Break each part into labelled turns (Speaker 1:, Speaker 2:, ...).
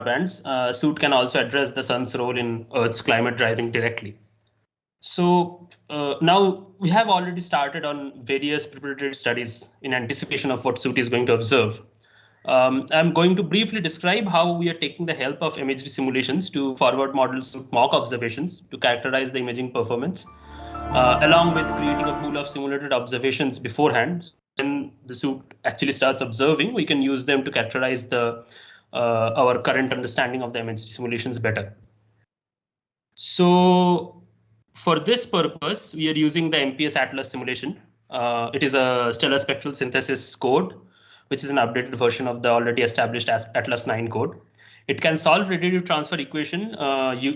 Speaker 1: broadbands, SUIT can also address the sun's role in Earth's climate driving directly. So now we have already started on various preparatory studies in anticipation of what SUIT is going to observe. I'm going to briefly describe how we are taking the help of imagery simulations to forward model SUIT mock observations to characterize the imaging performance, along with creating a pool of simulated observations beforehand. When the SUIT actually starts observing, we can use them to characterize the our current understanding of the imagery simulations better. So for this purpose, we are using the Mps Atlas Simulation. It is a stellar spectral synthesis code, which is an updated version of the already established Atlas 9 code. It can solve radiative transfer equation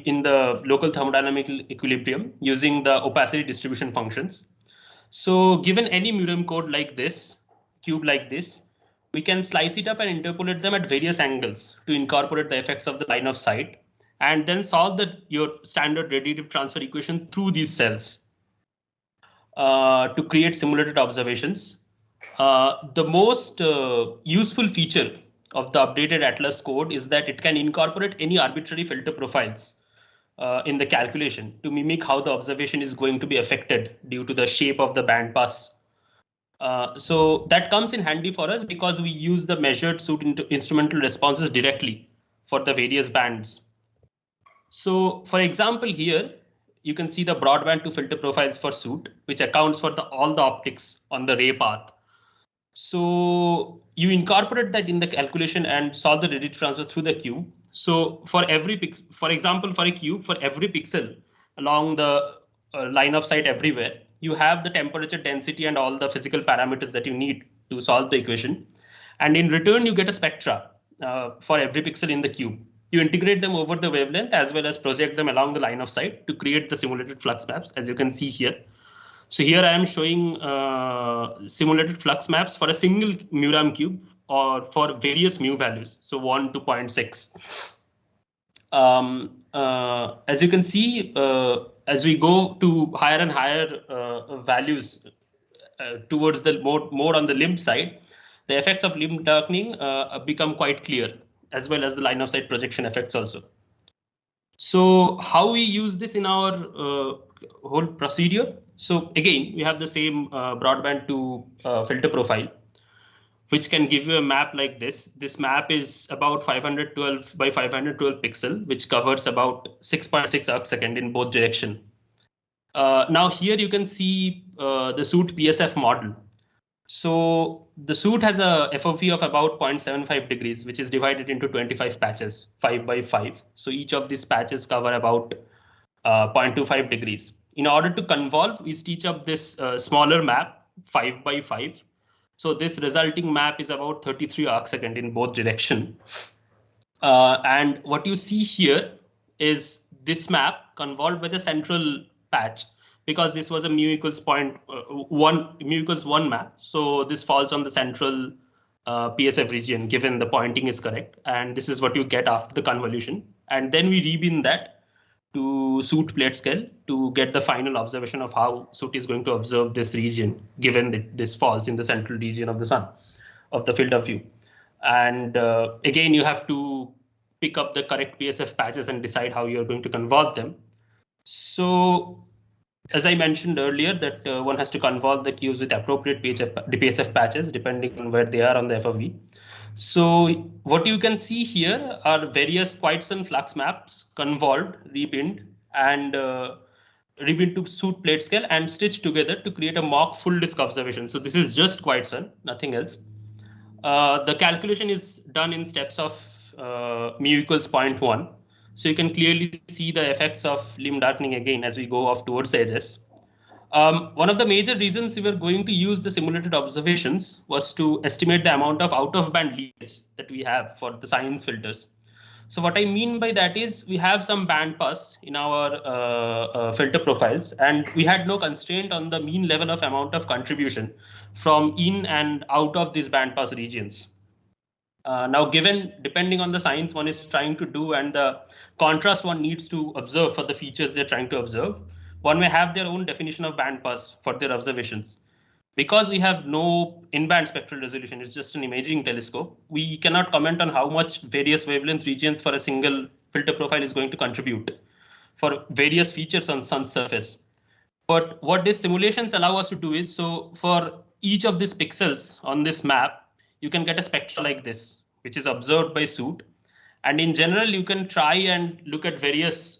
Speaker 1: in the local thermodynamic equilibrium using the opacity distribution functions. So given any Murium code like this, cube like this, we can slice it up and interpolate them at various angles to incorporate the effects of the line of sight, and then solve your standard radiative transfer equation through these cells to create simulated observations. The most useful feature of the updated Atlas code is that it can incorporate any arbitrary filter profiles in the calculation to mimic how the observation is going to be affected due to the shape of the bandpass. So that comes in handy for us because we use the measured SUIT instrumental responses directly for the various bands. So for example, here you can see the broadband to filter profiles for SUIT, which accounts for all the optics on the ray path. So you incorporate that in the calculation and solve the radiative transfer through the cube. So for every pixel, for example, for a cube, for every pixel along the line of sight everywhere, you have the temperature, density, and all the physical parameters that you need to solve the equation. And in return, you get a spectra for every pixel in the cube. You integrate them over the wavelength as well as project them along the line of sight to create the simulated flux maps, as you can see here. So here I am showing simulated flux maps for a single Murium cube or for various mu values, so 1 to 0.6. As you can see, as we go to higher and higher values towards the more on the limb side, the effects of limb darkening become quite clear, as well as the line of sight projection effects also. So how we use this in our whole procedure? So again, we have the same broadband to filter profile, which can give you a map like this. This map is about 512 by 512 pixel, which covers about 6.6 arcsecond in both direction. Now here you can see the SUIT Psf model. So the SUIT has a FOV of about 0.75 degrees, which is divided into 25 patches, 5 by 5. So each of these patches cover about 0.25 degrees. In order to convolve, we stitch up this smaller map, 5 by 5. So this resulting map is about 33 arcsecond in both directions. And what you see here is this map convolved by the central patch, because this was a mu equals 1 map. So this falls on the central PSF region, given the pointing is correct. And this is what you get after the convolution. And then we rebin that to SUIT plate scale to get the final observation of how SUIT is going to observe this region, given that this falls in the central region of the sun, of the field of view. And again, you have to pick up the correct PSF patches and decide how you're going to convolve them. So as I mentioned earlier, that one has to convolve the cubes with appropriate PSF patches depending on where they are on the FOV. So what you can see here are various Quite-Sun flux maps convolved, rebinned, and rebinned to SUIT plate scale and stitched together to create a mock full disk observation. So this is just Quite-Sun, nothing else. The calculation is done in steps of mu equals 0.1. So you can clearly see the effects of limb darkening again as we go off towards the edges. One of the major reasons we were going to use the simulated observations was to estimate the amount of out-of-band leakage that we have for the science filters. So what I mean by that is we have some band pass in our filter profiles, and we had no constraint on the mean level of amount of contribution from in and out of these band pass regions. Now, given depending on the science one is trying to do and the contrast one needs to observe for the features they're trying to observe, one may have their own definition of bandpass for their observations. because we have no in-band spectral resolution, it's just an imaging telescope, we cannot comment on how much various wavelength regions for a single filter profile is going to contribute for various features on sun's surface. But what these simulations allow us to do is, so for each of these pixels on this map, you can get a spectra like this, which is observed by suit. And in general, you can try and look at various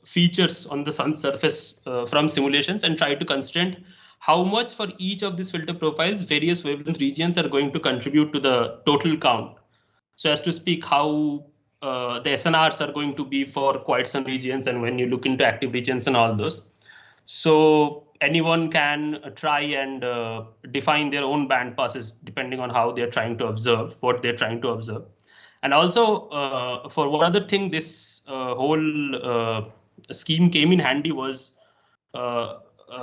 Speaker 1: features on the sun's surface from simulations and try to constrain how much for each of these filter profiles various wavelength regions are going to contribute to the total count. So as to speak, how the SNRs are going to be for quiet sun regions and when you look into active regions and all those. So anyone can try and define their own band passes depending on how they're trying to observe, what they're trying to observe. And also for one other thing, this whole scheme came in handy was the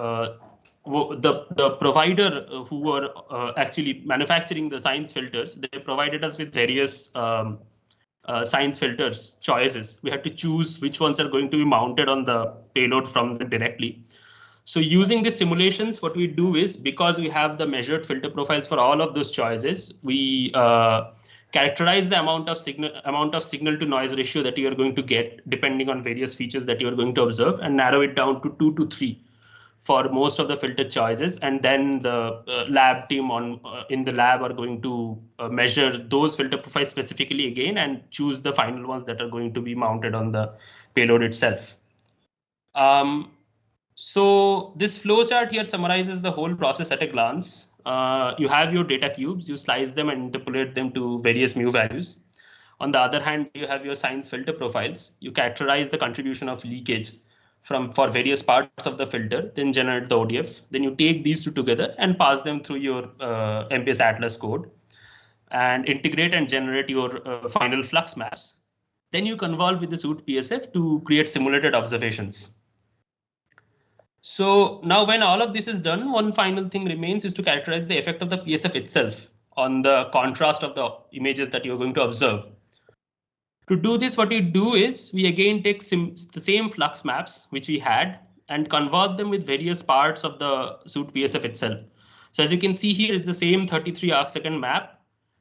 Speaker 1: provider who were actually manufacturing the science filters. They provided us with various science filters choices. We had to choose which ones are going to be mounted on the payload from them directly. So using the simulations, what we do is, because we have the measured filter profiles for all of those choices, we characterize the amount of signal to noise ratio that you are going to get depending on various features that you are going to observe, and narrow it down to 2 to 3 for most of the filter choices. And then the lab team in the lab are going to measure those filter profiles specifically again and choose the final ones that are going to be mounted on the payload itself. So this flowchart here summarizes the whole process at a glance. You have your data cubes, you slice them and interpolate them to various mu values. On the other hand, you have your science filter profiles. You characterize the contribution of leakage for various parts of the filter, then generate the ODF. Then you take these two together and pass them through your Mps Atlas code and integrate and generate your final flux maps. Then you convolve with the suit PSF to create simulated observations. So now when all of this is done, one final thing remains is to characterize the effect of the PSF itself on the contrast of the images that you're going to observe. To do this, what we do is we again take the same flux maps which we had and convert them with various parts of the suit PSF itself. So as you can see here, it's the same 33 arcsecond map,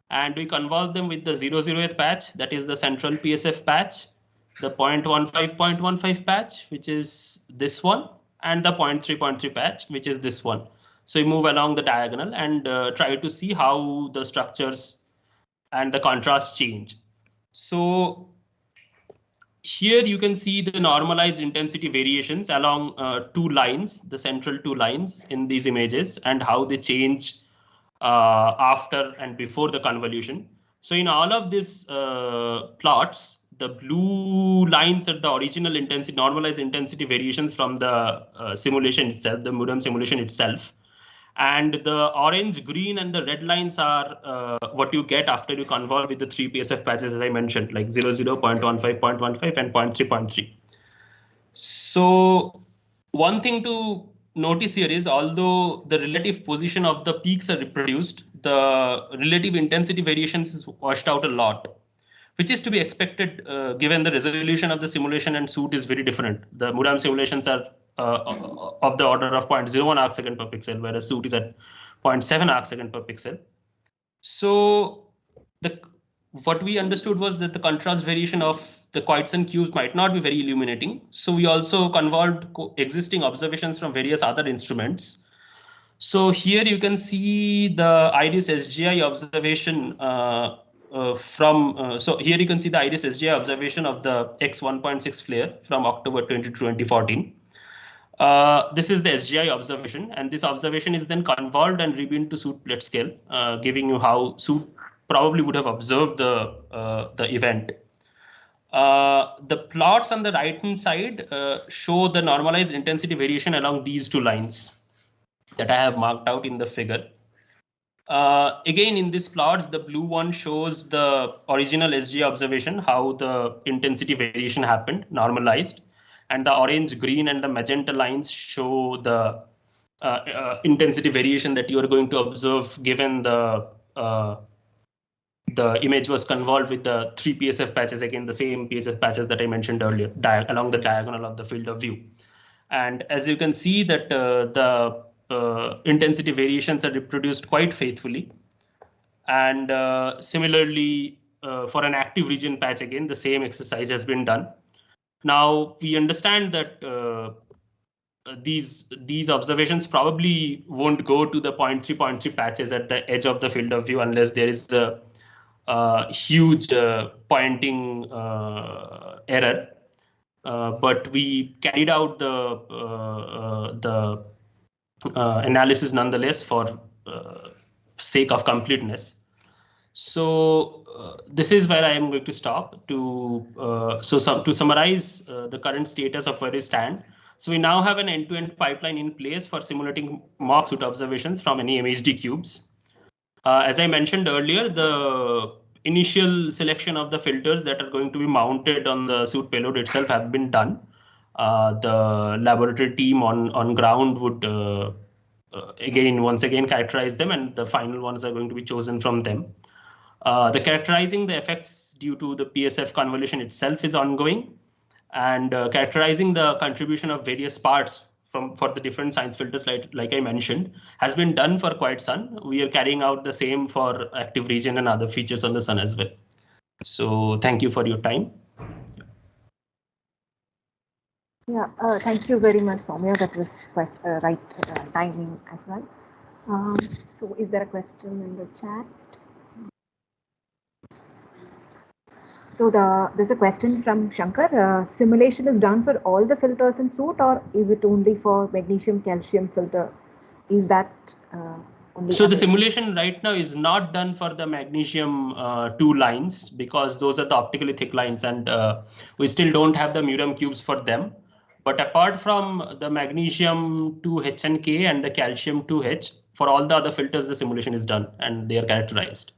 Speaker 1: and we convolve them with the 008 patch, that is the central PSF patch, the 0.15 patch, which is this one, and the 0.3 patch, which is this one. So we move along the diagonal and try to see how the structures and the contrast change. So here you can see the normalized intensity variations along two lines, the central two lines in these images, and how they change after and before the convolution. So in all of these plots, the blue lines are the original intensity, normalized intensity variations from the simulation itself, the Mudam simulation itself. And the orange, green, and the red lines are what you get after you convolve with the 3 PSF patches, as I mentioned, like 00, 0.15, 0.15, and 0.3. So one thing to notice here is, although the relative position of the peaks are reproduced, the relative intensity variations is washed out a lot, which is to be expected given the resolution of the simulation and suit is very different. The Mudam simulations are of the order of 0.01 arcsecond per pixel, whereas suit is at 0.7 arcsecond per pixel. So what we understood was that the contrast variation of the quiet sun cubes might not be very illuminating. So we also convolved existing observations from various other instruments. So here you can see the IRIS SGI observation so here you can see the IRIS SGI observation of the X1.6 flare from October 20 to 2014. This is the SGI observation, and this observation is then convolved and rebeamed to suit plate scale, giving you how suit probably would have observed the event. The plots on the right-hand side show the normalized intensity variation along these two lines that I have marked out in the figure. Again, in these plots, the blue one shows the original SGI observation, how the intensity variation happened, normalized. And the orange, green, and the magenta lines show the intensity variation that you are going to observe given the image was convolved with the 3 PSF patches, again, the same PSF patches that I mentioned earlier, along the diagonal of the field of view. And as you can see that the intensity variations are reproduced quite faithfully. And similarly, for an active region patch, again, the same exercise has been done. Now, we understand that these observations probably won't go to the 0.3 patches at the edge of the field of view unless there is a huge pointing error. But we carried out the analysis nonetheless for sake of completeness. So this is where I am going to stop. To summarize the current status of where we stand. So we now have an end-to-end pipeline in place for simulating mock suit observations from any MHD cubes. As I mentioned earlier, the initial selection of the filters that are going to be mounted on the suit payload itself have been done. The laboratory team on ground would once again characterize them, and the final ones are going to be chosen from them. The characterizing the effects due to the Psf convolution itself is ongoing, and characterizing the contribution of various parts for the different science filters, like I mentioned, has been done for quite some. We are carrying out the same for active region and other features on the sun as well. So thank you for your time.
Speaker 2: Yeah, thank you very much, Soumya. That was quite right timing as well. So is there a question in the chat? So there's a question from Shankar. Simulation is done for all the filters in suit, or is it only for magnesium calcium filter? Is that only?
Speaker 1: So the simulation right now is not done for the magnesium 2 lines, because those are the optically thick lines, and we still don't have the Murium cubes for them. But apart from the magnesium 2H and K and the calcium 2H, for all the other filters, the simulation is done and they are characterized.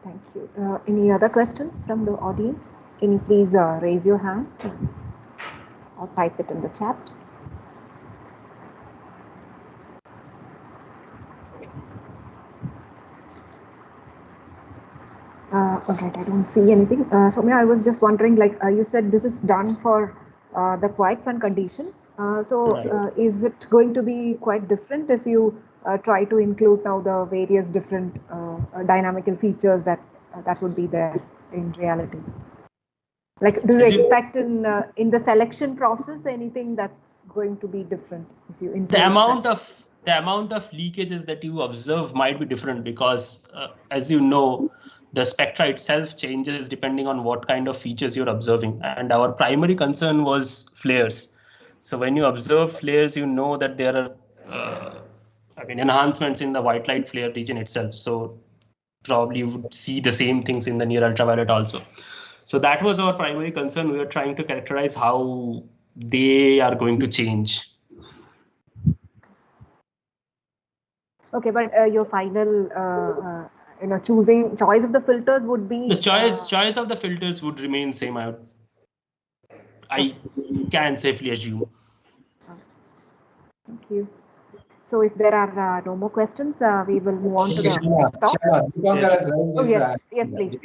Speaker 2: Thank you. Any other questions from the audience? Can you please raise your hand or type it in the chat? All right, I don't see anything. Soumya, I was just wondering, like you said, this is done for the quiet sun condition. So is it going to be quite different if you try to include now the various different dynamical features that would be there in reality? Like, do you expect in the selection process anything that's going to be different if you include
Speaker 1: the amount of leakages that you observe might be different, because as you know, the spectra itself changes depending on what kind of features you're observing. And our primary concern was flares. So when you observe flares, you know that there are enhancements in the white light flare region itself. So probably you would see the same things in the near ultraviolet also. So that was our primary concern. We were trying to characterize how they are going to change.
Speaker 2: Okay, but your final choice of the filters would be
Speaker 1: the choice of the filters would remain same. I can safely assume.
Speaker 2: Thank you. So if there are no more questions, we will move on to the talk. Yes, please.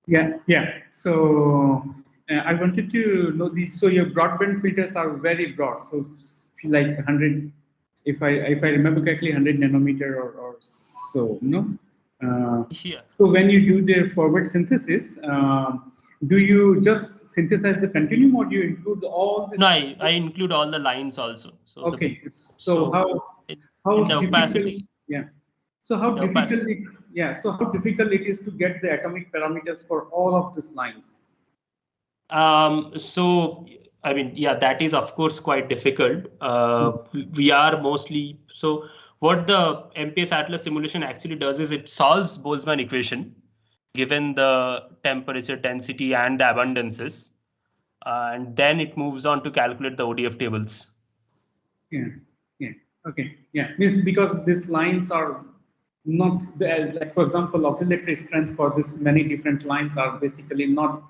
Speaker 3: Yeah. So I wanted to know so your broadband filters are very broad. So feel like 100, if I remember correctly, 100 nanometer or so, So when you do the forward synthesis, do you just synthesize the continuum, or do you include all this?
Speaker 1: No, I include all the lines also. So
Speaker 3: okay. So how difficult? Yeah. So how difficult? So how difficult it is to get the atomic parameters for all of these lines?
Speaker 1: So I mean, that is of course quite difficult. We are mostly so. What the Mps Atlas simulation actually does is it solves Boltzmann equation given the temperature, density, and the abundances, and then it moves on to calculate the ODF tables.
Speaker 3: Okay. Means because these lines are not like, for example, oscillatory strength for this many different lines are basically not.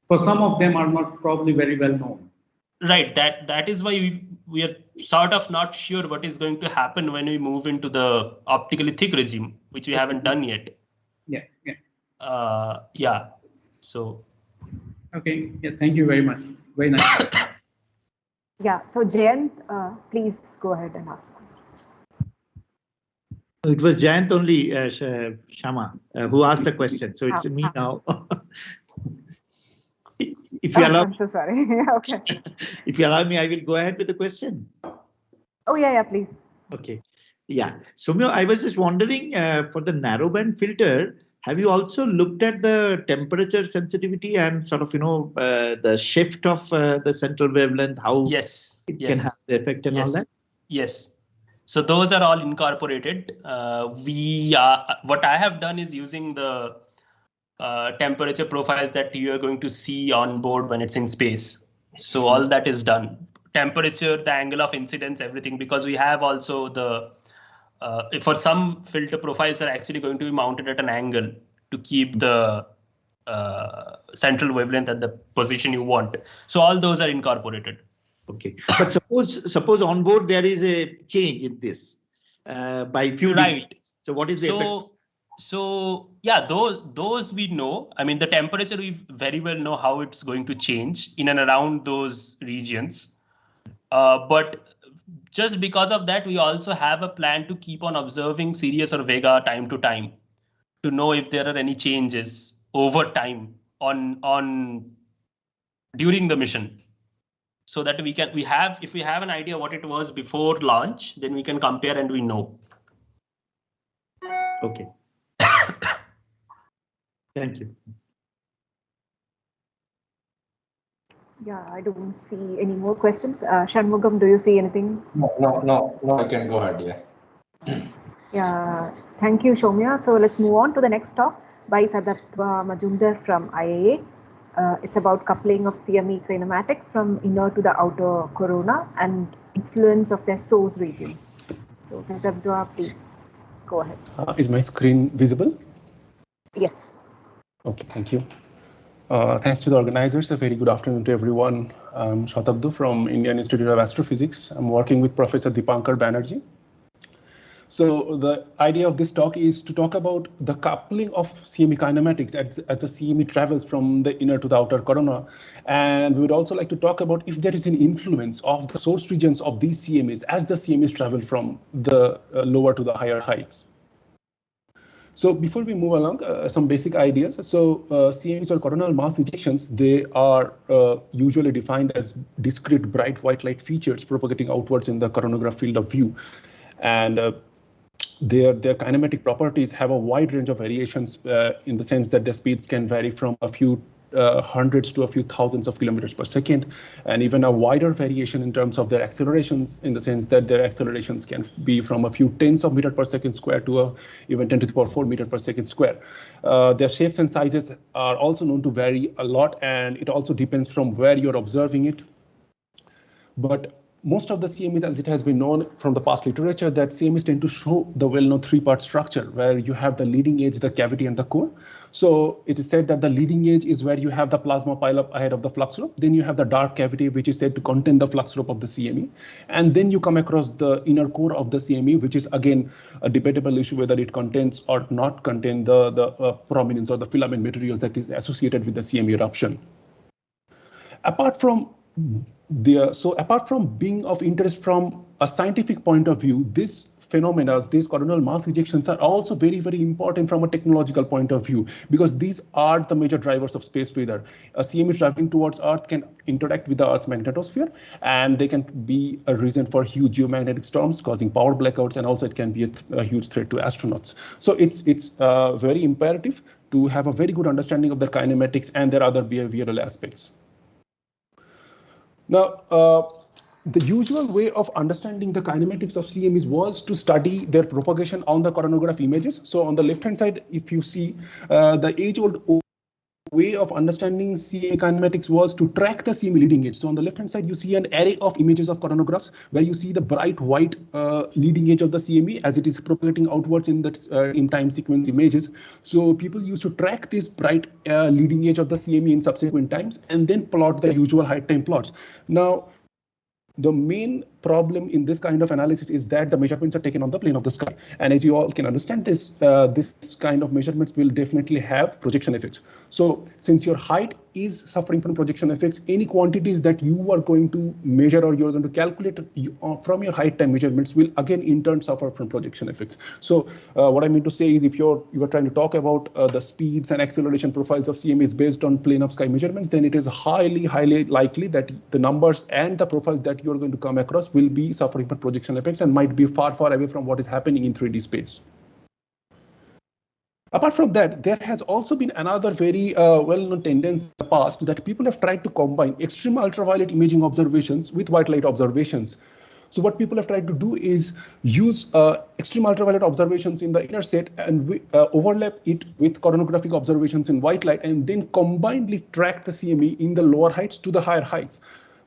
Speaker 3: For some of them are not probably very well known.
Speaker 1: Right. That is why we are sort of not sure what is going to happen when we move into the optically thick regime, which we haven't done yet.
Speaker 3: Yeah.
Speaker 1: So.
Speaker 3: Okay. Yeah. Thank you very much. Very nice.
Speaker 2: Yeah, so Jayant, please go ahead and ask the question.
Speaker 4: It was Jayant only, Shama, who asked the question. So it's me now. If you allow,
Speaker 2: I'm so sorry. Okay.
Speaker 4: If you allow me, I will go ahead with the question.
Speaker 2: Oh, yeah, please.
Speaker 4: Okay. Yeah. Soumya, I was just wondering, for the narrowband filter, have you also looked at the temperature sensitivity and sort of, the shift of the central wavelength, how it can have the effect and all that?
Speaker 1: Yes. So those are all incorporated. What I have done is using the temperature profiles that you are going to see on board when it's in space. So all that is done. Temperature, the angle of incidence, everything, because we have also the for some filter profiles are actually going to be mounted at an angle to keep the central wavelength at the position you want. So all those are incorporated.
Speaker 4: Okay, but suppose on board there is a change in this by few degrees. So what is the effect?
Speaker 1: So yeah, those we know. I mean, the temperature we very well know how it's going to change in and around those regions. But just because of that, we also have a plan to keep on observing Sirius or Vega time to time to know if there are any changes over time on during the mission, so that if we have an idea what it was before launch, then we can compare and we know.
Speaker 4: Okay. Thank you.
Speaker 2: Yeah, I don't see any more questions. Shanmugam, do you see anything?
Speaker 5: No, I can go ahead, yeah.
Speaker 2: Yeah, thank you, Soumya. So let's move on to the next talk by Sadatwa Majumdar from IIA. It's about coupling of CME kinematics from inner to the outer corona and influence of their source regions. So Sadatwa, please go ahead.
Speaker 6: Is my screen visible?
Speaker 2: Yes.
Speaker 6: Okay, thank you. Thanks to the organizers. A very good afternoon to everyone. I'm Shatabdu from Indian Institute of Astrophysics. I'm working with Professor Dipankar Banerjee. So the idea of this talk is to talk about the coupling of CME kinematics as the CME travels from the inner to the outer corona. And we would also like to talk about if there is an influence of the source regions of these CMEs as the CMEs travel from the lower to the higher heights. So before we move along, some basic ideas. So CMEs or coronal mass ejections, they are usually defined as discrete bright white light features propagating outwards in the coronagraph field of view. And their kinematic properties have a wide range of variations in the sense that their speeds can vary from a few hundreds to a few thousands of kilometers per second, and even a wider variation in terms of their accelerations, in the sense that their accelerations can be from a few tens of meters per second square to even 10 to the power 4 meters per second square. Their shapes and sizes are also known to vary a lot, and it also depends from where you're observing it. But most of the CMEs, as it has been known from the past literature, that CMEs tend to show the well-known three-part structure where you have the leading edge, the cavity, and the core. So it is said that the leading edge is where you have the plasma pileup ahead of the flux rope. Then you have the dark cavity, which is said to contain the flux rope of the CME. And then you come across the inner core of the CME, which is again a debatable issue whether it contains or not contain the prominence or the filament material that is associated with the CME eruption. Apart from being of interest from a scientific point of view, these phenomena, these coronal mass ejections, are also very, very important from a technological point of view, because these are the major drivers of space weather. A CME traveling towards Earth can interact with the Earth's magnetosphere, and they can be a reason for huge geomagnetic storms causing power blackouts, and also it can be a huge threat to astronauts. So it's very imperative to have a very good understanding of their kinematics and their other behavioral aspects. Now, the usual way of understanding the kinematics of CMEs was to study their propagation on the coronagraph images. So on the left-hand side, if you see, the age-old way of understanding CME kinematics was to track the CME leading edge. So on the left-hand side, you see an array of images of coronagraphs where you see the bright white leading edge of the CME as it is propagating outwards in that in time sequence images. So people used to track this bright leading edge of the CME in subsequent times and then plot the usual height time plots. Now, the main problem in this kind of analysis is that the measurements are taken on the plane of the sky. And as you all can understand, this kind of measurements will definitely have projection effects. So since your height is suffering from projection effects, any quantities that you are going to measure or you're going to calculate from your height time measurements will again in turn suffer from projection effects. So what I mean to say is if you are trying to talk about the speeds and acceleration profiles of CMEs based on plane of sky measurements, then it is highly likely that the numbers and the profiles that you're going to come across will be suffering from projection effects and might be far away from what is happening in 3D space. Apart from that, there has also been another very well-known tendency in the past that people have tried to combine extreme ultraviolet imaging observations with white light observations. So what people have tried to do is use extreme ultraviolet observations in the inner set and overlap it with coronographic observations in white light and then combinedly track the CME in the lower heights to the higher heights.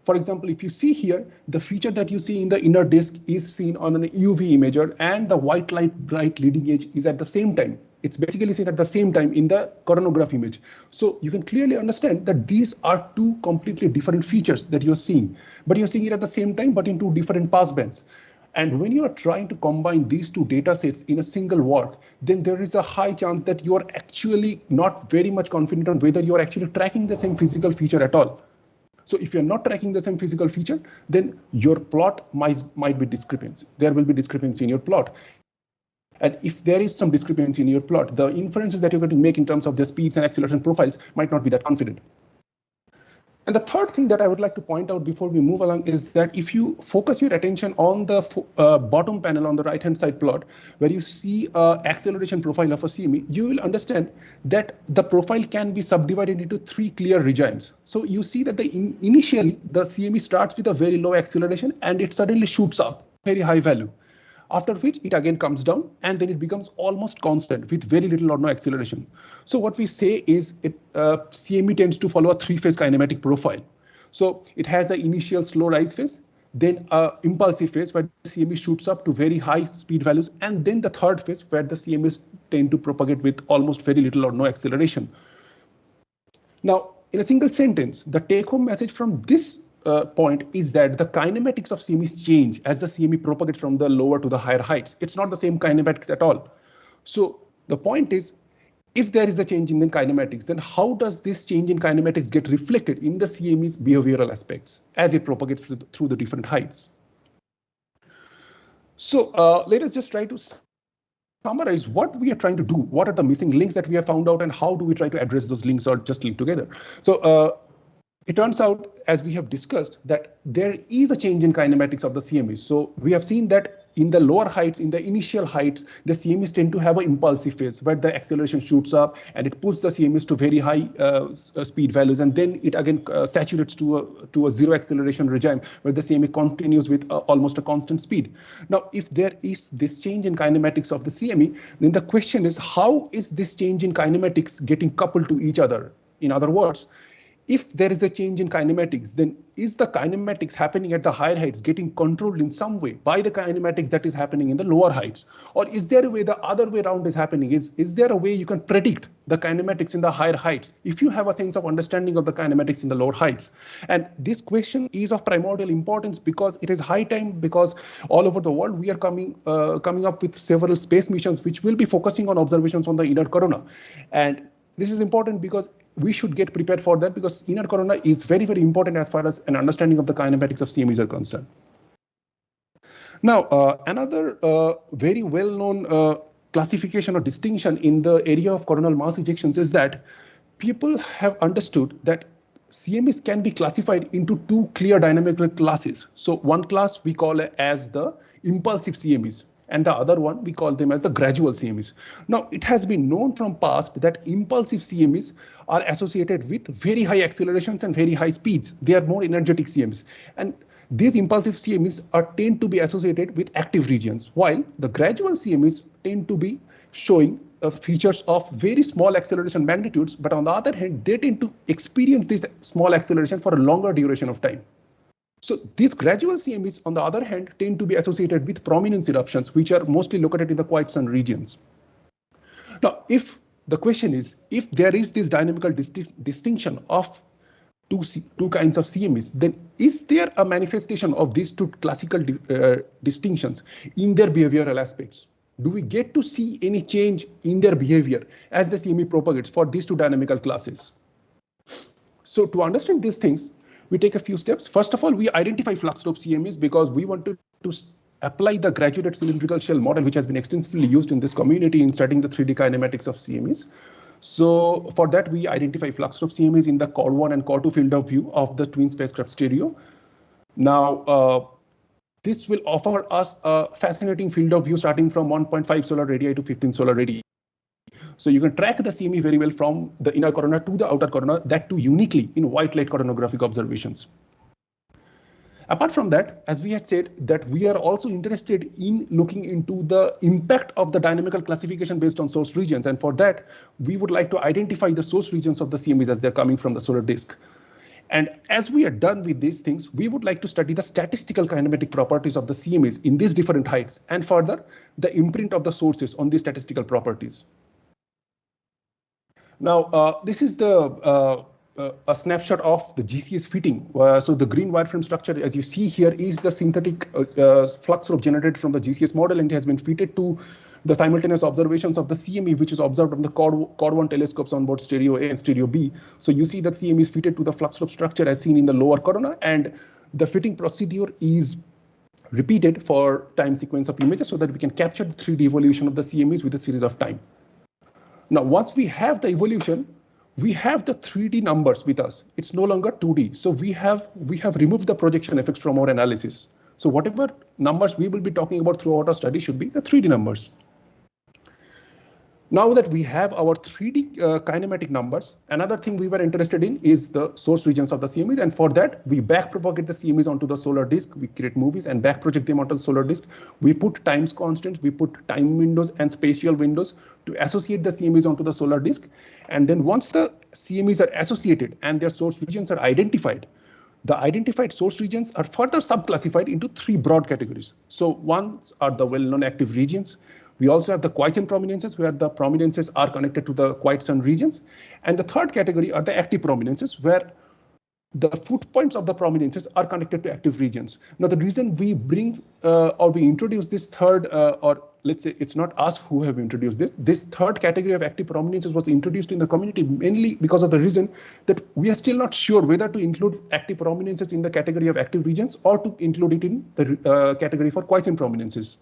Speaker 6: For example, if you see here, the feature that you see in the inner disk is seen on an UV imager and the white light bright leading edge is at the same time. It's basically seen at the same time in the coronograph image. So you can clearly understand that these are two completely different features that you're seeing, but you're seeing it at the same time, but in two different passbands. And when you are trying to combine these two data sets in a single work, then there is a high chance that you are actually not very much confident on whether you are actually tracking the same physical feature at all. So if you're not tracking the same physical feature, then your plot might be discrepancy. There will be discrepancy in your plot. And if there is some discrepancy in your plot, the inferences that you're going to make in terms of the speeds and acceleration profiles might not be that confident. And the third thing that I would like to point out before we move along is that if you focus your attention on the bottom panel on the right-hand side plot, where you see acceleration profile of a CME, you will understand that the profile can be subdivided into three clear regimes. So you see that initially the CME starts with a very low acceleration and it suddenly shoots up very high value. After which it again comes down and then it becomes almost constant with very little or no acceleration. So what we say is CME tends to follow a three-phase kinematic profile. So it has an initial slow rise phase, then an impulsive phase where the CME shoots up to very high speed values, and then the third phase where the CMEs tend to propagate with almost very little or no acceleration. Now, in a single sentence, the take-home message from this point is that the kinematics of CMEs change as the CME propagates from the lower to the higher heights. It's not the same kinematics at all. So the point is, if there is a change in the kinematics, then how does this change in kinematics get reflected in the CME's behavioral aspects as it propagates through the different heights? So let us just try to summarize what we are trying to do. What are the missing links that we have found out and how do we try to address those links or just link together? So it turns out, as we have discussed, that there is a change in kinematics of the CMEs. So we have seen that in the lower heights, in the initial heights, the CMEs tend to have an impulsive phase where the acceleration shoots up and it puts the CMEs to very high speed values, and then it again saturates to a zero acceleration regime where the CME continues with almost a constant speed. Now, if there is this change in kinematics of the CME, then the question is, how is this change in kinematics getting coupled to each other? In other words, if there is a change in kinematics, then is the kinematics happening at the higher heights getting controlled in some way by the kinematics that is happening in the lower heights? Or is there a way the other way around is happening? Is there a way you can predict the kinematics in the higher heights if you have a sense of understanding of the kinematics in the lower heights? And this question is of primordial importance because it is high time, because all over the world we are coming up with several space missions which will be focusing on observations on the inner corona. And this is important because we should get prepared for that, because inner corona is very, very important as far as an understanding of the kinematics of CMEs are concerned. Now, another very well-known classification or distinction in the area of coronal mass ejections is that people have understood that CMEs can be classified into two clear dynamical classes. So one class we call as the impulsive CMEs, and the other one we call them as the gradual CMEs. Now, it has been known from past that impulsive CMEs are associated with very high accelerations and very high speeds. They are more energetic CMEs. And these impulsive CMEs tend to be associated with active regions, while the gradual CMEs tend to be showing features of very small acceleration magnitudes. But on the other hand, they tend to experience this small acceleration for a longer duration of time. So these gradual CMEs, on the other hand, tend to be associated with prominence eruptions, which are mostly located in the quiet sun regions. Now, if the question is, if there is this dynamical distinction of two kinds of CMEs, then is there a manifestation of these two classical distinctions in their behavioral aspects? Do we get to see any change in their behavior as the CME propagates for these two dynamical classes? So to understand these things, we take a few steps. First of all, we identify flux slope CMEs because we want to apply the graduated cylindrical shell model, which has been extensively used in this community in studying the 3D kinematics of CMEs. So for that, we identify flux slope CMEs in the Core 1 and Core 2 field of view of the twin spacecraft stereo. Now, this will offer us a fascinating field of view starting from 1.5 solar radii to 15 solar radii. So you can track the CME very well from the inner corona to the outer corona, that too uniquely in white light coronographic observations. Apart from that, as we had said, that we are also interested in looking into the impact of the dynamical classification based on source regions. And for that, we would like to identify the source regions of the CMEs as they're coming from the solar disk. And as we are done with these things, we would like to study the statistical kinematic properties of the CMEs in these different heights, and further, the imprint of the sources on these statistical properties. Now, this is the a snapshot of the Gcs fitting. So the green wireframe structure, as you see here, is the synthetic flux slope generated from the Gcs model, and it has been fitted to the simultaneous observations of the CME, which is observed on the Core 1 telescopes on board Stereo A and Stereo B. So you see that CME is fitted to the flux slope structure as seen in the lower corona, and the fitting procedure is repeated for time sequence of images so that we can capture the 3D evolution of the CMEs with a series of time. Now, once we have the evolution, we have the 3D numbers with us. It's no longer 2D. So we have removed the projection effects from our analysis. So whatever numbers we will be talking about throughout our study should be the 3D numbers. Now that we have our 3D kinematic numbers, another thing we were interested in is the source regions of the CMEs. And for that, we backpropagate the CMEs onto the solar disk. We create movies and backproject them onto the solar disk. We put times constants, we put time windows and spatial windows to associate the CMEs onto the solar disk. And then once the CMEs are associated and their source regions are identified, the identified source regions are further subclassified into 3 broad categories. So ones are the well-known active regions. We also have the quiescent prominences, where the prominences are connected to the quiet sun regions. And the third category are the active prominences, where the foot points of the prominences are connected to active regions. Now, the reason we bring or we introduce this third, or let's say it's not us who have introduced this third category of active prominences was introduced in the community mainly because of the reason that we are still not sure whether to include active prominences in the category of active regions or to include it in the category for quiescent prominences.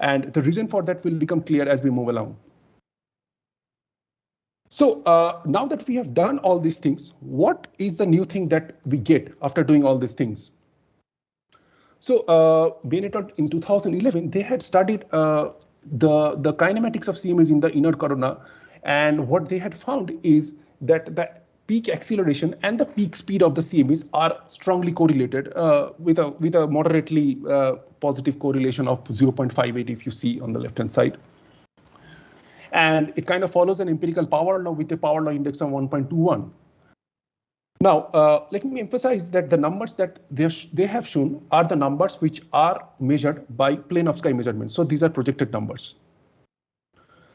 Speaker 6: And the reason for that will become clear as we move along. So now that we have done all these things, what is the new thing that we get after doing all these things? So Benetton in 2011, they had studied the kinematics of CMEs in the inner corona. And what they had found is that the peak acceleration and the peak speed of the CMEs are strongly correlated with a moderately positive correlation of 0.58 if you see on the left-hand side. And it kind of follows an empirical power law with a power law index of 1.21. Now, let me emphasize that the numbers that they have shown are the numbers which are measured by plane of sky measurements. So these are projected numbers.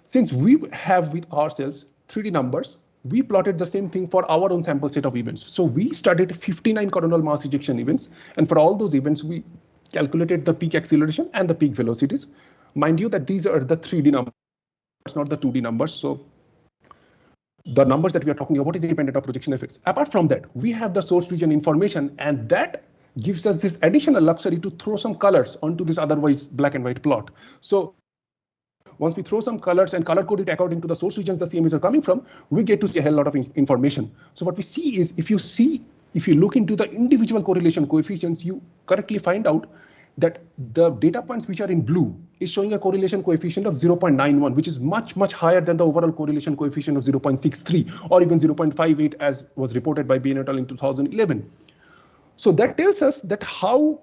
Speaker 6: Since we have with ourselves 3D numbers, we plotted the same thing for our own sample set of events. So we studied 59 coronal mass ejection events. And for all those events, we calculated the peak acceleration and the peak velocities. Mind you that these are the 3D numbers, not the 2D numbers. So the numbers that we are talking about is independent of projection effects. Apart from that, we have the source region information, and that gives us this additional luxury to throw some colors onto this otherwise black and white plot. So once we throw some colors and color code it according to the source regions the CMEs are coming from, we get to see a hell lot of information. So what we see is if you look into the individual correlation coefficients, you correctly find out that the data points which are in blue is showing a correlation coefficient of 0.91, which is much, much higher than the overall correlation coefficient of 0.63 or even 0.58 as was reported by Bain et al. In 2011. So that tells us that how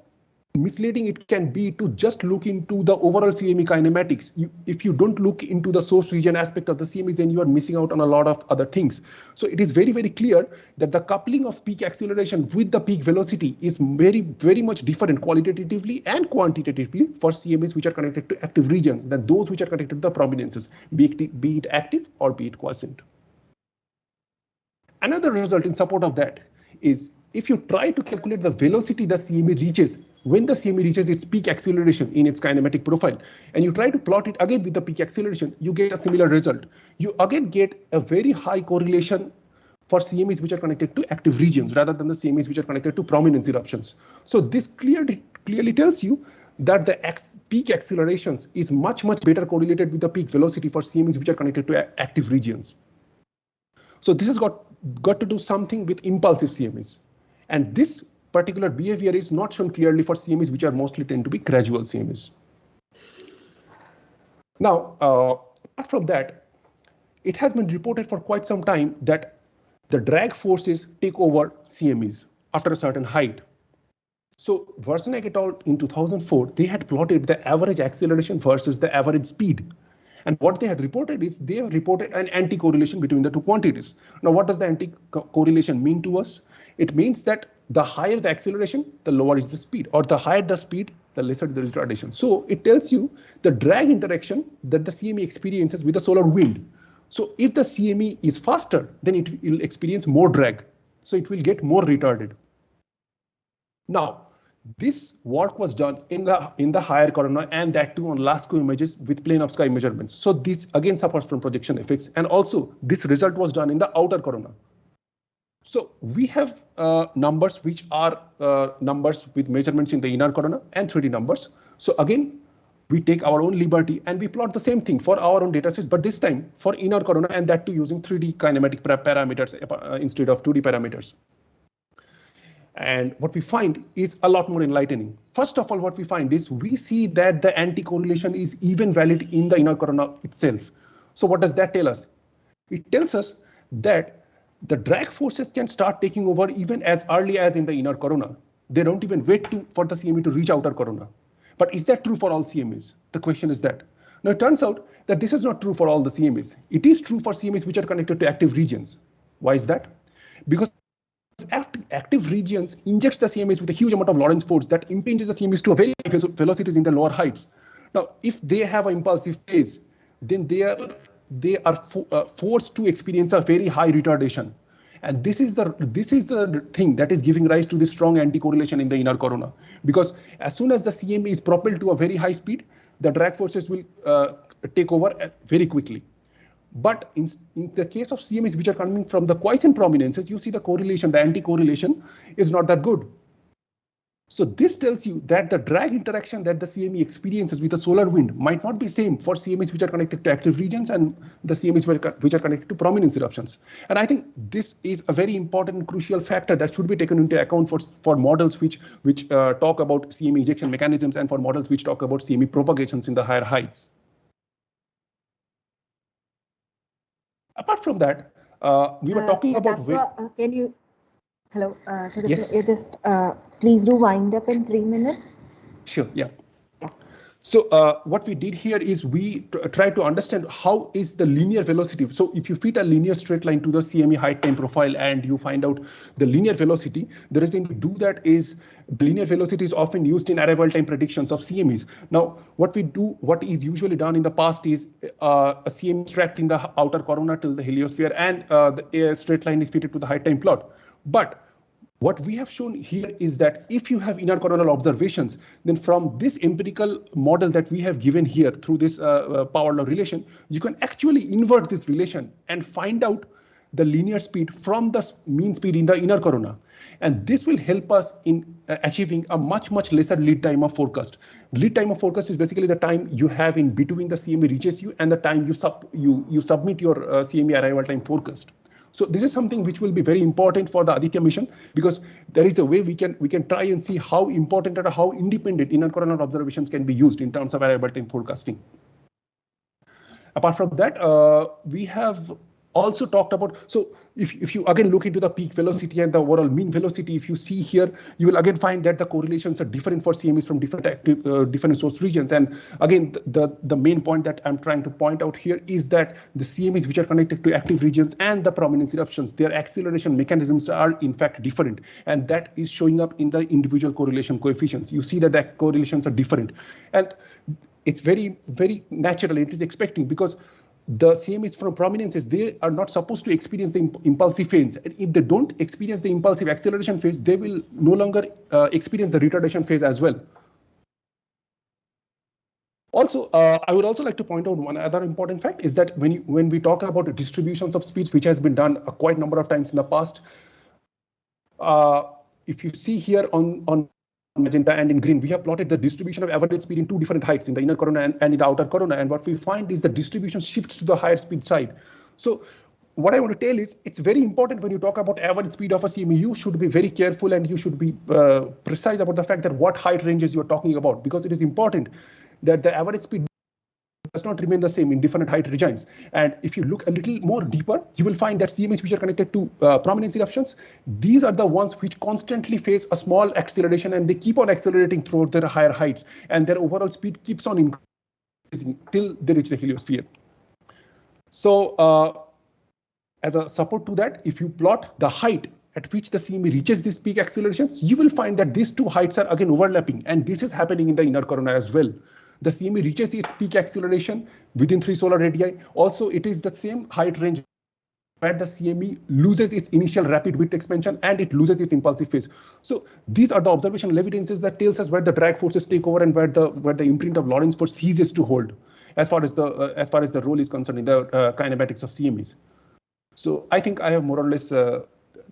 Speaker 6: misleading it can be to just look into the overall CME kinematics. If you don't look into the source region aspect of the CMEs, then you are missing out on a lot of other things. So it is very, very clear that the coupling of peak acceleration with the peak velocity is very, very much different qualitatively and quantitatively for CMEs which are connected to active regions than those which are connected to the prominences, be it active or be it quiescent. Another result in support of that is if you try to calculate the velocity the CME reaches when the CME reaches its peak acceleration in its kinematic profile, and you try to plot it again with the peak acceleration, you get a similar result. You again get a very high correlation for CMEs which are connected to active regions rather than the CMEs which are connected to prominence eruptions. So this clearly tells you that the peak accelerations is much better correlated with the peak velocity for CMEs which are connected to active regions. So this has got to do something with impulsive CMEs, and this particular behavior is not shown clearly for CMEs which are mostly tend to be gradual CMEs. Now, apart from that, it has been reported for quite some time that the drag forces take over CMEs after a certain height. So Versenegg et al. In 2004, they had plotted the average acceleration versus the average speed. And what they had reported is they have reported an anti-correlation between the two quantities. Now, what does the anti-correlation mean to us? It means that the higher the acceleration, the lower is the speed, or the higher the speed, the lesser the retardation. So it tells you the drag interaction that the CME experiences with the solar wind. So if the CME is faster, then it will experience more drag. So it will get more retarded. Now, this work was done in the higher corona, and that too on LASCO images with plane of sky measurements. So this again suffers from projection effects, and also this result was done in the outer corona. So we have numbers which are numbers with measurements in the inner corona and 3D numbers. So again, we take our own liberty and we plot the same thing for our own datasets, but this time for inner corona, and that too using 3D kinematic parameters instead of 2D parameters. And what we find is a lot more enlightening. First of all, what we find is we see that the anti-correlation is even valid in the inner corona itself. So what does that tell us? It tells us that the drag forces can start taking over even as early as in the inner corona. They don't even wait for the CME to reach outer corona. But is that true for all CMEs? The question is that. Now, it turns out that this is not true for all the CMEs. It is true for CMEs which are connected to active regions. Why is that? Because active regions injects the CMEs with a huge amount of Lorentz force that impinges the CMEs to a very high velocities in the lower heights. Now, if they have an impulsive phase, then they are forced to experience a very high retardation. And this is the thing that is giving rise to this strong anti-correlation in the inner corona. Because as soon as the CME is propelled to a very high speed, the drag forces will take over very quickly. But in the case of CMEs which are coming from the quiescent prominences, you see the correlation, the anti-correlation is not that good. So this tells you that the drag interaction that the CME experiences with the solar wind might not be same for CMEs which are connected to active regions and the CMEs which are connected to prominence eruptions. And I think this is a very important and crucial factor that should be taken into account for models which talk about CME ejection mechanisms and for models which talk about CME propagations in the higher heights. Apart from that, we were talking about.
Speaker 2: Can you? Hello. So
Speaker 6: yes.
Speaker 2: You just please do wind up in 3 minutes.
Speaker 6: Sure. Yeah. So what we did here is we tried to understand how is the linear velocity. So if you fit a linear straight line to the CME height time profile and you find out the linear velocity, the reason to do that is the linear velocity is often used in arrival time predictions of CMEs. Now, what is usually done in the past is a CME tracked in the outer corona till the heliosphere, and the straight line is fitted to the height time plot. But what we have shown here is that if you have inner coronal observations, then from this empirical model that we have given here through this power law relation, you can actually invert this relation and find out the linear speed from the mean speed in the inner corona. And this will help us in achieving a much lesser lead time of forecast. Lead time of forecast is basically the time you have in between the CME reaches you and the time you submit your CME arrival time forecast. So this is something which will be very important for the Aditya mission, because there is a way we can try and see how important or how independent inner coronal observations can be used in terms of arrival time forecasting. Apart from that, we have also talked about, so if you again look into the peak velocity and the overall mean velocity, if you see here, you will again find that the correlations are different for CMEs from different source regions. And again, the main point that I'm trying to point out here is that the CMEs which are connected to active regions and the prominence eruptions, their acceleration mechanisms are in fact different. And that is showing up in the individual correlation coefficients. You see that the correlations are different. And it's very natural, it is expecting, because the CMEs from prominences, they are not supposed to experience the impulsive phase. And if they don't experience the impulsive acceleration phase, they will no longer experience the retardation phase as well. Also, I would also like to point out one other important fact is that when we talk about distributions of speeds, which has been done a quite number of times in the past, if you see here on magenta and in green, we have plotted the distribution of average speed in two different heights, in the inner corona and in the outer corona. And what we find is the distribution shifts to the higher speed side. So what I want to tell is it's very important when you talk about average speed of a CME, you should be very careful and you should be precise about the fact that what height ranges you're talking about, because it is important that the average speed does not remain the same in different height regimes. And if you look a little more deeper, you will find that CMEs which are connected to prominence eruptions, these are the ones which constantly face a small acceleration and they keep on accelerating throughout their higher heights, and their overall speed keeps on increasing till they reach the heliosphere. So as a support to that, if you plot the height at which the CME reaches these peak accelerations, you will find that these two heights are again overlapping, and this is happening in the inner corona as well. The CME reaches its peak acceleration within 3 solar radii. Also, it is the same height range where the CME loses its initial rapid width expansion and it loses its impulsive phase. So these are the observational evidences that tells us where the drag forces take over and where the imprint of Lorentz force ceases to hold, as far as the role is concerned in the kinematics of CMEs. So I think I have more or less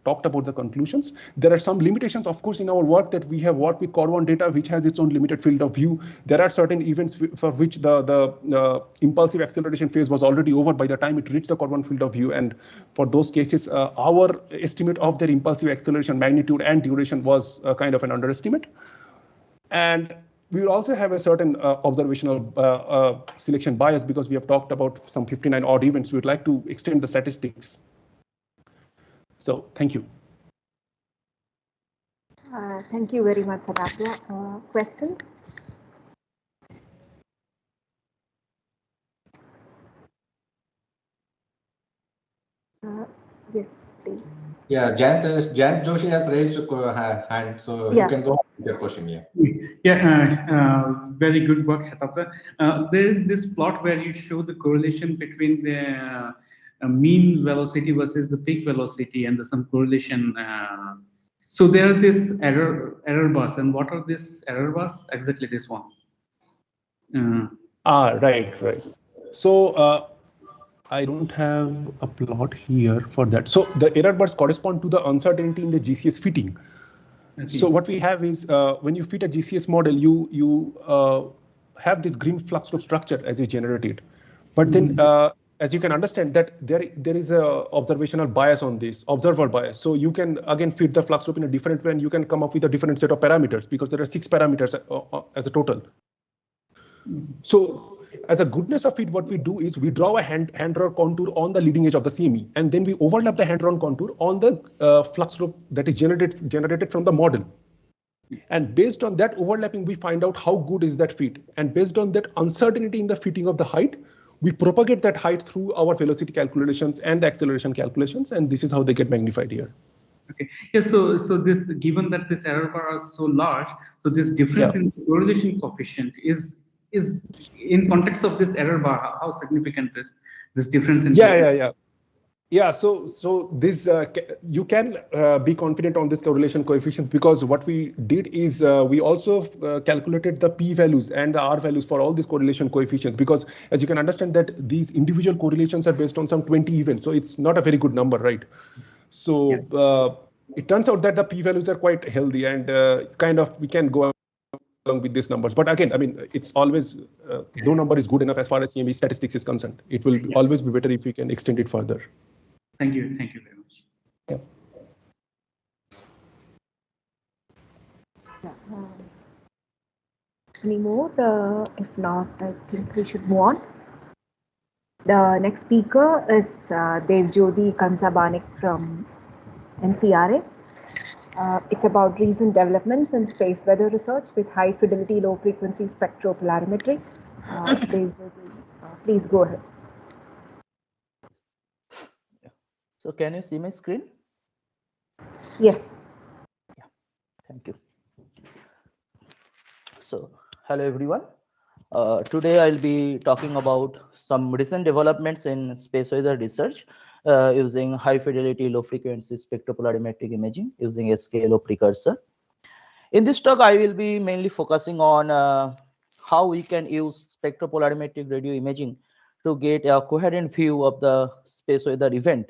Speaker 6: talked about the conclusions. There are some limitations, of course, in our work, that we have worked with Correspond data, which has its own limited field of view. There are certain events for which the impulsive acceleration phase was already over by the time it reached the Correspond field of view. And for those cases, our estimate of their impulsive acceleration magnitude and duration was kind of an underestimate. And we will also have a certain observational selection bias, because we have talked about some 59 odd events. We would like to extend the statistics. So thank you.
Speaker 2: Thank you very much, Aditya. Questions? Yes, please.
Speaker 5: Yeah, Jayant Joshi has raised a hand, so you can go on with your question.
Speaker 3: Very good work, Shatabda. There is this plot where you show the correlation between the mean velocity versus the peak velocity, and there's some correlation. So there is this error bars, and what are these error bars? Exactly this one.
Speaker 6: Right. So I don't have a plot here for that. So the error bars correspond to the uncertainty in the Gcs fitting. Okay. So what we have is when you fit a Gcs model, you have this green flux loop structure as you generate it. But then as you can understand that there is a observational bias on this, observer bias. So you can again fit the flux loop in a different way, and you can come up with a different set of parameters, because there are 6 parameters as a total. So as a goodness of it, what we do is we draw a hand-drawn contour on the leading edge of the CME, and then we overlap the hand-drawn contour on the flux loop that is generated from the model. And based on that overlapping, we find out how good is that fit. And based on that uncertainty in the fitting of the height, we propagate that height through our velocity calculations and the acceleration calculations, and this is how they get magnified here.
Speaker 3: Okay. Yeah. So this, given that this error bar is so large, so this difference in correlation coefficient is in context of this error bar, how significant this difference in?
Speaker 6: Yeah. So this you can be confident on this correlation coefficients, because what we did is we also calculated the p values and the r values for all these correlation coefficients, because as you can understand that these individual correlations are based on some 20 events, so it's not a very good number, right? So it turns out that the p values are quite healthy, and we can go along with these numbers. But again, I mean, it's always no number is good enough as far as CME statistics is concerned. It will always be better if we can extend it further.
Speaker 3: Thank you very much.
Speaker 2: Any more? If not, I think we should move on. The next speaker is Devjyoti Kansabanik from NCRA. It's about recent developments in space weather research with high fidelity, low frequency spectropolarimetry. Devjyoti, please go ahead.
Speaker 7: So can you see my screen?
Speaker 2: Yes.
Speaker 7: Yeah, thank you. So hello everyone. Today I'll be talking about some recent developments in space weather research using high fidelity, low frequency spectropolarimetric imaging using SKLO precursor. In this talk, I will be mainly focusing on how we can use spectropolarimetric radio imaging to get a coherent view of the space weather event,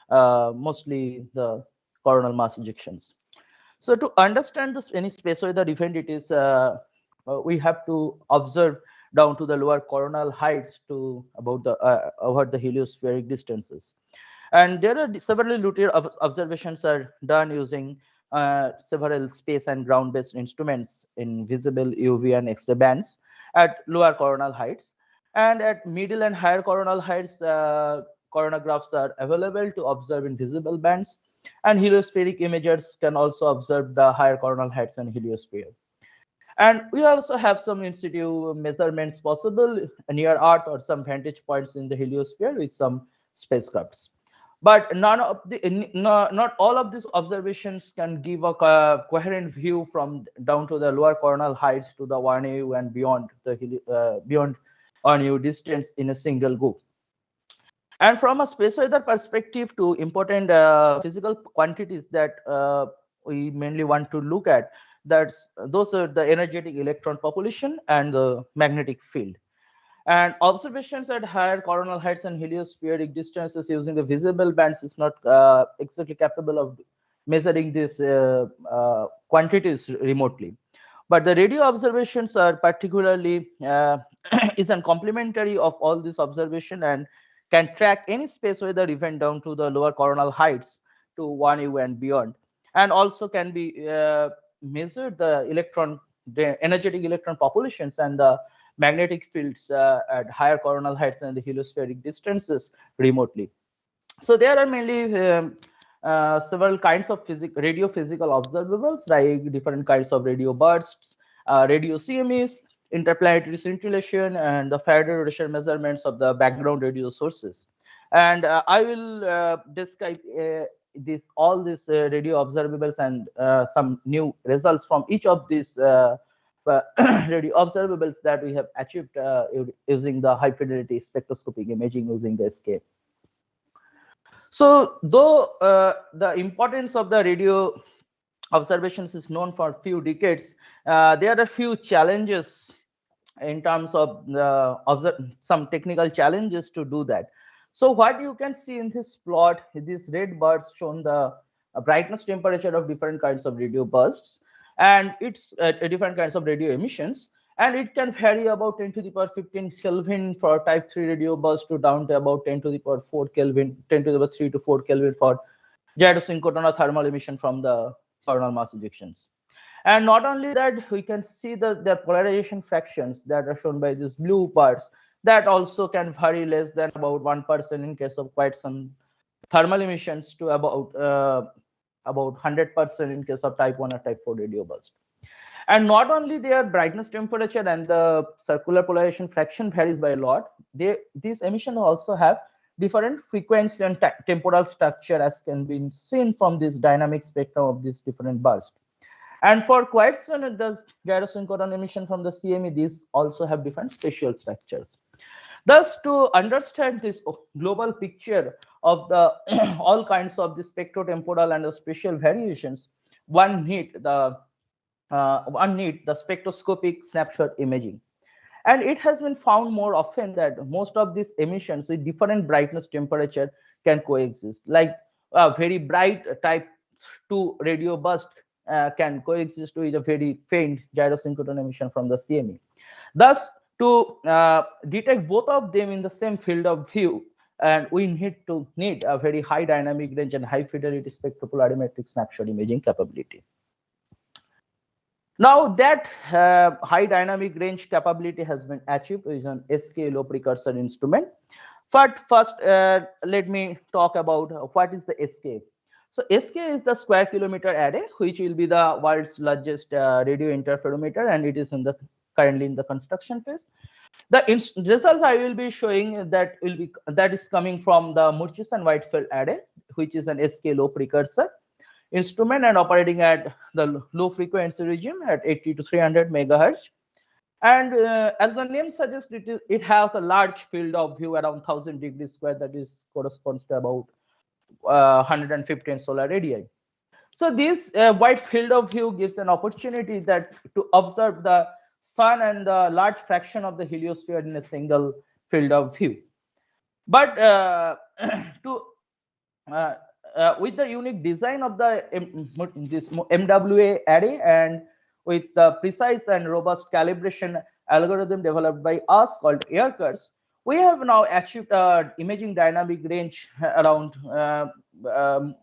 Speaker 7: mostly the coronal mass ejections. So to understand this any space weather event, it is we have to observe down to the lower coronal heights to about the over the heliospheric distances. And there are several routine observations are done using several space and ground-based instruments in visible UV and X-ray bands at lower coronal heights. And at middle and higher coronal heights, coronagraphs are available to observe in visible bands. And heliospheric imagers can also observe the higher coronal heights and heliosphere. And we also have some in situ measurements possible near Earth or some vantage points in the heliosphere with some spacecrafts. But none of the not all of these observations can give a coherent view from down to the lower coronal heights to the 1 AU and beyond the beyond 1 AU distance in a single go. And from a space weather perspective, to important physical quantities that we mainly want to look at, those are the energetic electron population and the magnetic field. And observations at higher coronal heights and heliospheric distances using the visible bands is not exactly capable of measuring these quantities remotely. But the radio observations are particularly is a complementary of all this observation and can track any space weather event down to the lower coronal heights to 1 AU and beyond, and also can be measured the energetic electron populations and the magnetic fields at higher coronal heights and the heliospheric distances remotely. So there are mainly several kinds of radio physical observables, like different kinds of radio bursts, radio CMEs, interplanetary scintillation, and the Faraday rotation measurements of the background radio sources. And I will describe all these radio observables and some new results from each of these radio observables that we have achieved using the high fidelity spectroscopic imaging using the SK. So though the importance of the radio observations is known for a few decades, there are few challenges in terms of some technical challenges to do that. So what you can see in this plot, these red bars shown the brightness temperature of different kinds of radio bursts, and it's different kinds of radio emissions, and it can vary about 10 to the power 15 Kelvin for type 3 radio burst to down to about 10 to the power 4 Kelvin, 10 to the power 3 to 4 Kelvin for gyrosynchrotron or thermal emission from the coronal mass ejections. And not only that, we can see the polarization fractions that are shown by these blue parts that also can vary less than about 1% in case of quite some thermal emissions to about 100% in case of type 1 or type 4 radio burst. And not only their brightness temperature and the circular polarization fraction varies by a lot, these emissions also have different frequency and temporal structure, as can be seen from this dynamic spectrum of these different bursts. And for quite some the gyrosynchrotron emission from the CME, these also have different spatial structures. Thus, to understand this global picture of the all kinds of the spectrotemporal and the spatial variations, one need the spectroscopic snapshot imaging. And it has been found more often that most of these emissions with different brightness temperature can coexist. Like a very bright type 2 radio burst can coexist with a very faint gyrosynchrotron emission from the CME. Thus, to detect both of them in the same field of view, and we need a very high dynamic range and high fidelity spectropolarimetric snapshot imaging capability. Now that high dynamic range capability has been achieved with an SK low precursor instrument. But first, let me talk about what is the SK. So SK is the square kilometer array, which will be the world's largest radio interferometer, and it is currently in the construction phase. The results I will be showing that is coming from the Murchison-Whitefield array, which is an SK low precursor instrument and operating at the low frequency regime at 80 to 300 megahertz. And as the name suggests, it has a large field of view around 1000 degrees square, that is corresponds to about 115 solar radii. So this wide field of view gives an opportunity that to observe the sun and the large fraction of the heliosphere in a single field of view. But with the unique design of the this MWA array and with the precise and robust calibration algorithm developed by us called AirCurves, we have now achieved imaging dynamic range around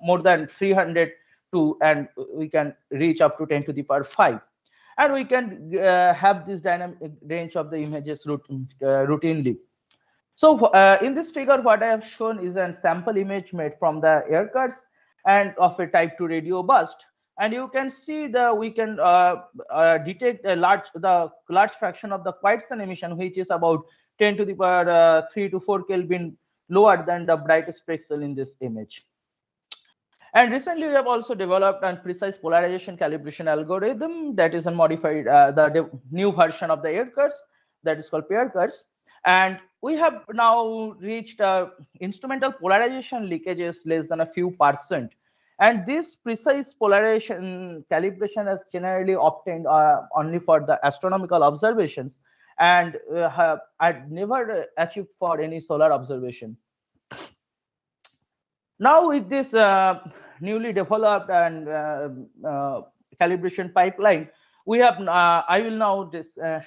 Speaker 7: more than 300 and we can reach up to 10 to the power 5. And we can have this dynamic range of the images routinely. So in this figure, what I have shown is a sample image made from the AirCurves and of a type 2 radio burst. And you can see we can detect the large fraction of the quiet sun emission, which is about 10 to the power 3 to 4 Kelvin lower than the brightest pixel in this image. And recently, we have also developed a precise polarization calibration algorithm that is a modified, the new version of the AirCurves that is called PairCurves. And we have now reached instrumental polarization leakages less than a few %. And this precise polarization calibration is generally obtained only for the astronomical observations and I'd never achieved for any solar observation. Now with this newly developed and calibration pipeline, we have I will now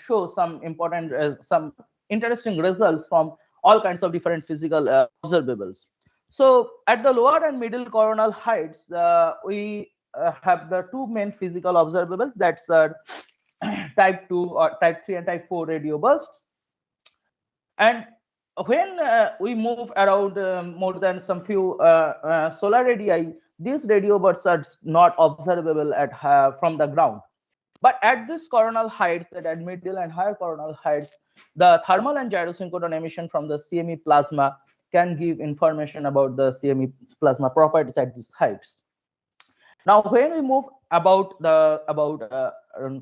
Speaker 7: show some important some interesting results from all kinds of different physical observables. So at the lower and middle coronal heights, we have the two main physical observables, that's type 2 or type 3 and type 4 radio bursts. And when we move around more than some few solar radii, these radio bursts are not observable at from the ground. But at this coronal heights, that at middle and higher coronal heights, the thermal and gyrosynchronous emission from the CME plasma can give information about the CME plasma properties at these heights. Now, when we move about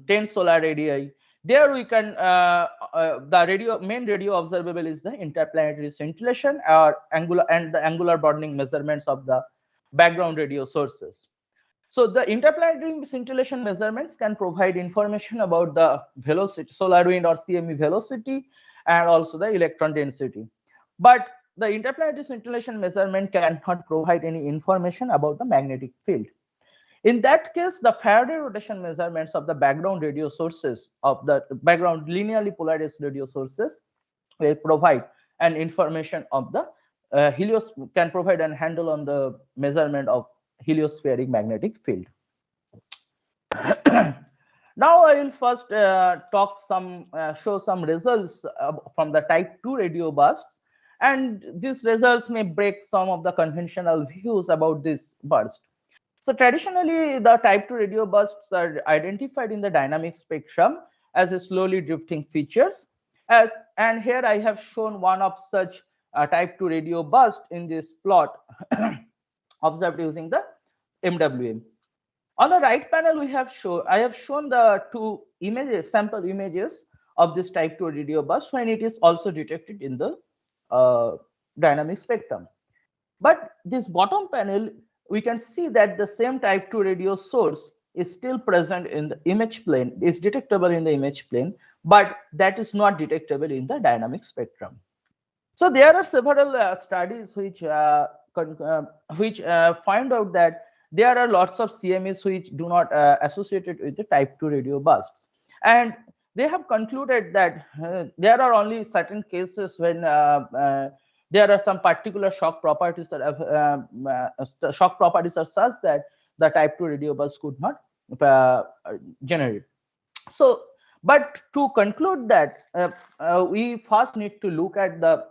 Speaker 7: 10 solar radii, there we can the main radio observable is the interplanetary scintillation or the angular broadening measurements of the background radio sources. So the interplanetary scintillation measurements can provide information about the velocity, solar wind or CME velocity, and also the electron density. But the interplanetary scintillation measurement cannot provide any information about the magnetic field. In that case, the Faraday rotation measurements of the background radio sources of the background linearly polarized radio sources will provide an information of the can provide a handle on the measurement of heliospheric magnetic field. Now I will first show some results from the type 2 radio bursts, and these results may break some of the conventional views about this burst. So traditionally, the type 2 radio bursts are identified in the dynamic spectrum as a slowly drifting features. And here I have shown one of such type 2 radio burst in this plot observed using the MWM. On the right panel, I have shown the two images, sample images of this type 2 radio burst when it is also detected in the dynamic spectrum. But this bottom panel, we can see that the same type 2 radio source is still present in the image plane, is detectable in the image plane, but that is not detectable in the dynamic spectrum. So there are several studies which find out that there are lots of CMEs which do not associated with the type 2 radio bursts, and they have concluded that there are only certain cases when there are some particular shock properties that have shock properties are such that the type 2 radio burst could not generate. So, but to conclude that, we first need to look at the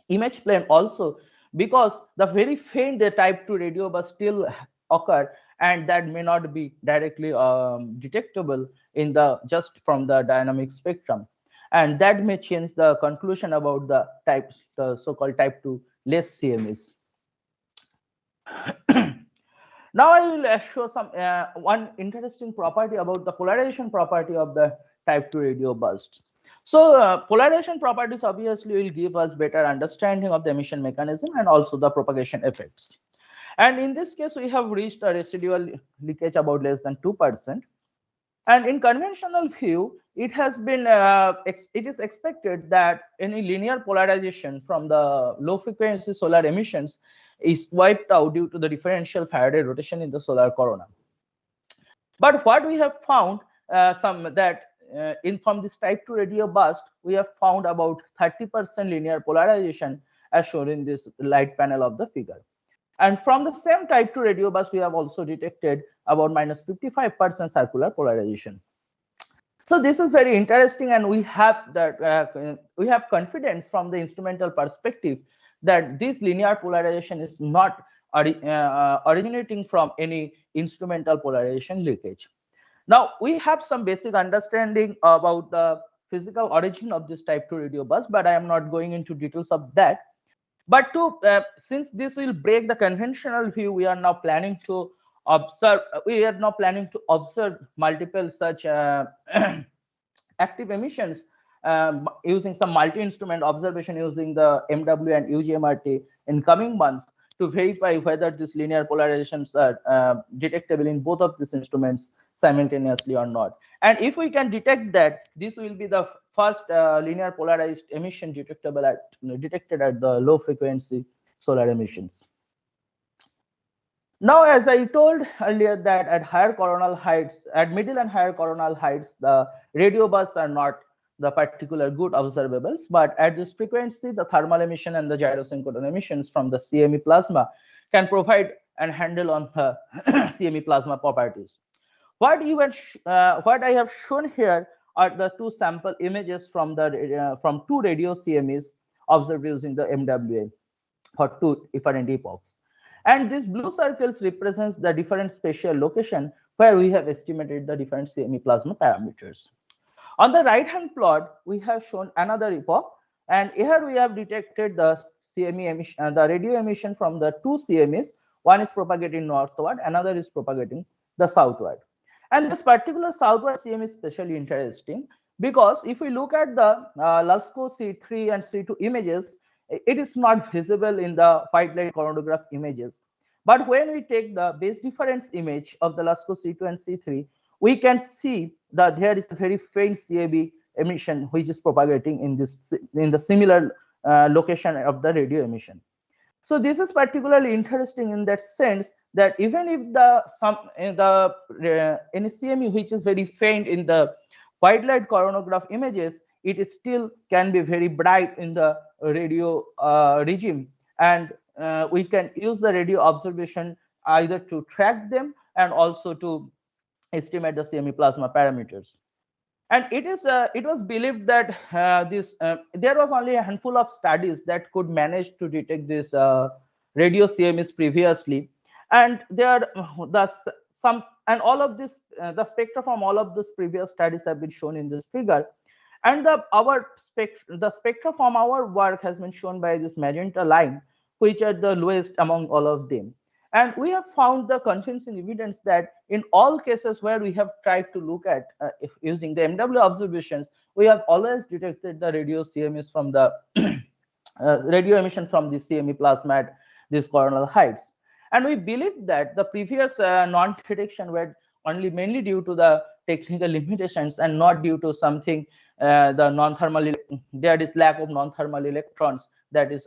Speaker 7: image plane also, because the very faint type 2 radio burst still occur, and that may not be directly detectable in the just from the dynamic spectrum, and that may change the conclusion about the types, the so-called type 2 less CMEs. Now I will show some one interesting property about the polarization property of the type 2 radio burst. So polarization properties obviously will give us better understanding of the emission mechanism and also the propagation effects. And in this case, we have reached a residual leakage about less than 2%. And in conventional view, it has been it is expected that any linear polarization from the low frequency solar emissions is wiped out due to the differential Faraday rotation in the solar corona. But what we have found in from this type 2 radio burst, we have found about 30% linear polarization as shown in this light panel of the figure. And from the same type 2 radio burst, we have also detected about minus 55% circular polarization. So this is very interesting, and we have that we have confidence from the instrumental perspective that this linear polarization is not originating from any instrumental polarization leakage. Now we have some basic understanding about the physical origin of this type 2 radio burst, but I am not going into details of that. But since this will break the conventional view, we are now planning to observe. We are now planning to observe multiple such active emissions using some multi-instrument observation using the MW and UGMRT in coming months to verify whether these linear polarizations are detectable in both of these instruments simultaneously or not. And if we can detect that, this will be the first linear polarized emission detected at the low frequency solar emissions. Now, as I told earlier, that at higher coronal heights, at middle and higher coronal heights, the radio bursts are not the particular good observables, but at this frequency, the thermal emission and the gyrosynchrotron emissions from the CME plasma can provide and handle on CME plasma properties. What I have shown here are the two sample images from the from two radio CMEs observed using the MWA for two different epochs. And these blue circles represents the different spatial location where we have estimated the different CME plasma parameters. On the right hand plot, we have shown another epoch, and here we have detected the CME emission, the radio emission from the two CMEs. One is propagating northward, another is propagating the southward. And this particular southward CME is especially interesting because if we look at the LUSCO C3 and C2 images, it is not visible in the white light coronagraph images. But when we take the base difference image of the LUSCO C2 and C3, we can see that there is a very faint CAB emission which is propagating in the similar location of the radio emission. So this is particularly interesting in that sense that even if any CME which is very faint in the white light coronagraph images, it still can be very bright in the radio regime, and we can use the radio observation either to track them and also to estimate the CME plasma parameters. And it was believed that there was only a handful of studies that could manage to detect this radio CMEs previously, and there all of this the spectra from all of these previous studies have been shown in this figure, and the spectra from our work has been shown by this magenta line, which are the lowest among all of them. And we have found the convincing evidence that in all cases where we have tried to look at using the MW observations, we have always detected the radio CMEs from the radio emission from the CME plasma at these coronal heights. And we believe that the previous non-detection were only mainly due to the technical limitations and not due to something the non-thermal. There is lack of non-thermal electrons that is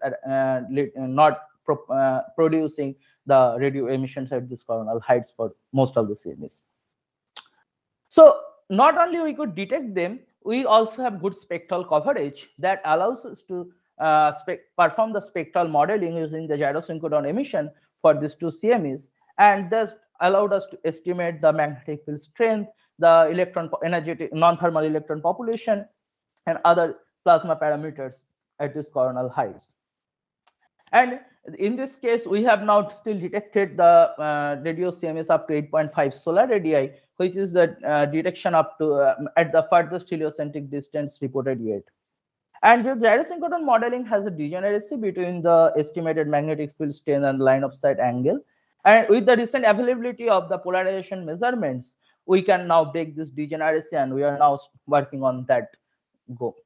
Speaker 7: not producing the radio emissions at these coronal heights for most of the CMEs. So not only we could detect them, we also have good spectral coverage that allows us to perform the spectral modeling using the gyrosynchrotron emission for these two CMEs, and thus allowed us to estimate the magnetic field strength, the electron energetic non-thermal electron population, and other plasma parameters at these coronal heights. And in this case, we have now still detected the radio CMS up to 8.5 solar radii, which is the detection up to at the furthest heliocentric distance reported yet. And the gyrosynchrotron modeling has a degeneracy between the estimated magnetic field strength and line of sight angle. And with the recent availability of the polarization measurements, we can now break this degeneracy, and we are now working on that goal.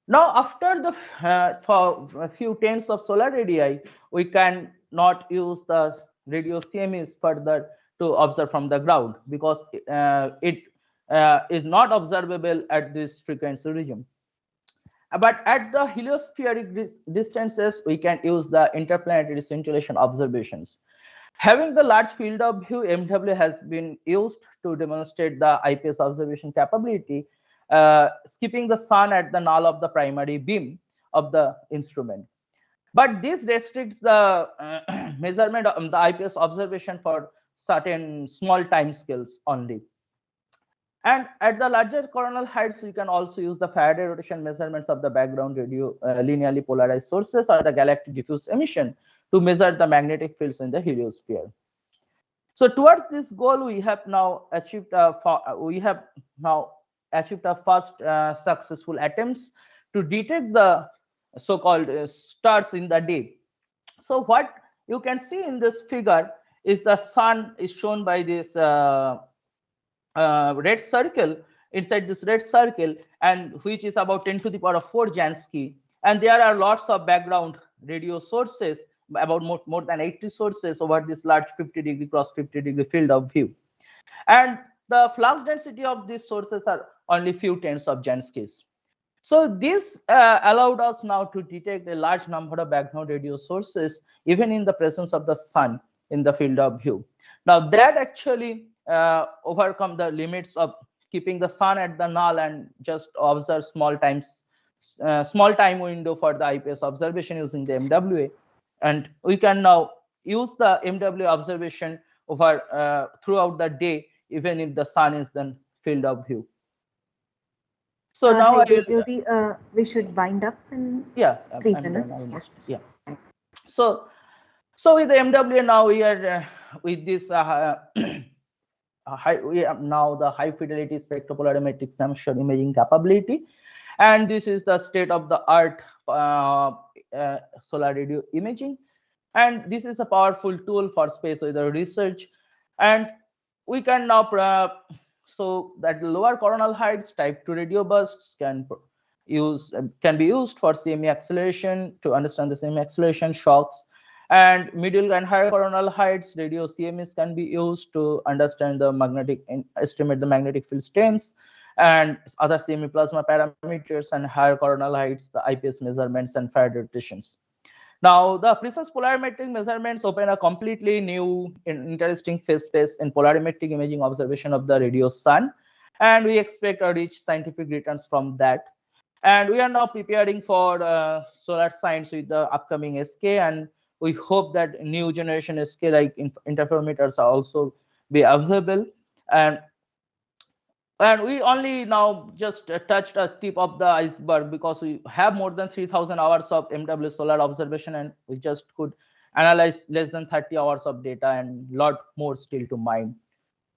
Speaker 7: Now, after the for a few tens of solar radii, we can not use the radio CMEs further to observe from the ground, because it is not observable at this frequency region. But at the heliospheric distances, we can use the interplanetary scintillation observations. Having the large field of view, MW has been used to demonstrate the IPS observation capability, skipping the sun at the null of the primary beam of the instrument. But this restricts the measurement of the IPS observation for certain small time scales only. And at the larger coronal heights, we can also use the Faraday rotation measurements of the background radio linearly polarized sources or the galactic diffuse emission to measure the magnetic fields in the heliosphere. So towards this goal, we have now achieved a first successful attempts to detect the so-called stars in the day. So what you can see in this figure is the sun is shown by this red circle, inside this red circle, and which is about 10 to the power of 4 Jansky. And there are lots of background radio sources, about more than 80 sources over this large 50-degree cross 50-degree field of view. And the flux density of these sources are only few tens of Janskys. So this allowed us now to detect a large number of background radio sources, even in the presence of the sun in the field of view. Now that actually overcome the limits of keeping the sun at the null and just observe small time window for the IPS observation using the MWA. And we can now use the MWA observation over throughout the day, even if the sun is then field of view. So now I will,
Speaker 2: Jyoti, we should wind up in 3 minutes.
Speaker 7: Almost. Yeah. So with the MWA now we are with this we have now the high fidelity spectropolarimetric snapshot imaging capability, and this is the state of the art solar radio imaging, and this is a powerful tool for space weather research. And we can now so that lower coronal heights type 2 radio bursts can be used for CME acceleration to understand the CME acceleration shocks, and middle and higher coronal heights radio CMEs can be used to understand the estimate the magnetic field strengths and other CME plasma parameters, and higher coronal heights the IPS measurements and Faraday rotations. Now the precise polarimetric measurements open a completely new interesting phase space in polarimetric imaging observation of the radio sun, and we expect a rich scientific returns from that. And we are now preparing for solar science with the upcoming SK, and we hope that new generation SK like interferometers are also be available. And we only now just touched a tip of the iceberg, because we have more than 3,000 hours of MW solar observation, and we just could analyze less than 30 hours of data and lot more still to mine.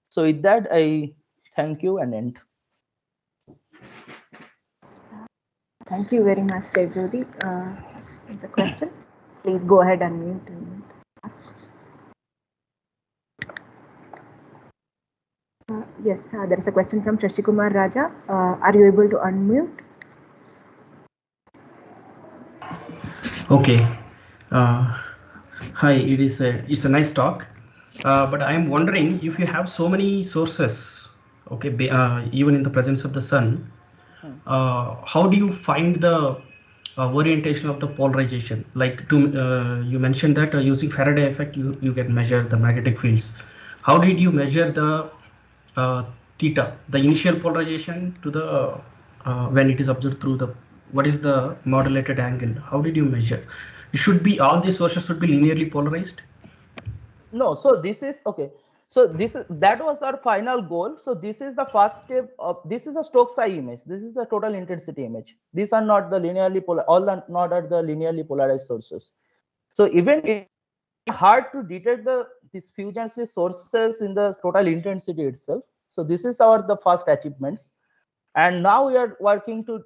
Speaker 7: So with that, I thank you and end.
Speaker 2: Thank you very much, Jyoti. There's a question. Please go ahead and mute and ask. Yes, there is a question from Shashikumar Raja. Are you able to unmute?
Speaker 8: Okay. Hi, it's a nice talk, but I am wondering, if you have so many sources, okay, even in the presence of the sun, how do you find the orientation of the polarization? Like you mentioned that using Faraday effect, you can measure the magnetic fields. How did you measure the theta, the initial polarization to the when it is observed through the, what is the modulated angle? How did you measure? It should be, all these sources should be linearly polarized.
Speaker 7: No, so this is okay. So that was our final goal. So this is the first step of, this is a Stokes image. This is a total intensity image. These are not the linearly not at the linearly polarized sources. So even it's hard to detect these fusion sources in the total intensity itself. So this is the first achievements, and now we are working towards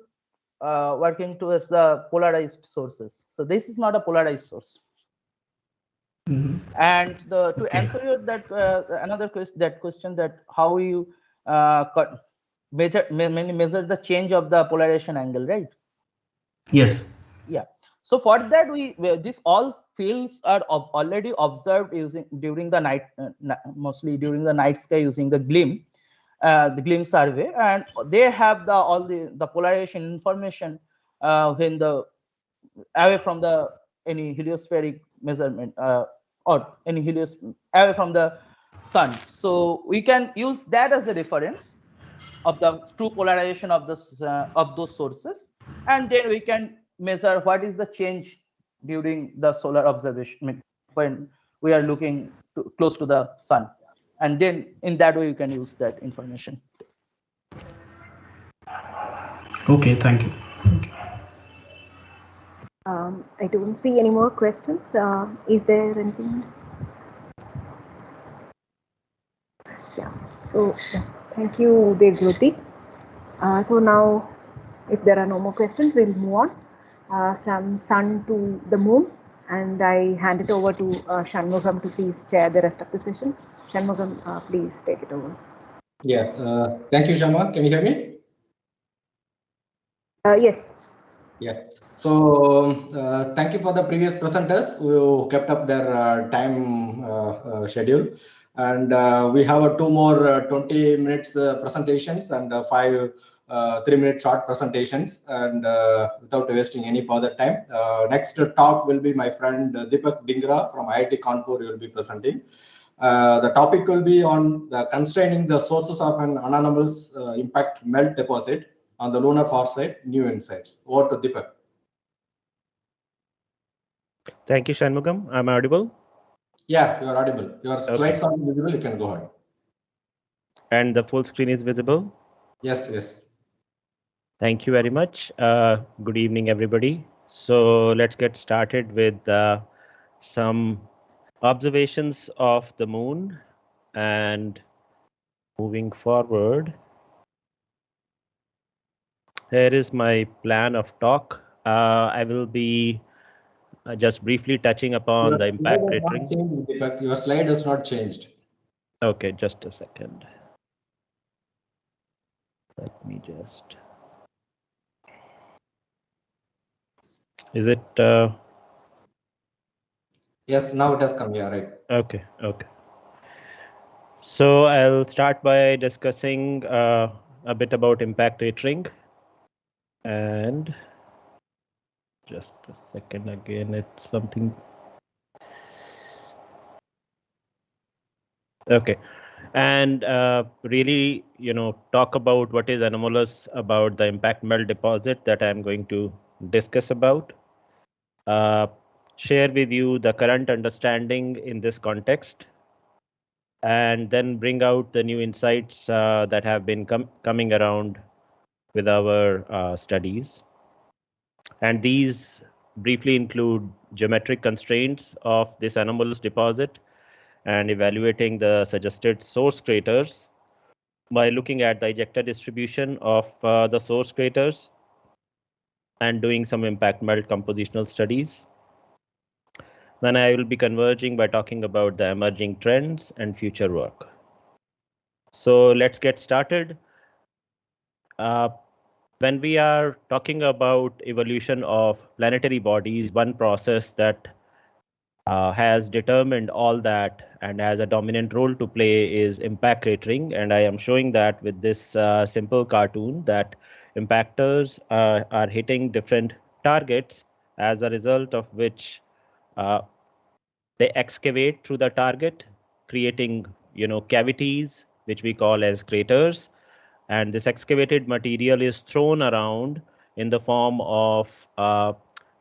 Speaker 7: the polarized sources. So this is not a polarized source. And to answer your another question, that how you measure the change of the polarization angle, right?
Speaker 8: Yes.
Speaker 7: Yeah. So for that, these all fields are already observed during the night, mostly during the night sky using the GLIM survey, and they have all the polarization information when away from any heliospheric measurement or any away from the sun. So we can use that as a reference of the true polarization of those sources, and then we can measure what is the change during the solar observation when we are looking close to the sun, and then in that way you can use that information.
Speaker 8: Okay, thank you.
Speaker 2: I don't see any more questions. Is there anything? Yeah. So thank you, Devjyoti. So now, if there are no more questions, we'll move on from sun to the moon, and I hand it over to Shanmugam to please chair the rest of the session. Shanmugam, please take it over.
Speaker 5: Yeah. Thank you, Shama. Can you hear me?
Speaker 2: Yes.
Speaker 5: Yeah. So thank you for the previous presenters who kept up their time schedule. And we have two more 20 minutes presentations and 5 3-minute short presentations. And without wasting any further time, next talk will be my friend Deepak Dingra from IIT Kanpur. Will be presenting. The topic will be on constraining the sources of an anomalous impact melt deposit on the lunar far side, new insights. Over to Deepak.
Speaker 9: Thank you, Shanmugam. I'm audible?
Speaker 5: Yeah, you're audible. Your slides are visible. You can go ahead.
Speaker 9: And the full screen is visible?
Speaker 5: Yes, yes.
Speaker 9: Thank you very much. Good evening, everybody. So let's get started with some observations of the moon. And moving forward, here is my plan of talk. I will be just briefly touching upon the impact cratering.
Speaker 5: Your slide has not changed.
Speaker 9: Okay, just a second. Let me just. Is it?
Speaker 5: Yes, now it has come here, right?
Speaker 9: Okay, okay. So I'll start by discussing a bit about impact cratering. And just a second, again, it's something. Okay. And really, talk about what is anomalous about the impact melt deposit that I'm going to discuss about. Share with you the current understanding in this context, and then bring out the new insights that have been coming around with our studies. And these briefly include geometric constraints of this anomalous deposit and evaluating the suggested source craters by looking at the ejecta distribution of the source craters and doing some impact melt compositional studies. Then I will be converging by talking about the emerging trends and future work. So let's get started. When we are talking about evolution of planetary bodies, one process that has determined all that and has a dominant role to play is impact cratering. And I am showing that with this simple cartoon that impactors are hitting different targets, as a result of which they excavate through the target, creating cavities, which we call as craters. And this excavated material is thrown around in the form of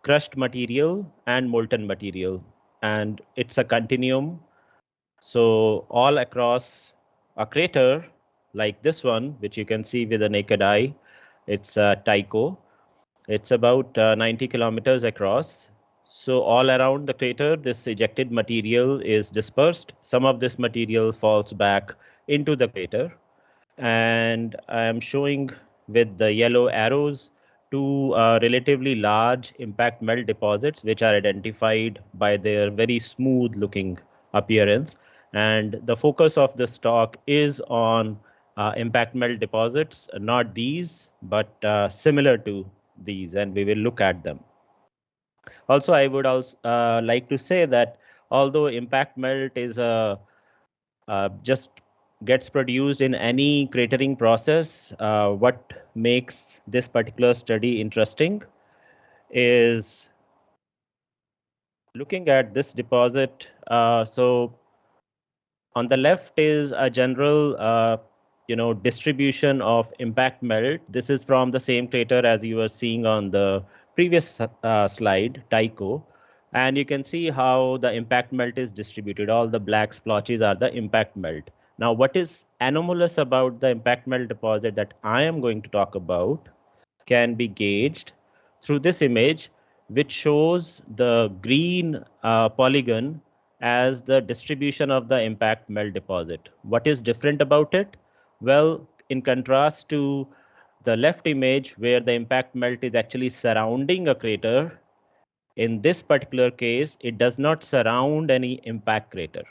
Speaker 9: crushed material and molten material. And it's a continuum. So all across a crater like this one, which you can see with the naked eye, it's Tycho. It's about 90 kilometers across. So all around the crater, this ejected material is dispersed. Some of this material falls back into the crater. And I am showing with the yellow arrows two relatively large impact melt deposits, which are identified by their very smooth looking appearance. And the focus of this talk is on impact melt deposits, not these, but similar to these, and we will look at them. Also, I would also like to say that although impact melt is just gets produced in any cratering process, what makes this particular study interesting is looking at this deposit. So on the left is a general distribution of impact melt. This is from the same crater as you were seeing on the previous slide, Tycho. And you can see how the impact melt is distributed. All the black splotches are the impact melt. Now, what is anomalous about the impact melt deposit that I am going to talk about can be gauged through this image, which shows the green polygon as the distribution of the impact melt deposit. What is different about it? Well, in contrast to the left image where the impact melt is actually surrounding a crater, in this particular case, it does not surround any impact crater.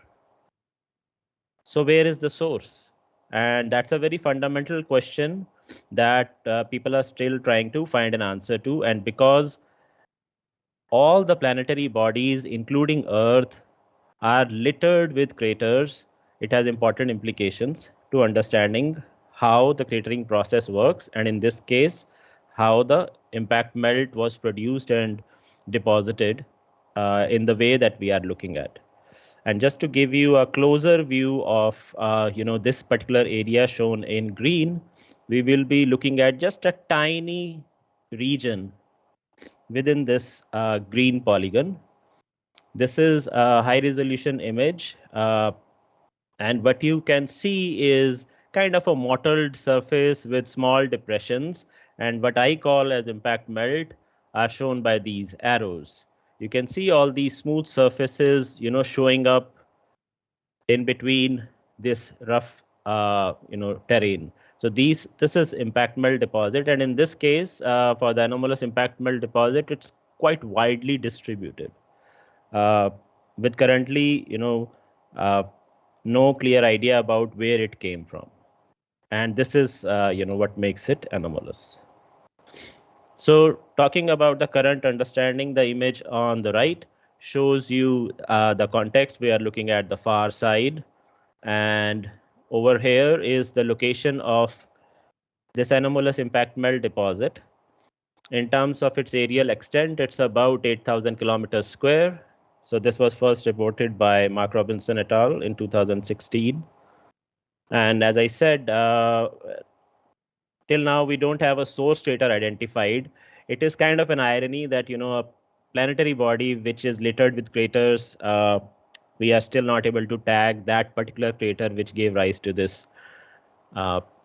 Speaker 9: So where is the source? And that's a very fundamental question that people are still trying to find an answer to. And because all the planetary bodies, including Earth, are littered with craters, it has important implications to understanding how the cratering process works, and in this case, how the impact melt was produced and deposited in the way that we are looking at. And just to give you a closer view of this particular area shown in green, we will be looking at just a tiny region within this green polygon. This is a high resolution image, and what you can see is kind of a mottled surface with small depressions, and what I call as impact melt are shown by these arrows. You can see all these smooth surfaces, showing up in between this rough, terrain. So this is impact melt deposit, and in this case, for the anomalous impact melt deposit, it's quite widely distributed, with currently, no clear idea about where it came from, and this is, what makes it anomalous. So talking about the current understanding, the image on the right shows you the context. We are looking at the far side, and over here is the location of this anomalous impact melt deposit. In terms of its areal extent, it's about 8,000 kilometers square. So this was first reported by Mark Robinson et al. In 2016. And as I said, till now we don't have a source crater identified. It is kind of an irony that, a planetary body which is littered with craters, we are still not able to tag that particular crater which gave rise to this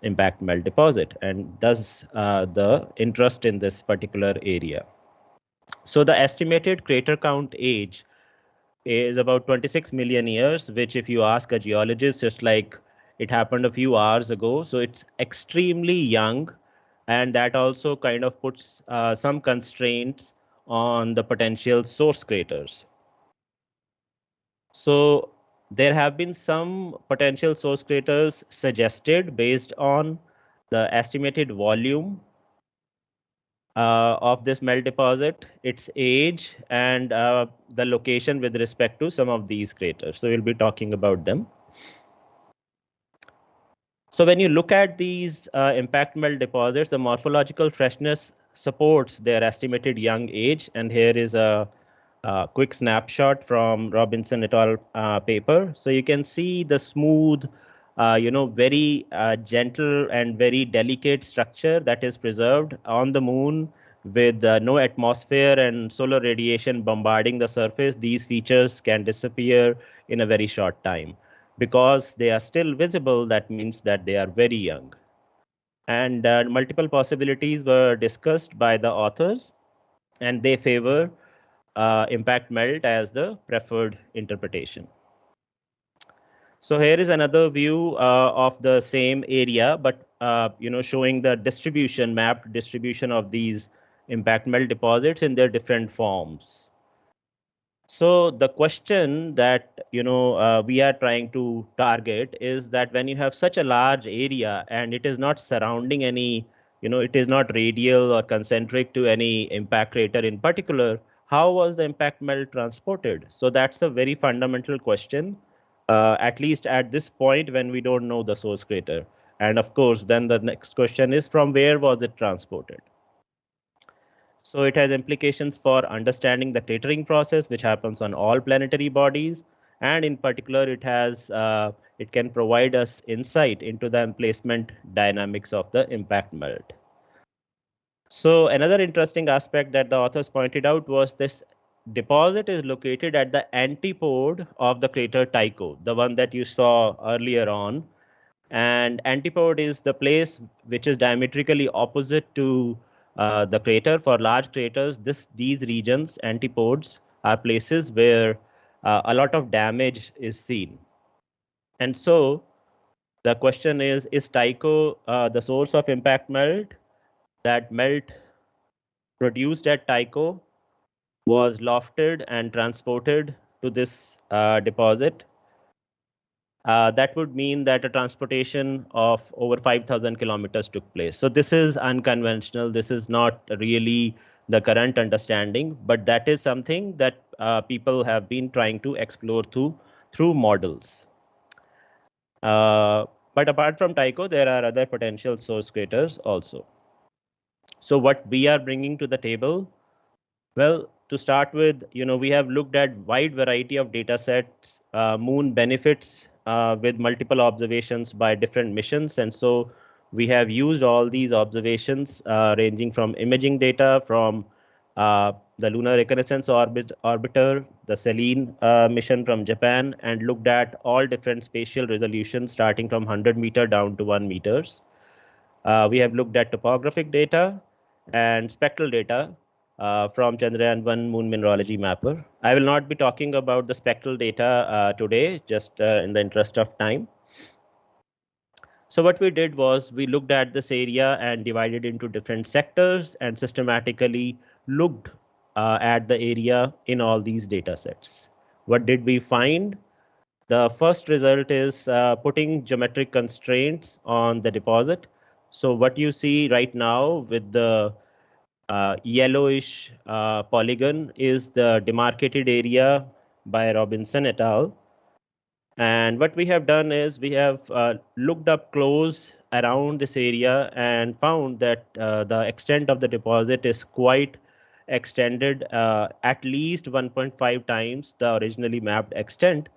Speaker 9: impact melt deposit, and thus the interest in this particular area. So the estimated crater count age is about 26 million years, which if you ask a geologist, it's like it happened a few hours ago. So it's extremely young, and that also kind of puts some constraints on the potential source craters. So there have been some potential source craters suggested based on the estimated volume of this melt deposit, its age, and the location with respect to some of these craters. So we'll be talking about them. So when you look at these impact melt deposits, the morphological freshness supports their estimated young age. And here is a quick snapshot from Robinson et al. Paper. So you can see the smooth, very gentle and very delicate structure that is preserved on the moon with no atmosphere and solar radiation bombarding the surface. These features can disappear in a very short time. Because they are still visible, that means that they are very young. And multiple possibilities were discussed by the authors, and they favor impact melt as the preferred interpretation. So here is another view of the same area, but showing the distribution, mapped distribution of these impact melt deposits in their different forms. So the question that we are trying to target is that when you have such a large area and it is not surrounding any, it is not radial or concentric to any impact crater in particular, how was the impact melt transported? So that's a very fundamental question, at least at this point when we don't know the source crater. And of course, then the next question is, from where was it transported? So it has implications for understanding the cratering process, which happens on all planetary bodies. And in particular, it can provide us insight into the emplacement dynamics of the impact melt. So another interesting aspect that the authors pointed out was this deposit is located at the antipode of the crater Tycho, the one that you saw earlier on. And antipode is the place which is diametrically opposite to the crater. For large craters, these regions, antipodes, are places where a lot of damage is seen. And so the question is Tycho the source of impact melt? That melt produced at Tycho was lofted and transported to this deposit. That would mean that a transportation of over 5,000 kilometers took place. So this is unconventional. This is not really the current understanding, but that is something that people have been trying to explore through models. But apart from Tycho, there are other potential source craters also. So what we are bringing to the table? Well, to start with, we have looked at wide variety of data sets, moon benefits with multiple observations by different missions. And so we have used all these observations ranging from imaging data from the Lunar Reconnaissance Orbiter, the Selene mission from Japan, and looked at all different spatial resolutions starting from 100 meter down to 1 meters. We have looked at topographic data and spectral data from Chandrayaan-1 Moon Mineralogy Mapper. I will not be talking about the spectral data today, just in the interest of time. So what we did was we looked at this area and divided into different sectors and systematically looked at the area in all these data sets. What did we find? The first result is putting geometric constraints on the deposit. So what you see right now with the yellowish polygon is the demarcated area by Robinson et al. And what we have done is we have looked up close around this area and found that the extent of the deposit is quite extended, at least 1.5 times the originally mapped extent,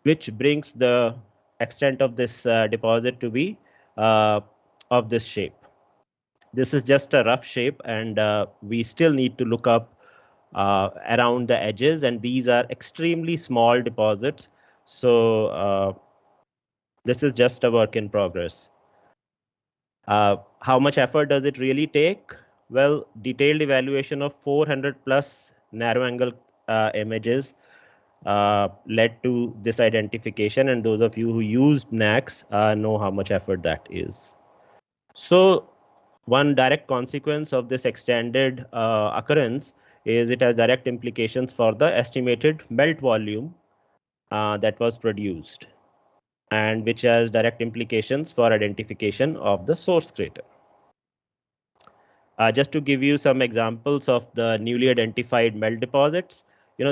Speaker 9: which brings the extent of this deposit to be of this shape. This is just a rough shape, and we still need to look up around the edges, and these are extremely small deposits. So this is just a work in progress. How much effort does it really take? Well, detailed evaluation of 400 plus narrow angle images led to this identification, and those of you who used NACS know how much effort that is. So one direct consequence of this extended occurrence is it has direct implications for the estimated melt volume that was produced, and which has direct implications for identification of the source crater. Just to give you some examples of the newly identified melt deposits,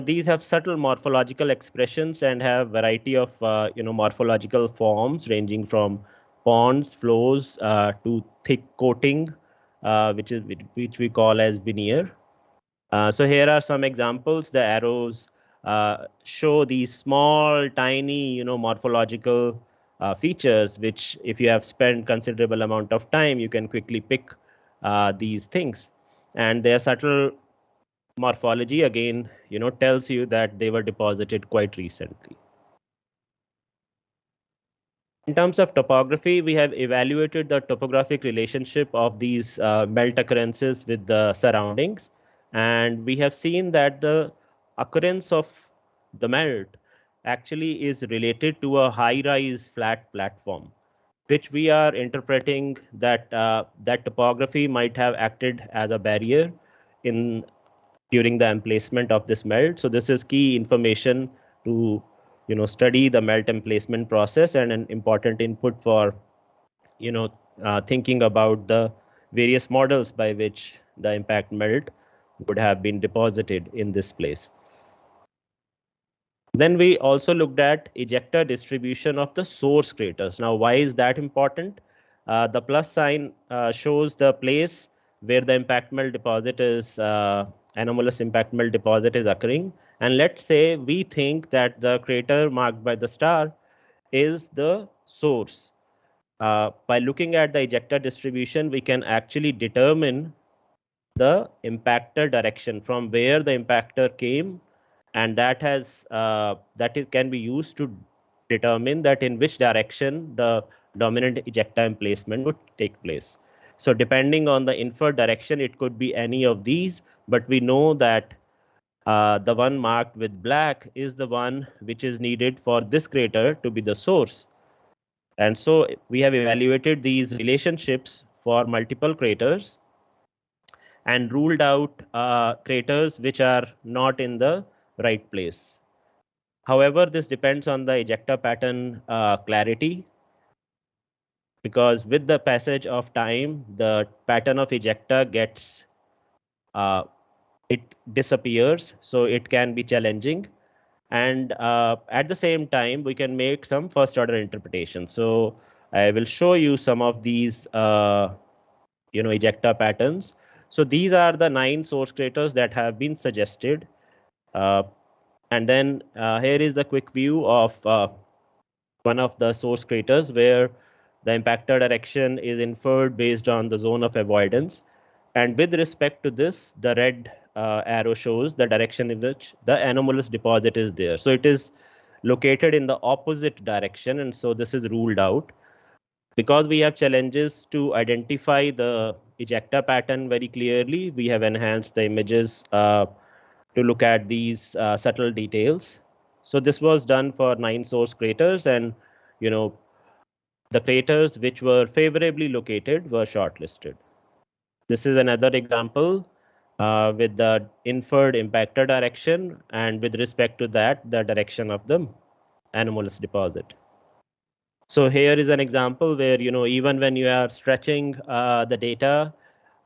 Speaker 9: these have subtle morphological expressions and have variety of morphological forms ranging from ponds, flows to thick coating, which we call as veneer. So here are some examples. The arrows show these small, tiny, morphological features, which if you have spent considerable amount of time, you can quickly pick these things. And their subtle morphology again, tells you that they were deposited quite recently. In terms of topography, we have evaluated the topographic relationship of these melt occurrences with the surroundings. And we have seen that the occurrence of the melt actually is related to a high-rise flat platform, which we are interpreting that that topography might have acted as a barrier during the emplacement of this melt. So this is key information to study the melt emplacement process, and an important input for thinking about the various models by which the impact melt would have been deposited in this place. Then we also looked at ejecta distribution of the source craters. Now, why is that important? The plus sign shows the place where the impact melt deposit is, anomalous impact melt deposit is occurring. And let's say we think that the crater marked by the star is the source. By looking at the ejecta distribution, we can actually determine the impactor direction from where the impactor came, and that has that it can be used to determine that in which direction the dominant ejecta emplacement would take place. So depending on the inferred direction, it could be any of these, but we know that the one marked with black is the one which is needed for this crater to be the source. And so we have evaluated these relationships for multiple craters and ruled out craters which are not in the right place. However, this depends on the ejecta pattern clarity, because with the passage of time, the pattern of ejecta gets, it disappears, so it can be challenging. And at the same time, we can make some first order interpretation. So I will show you some of these ejecta patterns. So these are the 9 source craters that have been suggested. And then here is the quick view of one of the source craters where the impactor direction is inferred based on the zone of avoidance. And with respect to this, the red arrow shows the direction in which the anomalous deposit is there. So it is located in the opposite direction, and so this is ruled out. Because we have challenges to identify the ejecta pattern very clearly, we have enhanced the images to look at these subtle details. So this was done for 9 source craters, and the craters which were favorably located were shortlisted. This is another example with the inferred impactor direction, and with respect to that, the direction of the anomalous deposit. So here is an example where, even when you are stretching the data,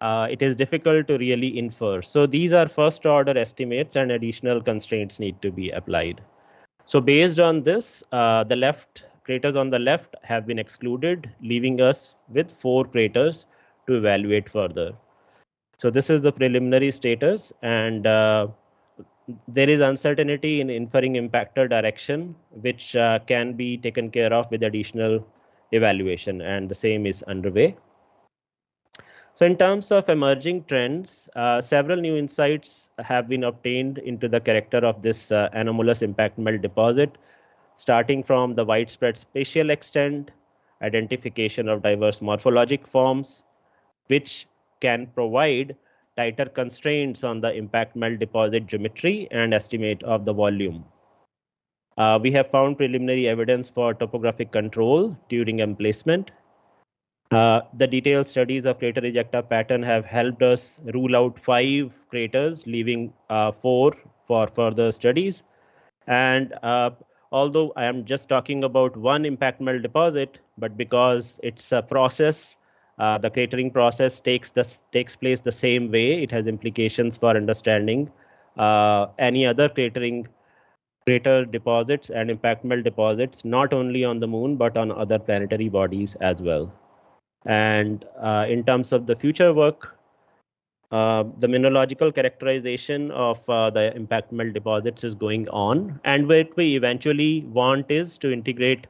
Speaker 9: it is difficult to really infer. So these are first order estimates and additional constraints need to be applied. So based on this, the craters on the left have been excluded, leaving us with 4 craters to evaluate further. So this is the preliminary status, and there is uncertainty in inferring impactor direction, which can be taken care of with additional evaluation, and the same is underway. So in terms of emerging trends, several new insights have been obtained into the character of this anomalous impact melt deposit, starting from the widespread spatial extent, identification of diverse morphologic forms, which can provide tighter constraints on the impact melt deposit geometry and estimate of the volume. We have found preliminary evidence for topographic control during emplacement. The detailed studies of crater ejecta pattern have helped us rule out 5 craters, leaving 4 for further studies. And although I am just talking about one impact melt deposit, but because it's a process, the cratering process takes place the same way. It has implications for understanding any other crater deposits and impact melt deposits, not only on the moon, but on other planetary bodies as well. And in terms of the future work, the mineralogical characterization of the impact melt deposits is going on, and what we eventually want is to integrate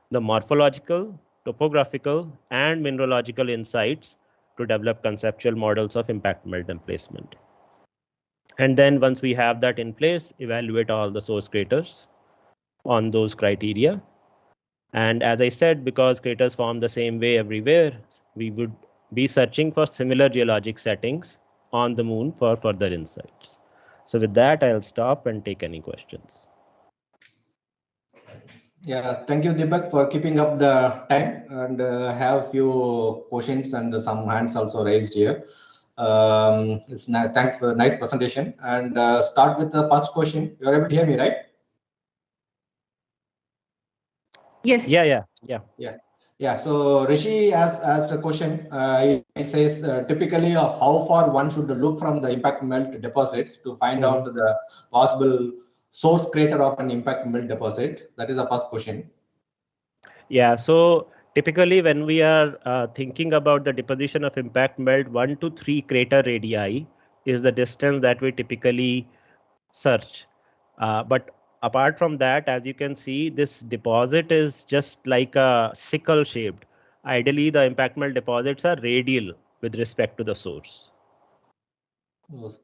Speaker 9: the morphological, topographical, and mineralogical insights to develop conceptual models of impact melt emplacement. And then once we have that in place, evaluate all the source craters on those criteria. And as I said, because craters form the same way everywhere, we would be searching for similar geologic settings on the moon for further insights. So with that, I'll stop and take any questions.
Speaker 5: Yeah, thank you, Deepak, for keeping up the time, and have few questions and some hands also raised here. Thanks for the nice presentation. And start with the first question. You're able to hear me, right?
Speaker 2: Yes.
Speaker 9: Yeah.
Speaker 5: Yeah. Yeah, so Rishi has asked a question. He says typically how far one should look from the impact melt deposits to find out the possible source crater of an impact melt deposit. That is the first question.
Speaker 9: Yeah, so typically when we are thinking about the deposition of impact melt, 1 to 3 crater radii is the distance that we typically search. But apart from that, as you can see, this deposit is just like a sickle shaped. Ideally, the impact melt deposits are radial with respect to the source.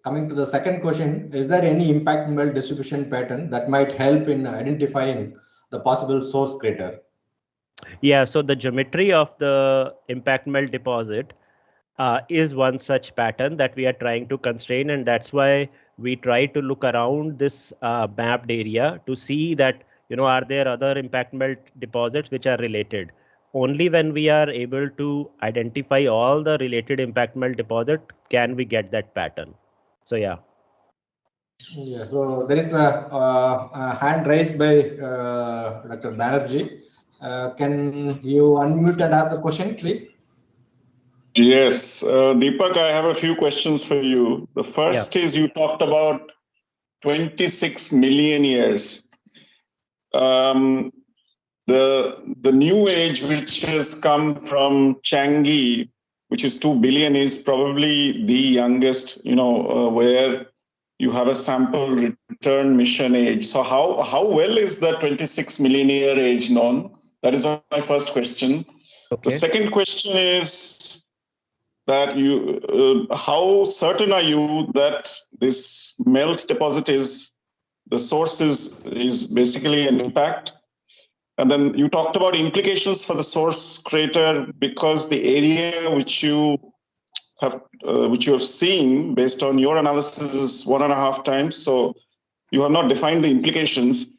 Speaker 5: Coming to the second question, is there any impact melt distribution pattern that might help in identifying the possible source crater?
Speaker 9: Yeah, so the geometry of the impact melt deposit is one such pattern that we are trying to constrain, and that's why we try to look around this mapped area to see that, are there other impact melt deposits which are related. Only when we are able to identify all the related impact melt deposit can we get that pattern. So yeah.
Speaker 5: Yeah, so there is a hand raised by Dr. Banerjee. Can you unmute and ask the question, please?
Speaker 10: Yes, Deepak, I have a few questions for you. The first is you talked about 26 million years. The new age which has come from Changi, which is 2 billion, is probably the youngest, where you have a sample return mission age. So how well is the 26 million year age known? That is my first question. Okay. The second question is that how certain are you that this melt deposit the source is basically an impact? And then you talked about implications for the source crater because the area which you have seen based on your analysis is 1.5 times. So you have not defined the implications.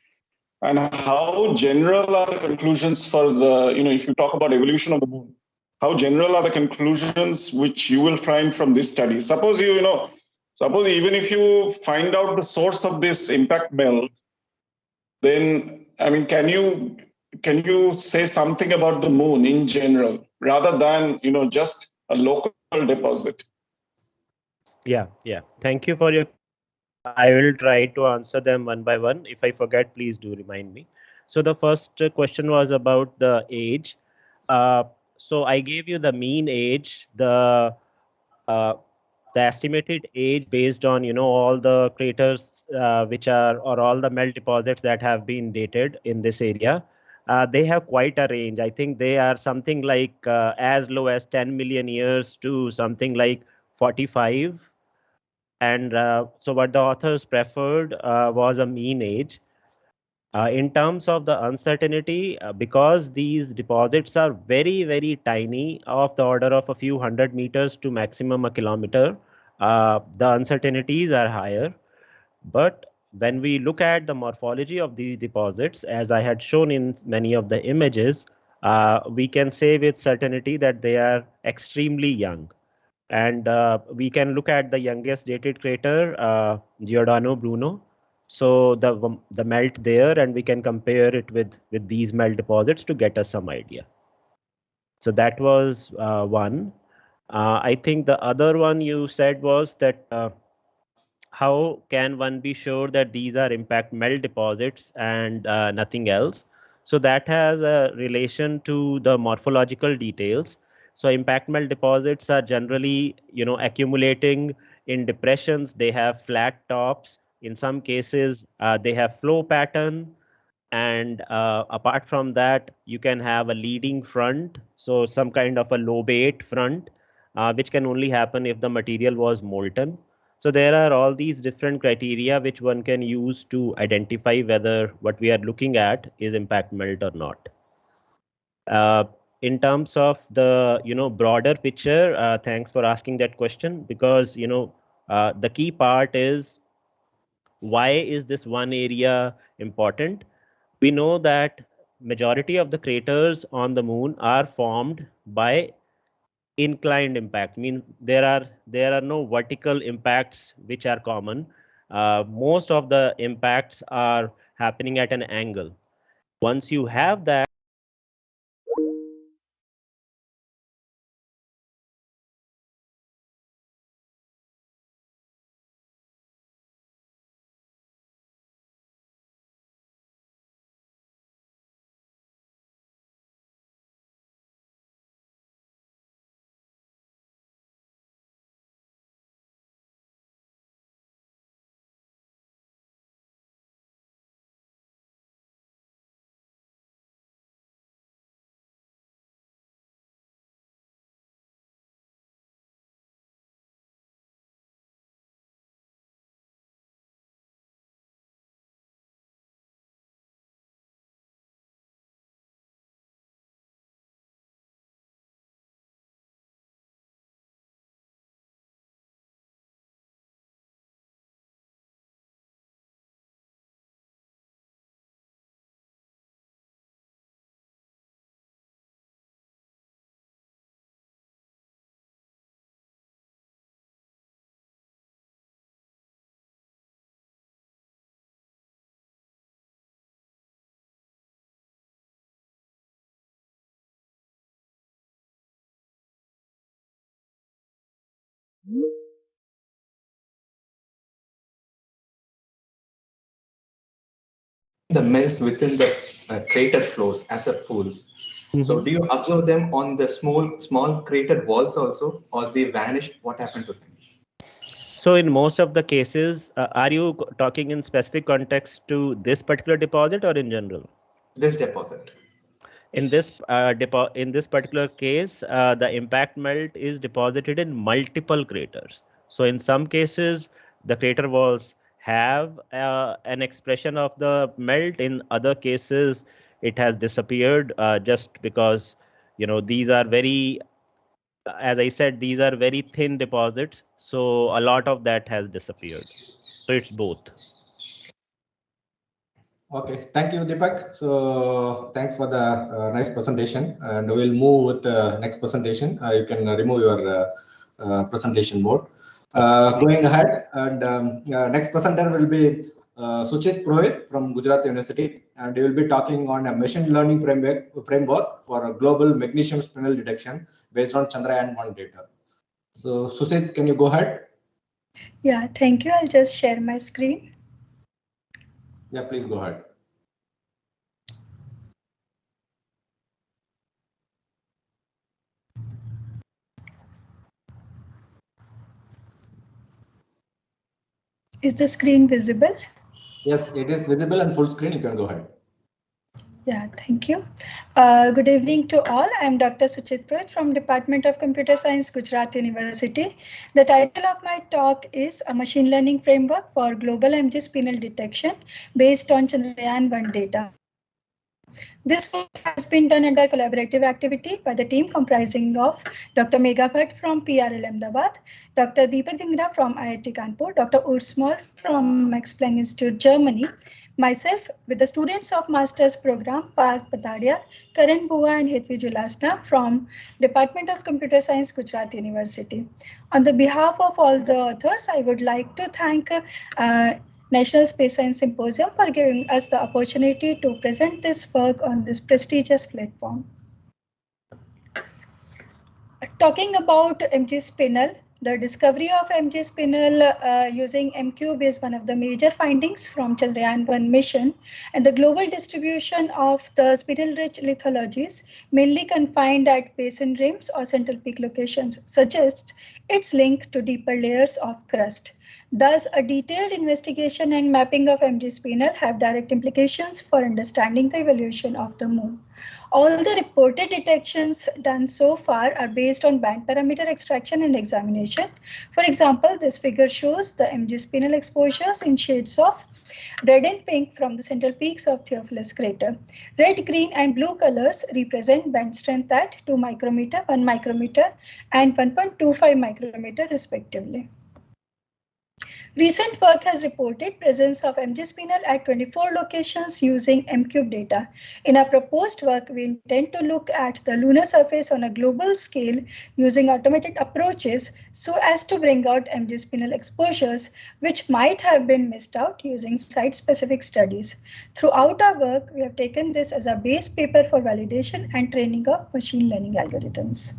Speaker 10: And how general are the conclusions for the, if you talk about evolution of the moon, how general are the conclusions which you will find from this study? Suppose suppose even if you find out the source of this impact melt, then can you say something about the moon in general rather than just a local deposit?
Speaker 9: Yeah. Thank you for your. I will try to answer them one by one. If I forget, please do remind me. So the first question was about the age. So I gave you the mean age, the estimated age based on all the craters or all the melt deposits that have been dated in this area. They have quite a range. I think they are something like as low as 10 million years to something like 45. And so what the authors preferred was a mean age. In terms of the uncertainty, because these deposits are very, very tiny, of the order of a few 100 meters to maximum a kilometer, the uncertainties are higher. But when we look at the morphology of these deposits, as I had shown in many of the images, we can say with certainty that they are extremely young. And we can look at the youngest dated crater, Giordano Bruno. So the melt there, and we can compare it with these melt deposits to get us some idea. So that was one. I think the other one you said was that how can one be sure that these are impact melt deposits and nothing else? So that has a relation to the morphological details. So impact melt deposits are generally, accumulating in depressions. They have flat tops. In some cases, they have flow pattern. And apart from that, you can have a leading front. So some kind of a lobate front, which can only happen if the material was molten. So there are all these different criteria which one can use to identify whether what we are looking at is impact melt or not. In terms of the broader picture, thanks for asking that question, because the key part is, why is this one area important? We know that majority of the craters on the moon are formed by inclined impact. Mean there are no vertical impacts which are common. Most of the impacts are happening at an angle. Once you have that,
Speaker 5: the melts within the crater floors as a pools. So do you observe them on the small crater walls also, or they vanished? What happened to them?
Speaker 9: So in most of the cases, are you talking in specific context to this particular deposit or in general?
Speaker 5: This deposit.
Speaker 9: In this particular case, the impact melt is deposited in multiple craters. So in some cases, the crater walls have an expression of the melt. In other cases, it has disappeared just because, you know, these are very, as I said, these are very thin deposits. So a lot of that has disappeared. So it's both.
Speaker 5: Okay, thank you, Deepak. So thanks for the nice presentation, and we'll move with the next presentation. You can remove your presentation mode. Going ahead, and next presenter will be Suchit Purohit from Gujarat University, and he will be talking on a machine learning framework for a global magnesium spinel detection based on Chandrayaan-1 data. So Suchit, can you go ahead?
Speaker 11: Yeah, thank you. I'll just share my screen.
Speaker 5: Yeah, please go ahead.
Speaker 11: Is the screen visible?
Speaker 5: Yes, it is visible and full screen. You can go ahead.
Speaker 11: Yeah, thank you. Good evening to all. I'm Dr. Suchit Purohit from Department of Computer Science, Gujarat University. The title of my talk is A Machine Learning Framework for Global MG Spinel Detection based on Chandrayaan-1 data. This work has been done under collaborative activity by the team comprising of Dr. Megha Bhatt from PRL Ahmedabad, Dr. Deepak Dhingra from IIT Kanpur, Dr. Urs Moll from Max Planck Institute, Germany, myself with the students of Master's Program, Parth Patadia, Karan Bua and Hetvi Julasna from Department of Computer Science, Gujarat University. On the behalf of all the authors, I would like to thank National Space Science Symposium for giving us the opportunity to present this work on this prestigious platform. Talking about MG Spinel, the discovery of MG Spinel using M-Cube is one of the major findings from Chandrayaan-1 mission, and the global distribution of the spinel-rich lithologies, mainly confined at basin rims or central peak locations, suggests its link to deeper layers of crust. Thus, a detailed investigation and mapping of MG Spinel have direct implications for understanding the evolution of the moon. All the reported detections done so far are based on band parameter extraction and examination. For example, this figure shows the MG Spinel exposures in shades of red and pink from the central peaks of Theophilus crater. Red, green, and blue colors represent band strength at 2 micrometer, 1 micrometer, and 1.25 micrometer respectively. Recent work has reported presence of MG Spinel at 24 locations using M-Cube data. In our proposed work, we intend to look at the lunar surface on a global scale using automated approaches so as to bring out MG Spinel exposures, which might have been missed out using site-specific studies. Throughout our work, we have taken this as a base paper for validation and training of machine learning algorithms.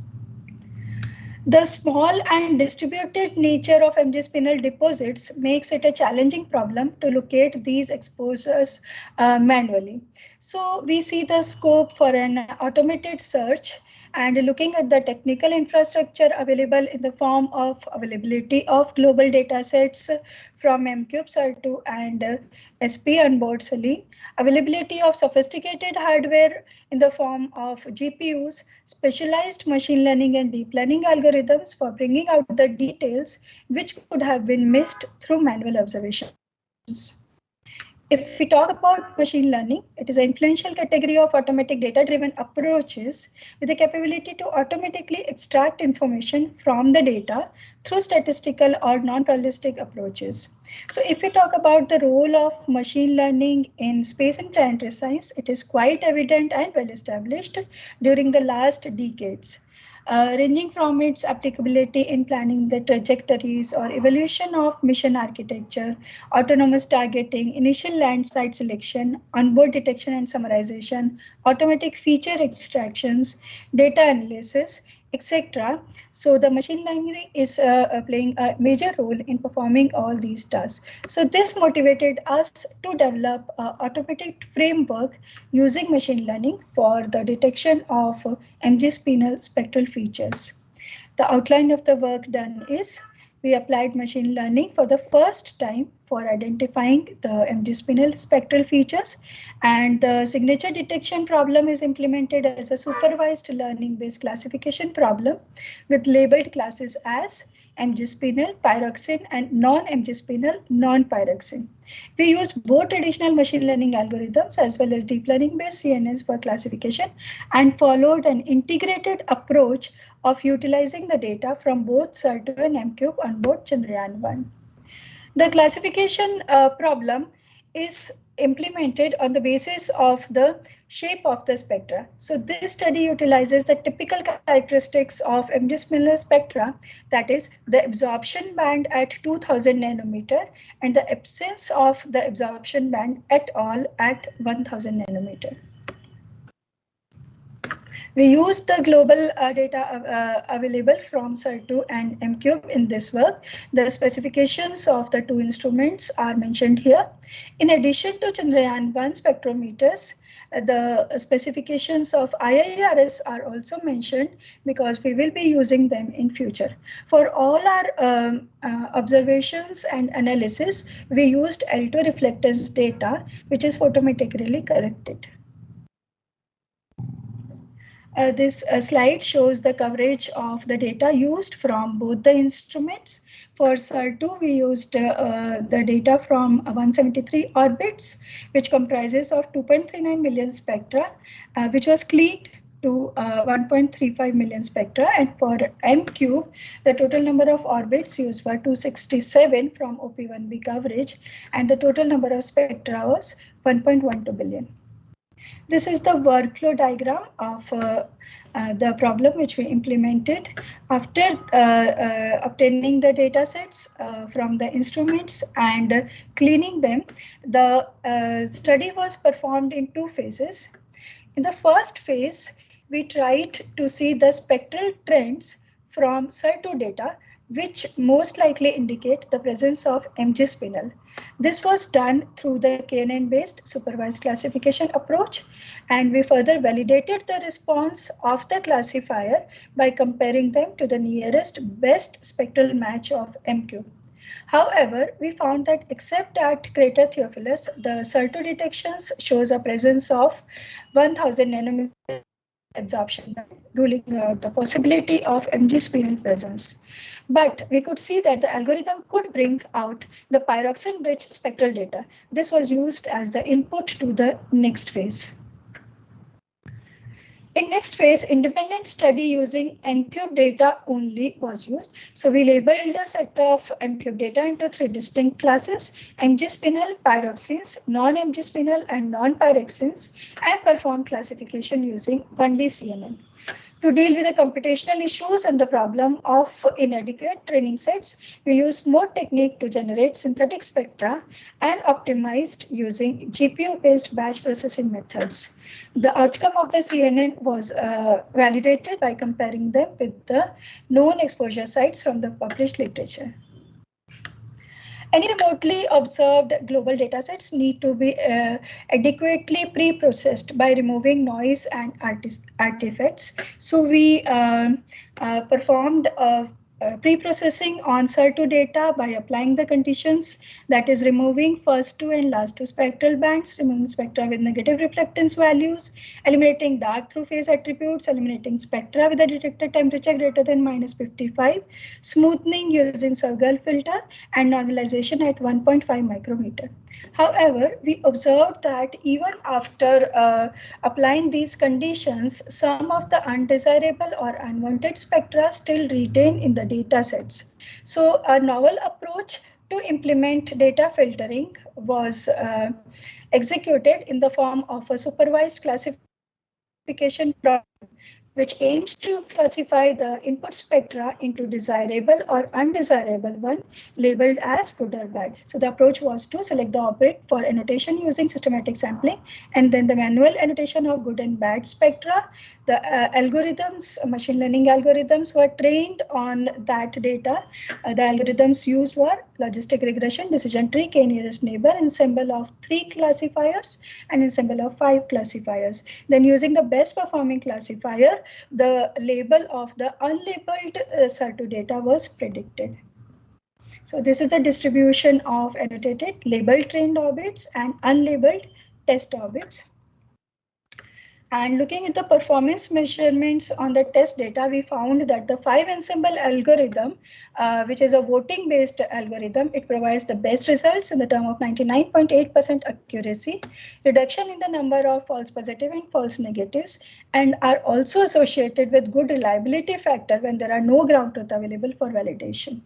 Speaker 11: The small and distributed nature of MG Spinel deposits makes it a challenging problem to locate these exposures manually. So we see the scope for an automated search and looking at the technical infrastructure available in the form of availability of global data sets from MCube, CERT2 and SP on board Selene, availability of sophisticated hardware in the form of GPUs, specialized machine learning and deep learning algorithms for bringing out the details which could have been missed through manual observations. If we talk about machine learning, it is an influential category of automatic data-driven approaches with the capability to automatically extract information from the data through statistical or non-probabilistic approaches. So if we talk about the role of machine learning in space and planetary science, it is quite evident and well established during the last decades. Ranging from its applicability in planning the trajectories or evolution of mission architecture, autonomous targeting, initial land site selection, onboard detection and summarization, automatic feature extractions, data analysis, etc. So the machine learning is playing a major role in performing all these tasks. So this motivated us to develop an automated framework using machine learning for the detection of MG-spinel spectral features. The outline of the work done is we applied machine learning for the first time for identifying the MG-spinel spectral features, and the signature detection problem is implemented as a supervised learning-based classification problem with labeled classes as MG-spinel, pyroxene, and non-MG-spinel, non-pyroxene. We use both traditional machine learning algorithms as well as deep learning-based CNNs for classification and followed an integrated approach of utilizing the data from both SAR2 and MCube on board Chandrayaan-1. The classification problem is implemented on the basis of the shape of the spectra. So this study utilizes the typical characteristics of MG-spinel spectra, that is the absorption band at 2000 nanometer and the absence of the absorption band at all at 1000 nanometer. We use the global data available from SAR2 and MCube in this work. The specifications of the two instruments are mentioned here. In addition to Chandrayaan-1 spectrometers, the specifications of IIRS are also mentioned because we will be using them in future. For all our observations and analysis, we used L2 reflectors data, which is photometrically corrected. This slide shows the coverage of the data used from both the instruments. For SAR2, we used the data from 173 orbits, which comprises of 2.39 million spectra, which was cleaned to 1.35 million spectra. And for MCube, the total number of orbits used were 267 from OP1B coverage, and the total number of spectra was 1.12 billion. This is the workflow diagram of the problem which we implemented. After obtaining the data sets from the instruments and cleaning them, the study was performed in two phases. In the first phase, we tried to see the spectral trends from SAR2 data, which most likely indicate the presence of MG-spinel. This was done through the KNN-based supervised classification approach, and we further validated the response of the classifier by comparing them to the nearest best spectral match of MCube. However, we found that except at crater Theophilus, the SAR2 detections shows a presence of 1000 nanometer absorption, ruling out the possibility of MG-spinel presence. But we could see that the algorithm could bring out the pyroxene-rich spectral data. This was used as the input to the next phase. In next phase, independent study using MCube data only was used. So we labeled a set of MCube data into three distinct classes: MG-spinel, pyroxenes, non-MG-spinel, and non-pyroxenes, and performed classification using 1D CNN. To deal with the computational issues and the problem of inadequate training sets, we used mode technique to generate synthetic spectra and optimized using GPU-based batch processing methods. The outcome of the CNN was validated by comparing them with the known exposure sites from the published literature. Any remotely observed global datasets need to be adequately pre-processed by removing noise and artifacts. So we performed pre-processing on SAR2 data by applying the conditions, that is removing first two and last two spectral bands, removing spectra with negative reflectance values, eliminating dark through phase attributes, eliminating spectra with a detected temperature greater than -55, smoothing using Surgal filter, and normalization at 1.5 micrometer. However, we observed that even after applying these conditions, some of the undesirable or unwanted spectra still retain in the data sets. So a novel approach to implement data filtering was executed in the form of a supervised classification problem which aims to classify the input spectra into desirable or undesirable one labeled as good or bad. So the approach was to select the object for annotation using systematic sampling, and then the manual annotation of good and bad spectra. The algorithms, machine learning algorithms were trained on that data. The algorithms used were logistic regression, decision tree, k nearest neighbor, ensemble of 3 classifiers, and ensemble of 5 classifiers. Then using the best performing classifier, the label of the unlabeled SAR2 data was predicted. So this is the distribution of annotated labeled trained orbits and unlabeled test orbits. And looking at the performance measurements on the test data, we found that the 5 ensemble algorithm, which is a voting based algorithm, it provides the best results in the term of 99.8% accuracy, reduction in the number of false positive and false negatives, and are also associated with good reliability factor when there are no ground truth available for validation.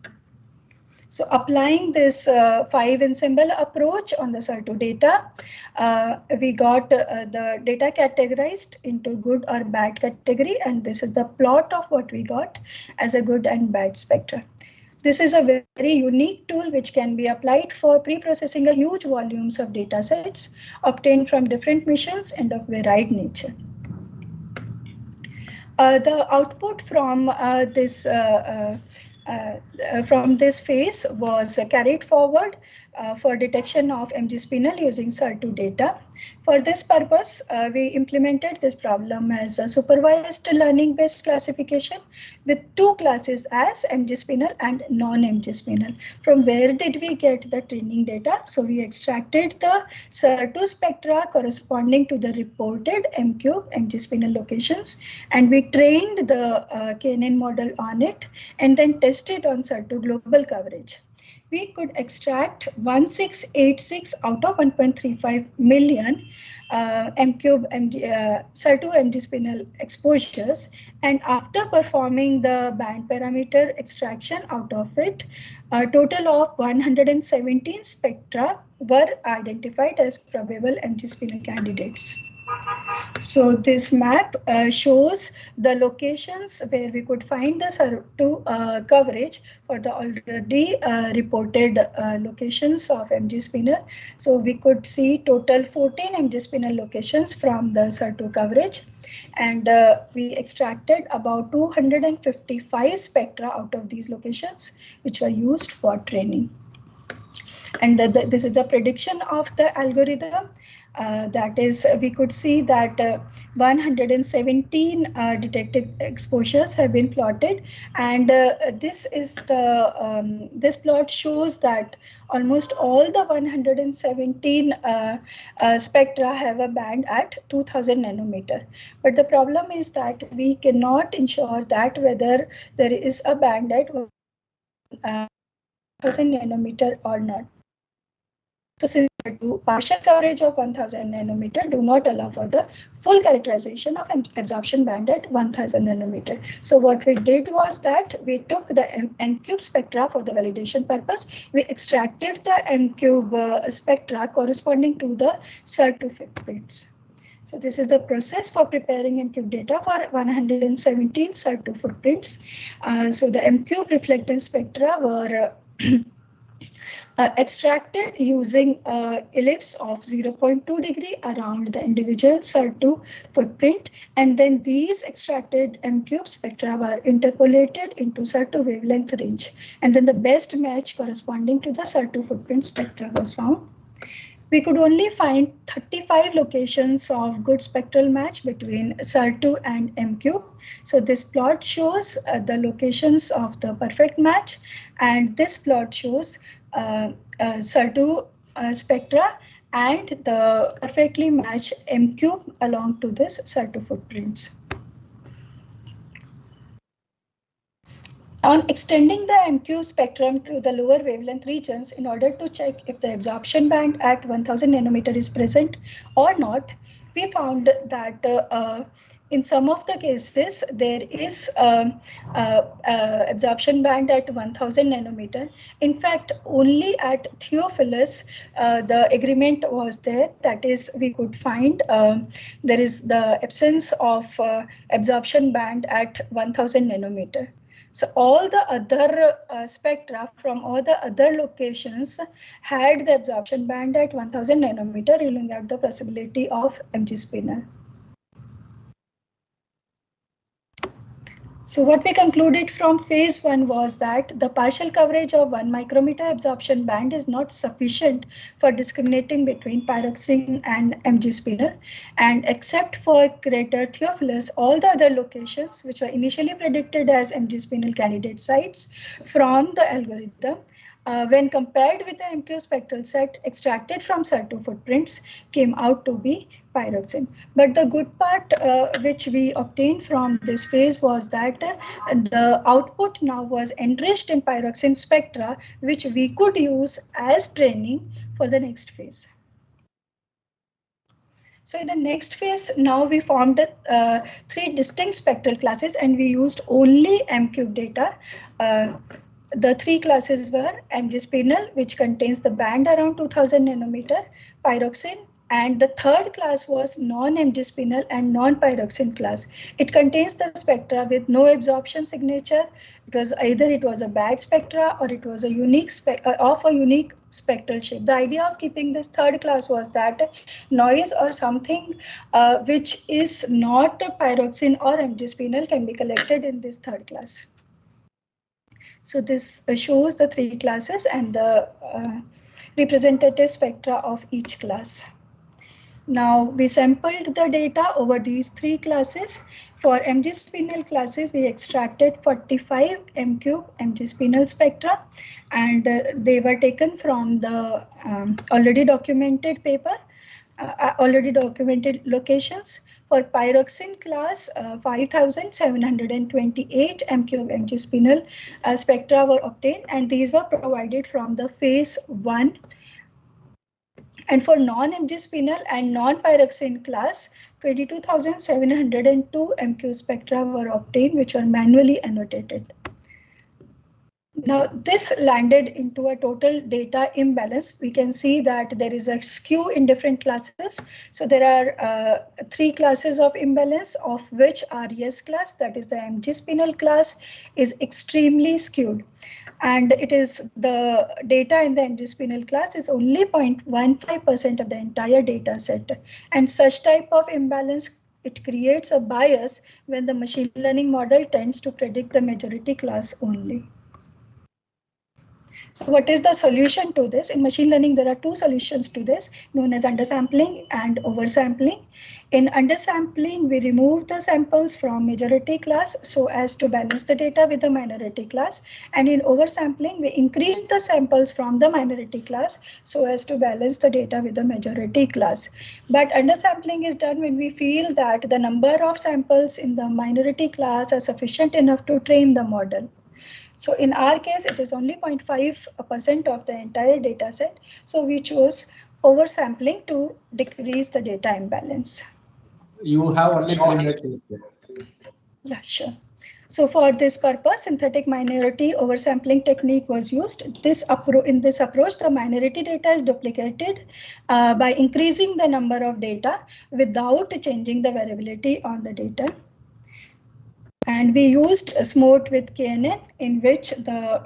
Speaker 11: So applying this 5 ensemble approach on the SAR2 data, we got the data categorized into good or bad category, and this is the plot of what we got as a good and bad spectra. This is a very unique tool which can be applied for pre-processing a huge volumes of data sets obtained from different missions and of varied nature. The output from this phase was carried forward for detection of MG spinel using SAR2 data. For this purpose, we implemented this problem as a supervised learning based classification with 2 classes as MG spinel and non-MG spinel. From where did we get the training data? So we extracted the SAR2 spectra corresponding to the reported M-cube MG spinel locations, and we trained the KNN model on it and then tested on SAR2 global coverage. We could extract 1686 out of 1.35 million M-cube SAR2 MG spinel exposures, and after performing the band parameter extraction out of it, a total of 117 spectra were identified as probable MG spinel candidates. So this map shows the locations where we could find the SAR2 coverage for the already reported locations of MG spinel. So we could see total 14 MG spinel locations from the SAR2 coverage, and we extracted about 255 spectra out of these locations, which were used for training. And this is the prediction of the algorithm. That is, we could see that 117 detected exposures have been plotted, and this is the this plot shows that almost all the 117 spectra have a band at 2000 nanometer. But the problem is that we cannot ensure that whether there is a band at 1000 nanometer or not. So since partial coverage of 1000 nanometer do not allow for the full characterization of absorption band at 1000 nanometer. So what we did was that we took the M-cube spectra for the validation purpose. We extracted the M-cube spectra corresponding to the SAR2 footprints. So this is the process for preparing M-cube data for 117 SAR2 footprints. So the M-cube reflectance spectra were extracted using ellipse of 0.2 degree around the individual SAR2 footprint, and then these extracted M-cube spectra were interpolated into SAR2 wavelength range, and then the best match corresponding to the SAR2 footprint spectra was found. We could only find 35 locations of good spectral match between SAR2 and M-cube. So this plot shows the locations of the perfect match, and this plot shows SAR2 spectra and the perfectly matched M-cube along to this SAR2 footprints. On extending the M-cube spectrum to the lower wavelength regions in order to check if the absorption band at 1000 nanometer is present or not, we found that in some of the cases there is absorption band at 1000 nanometer. In fact, only at Theophilus the agreement was there, that is we could find there is the absence of absorption band at 1000 nanometer. So all the other spectra from all the other locations had the absorption band at 1000 nanometer, ruling out the possibility of MG spinel. So what we concluded from phase 1 was that the partial coverage of 1 micrometer absorption band is not sufficient for discriminating between pyroxene and MG spinel, and except for crater Theophilus, all the other locations which were initially predicted as MG spinel candidate sites from the algorithm, when compared with the MQ spectral set extracted from SAR2 footprints, came out to be pyroxene. But the good part which we obtained from this phase was that the output now was enriched in pyroxene spectra, which we could use as training for the next phase. So in the next phase, now we formed 3 distinct spectral classes and we used only MQ data. The 3 classes were MG spinel, which contains the band around 2000 nanometer, pyroxene, and the third class was non-MG spinel and non-pyroxene class. It contains the spectra with no absorption signature. It was either it was a bad spectra or it was a unique of a unique spectral shape. The idea of keeping this third class was that noise or something which is not pyroxene or MG spinel can be collected in this third class. So this shows the 3 classes and the representative spectra of each class. Now we sampled the data over these 3 classes. For MG spinel classes, we extracted 45 M-cube MG spinel spectra, and they were taken from the already documented paper, already documented locations. For pyroxene class, 5,728 M-cube MG spinel spectra were obtained, and these were provided from the phase 1. And for non-MG spinel and non-pyroxene class, 22,702 MQ spectra were obtained, which were manually annotated. Now, this landed into a total data imbalance. We can see that there is a skew in different classes. So there are 3 classes of imbalance, of which RES class, that is the MG spinel class, is extremely skewed. And it is the data in the MG spinel class is only 0.15% of the entire data set. And such type of imbalance, it creates a bias when the machine learning model tends to predict the majority class only. So what is the solution to this? In machine learning, there are 2 solutions to this, known as undersampling and oversampling. In undersampling, we remove the samples from majority class so as to balance the data with the minority class. And in oversampling, we increase the samples from the minority class so as to balance the data with the majority class. But undersampling is done when we feel that the number of samples in the minority class are sufficient enough to train the model. So in our case, it is only 0.5% of the entire data set. So we chose oversampling to decrease the data imbalance.
Speaker 5: You have only 3 minutes.
Speaker 11: Yeah, sure. So for this purpose, synthetic minority oversampling technique was used. In this approach, the minority data is duplicated by increasing the number of data without changing the variability on the data. And we used SMOT with KNN, in which the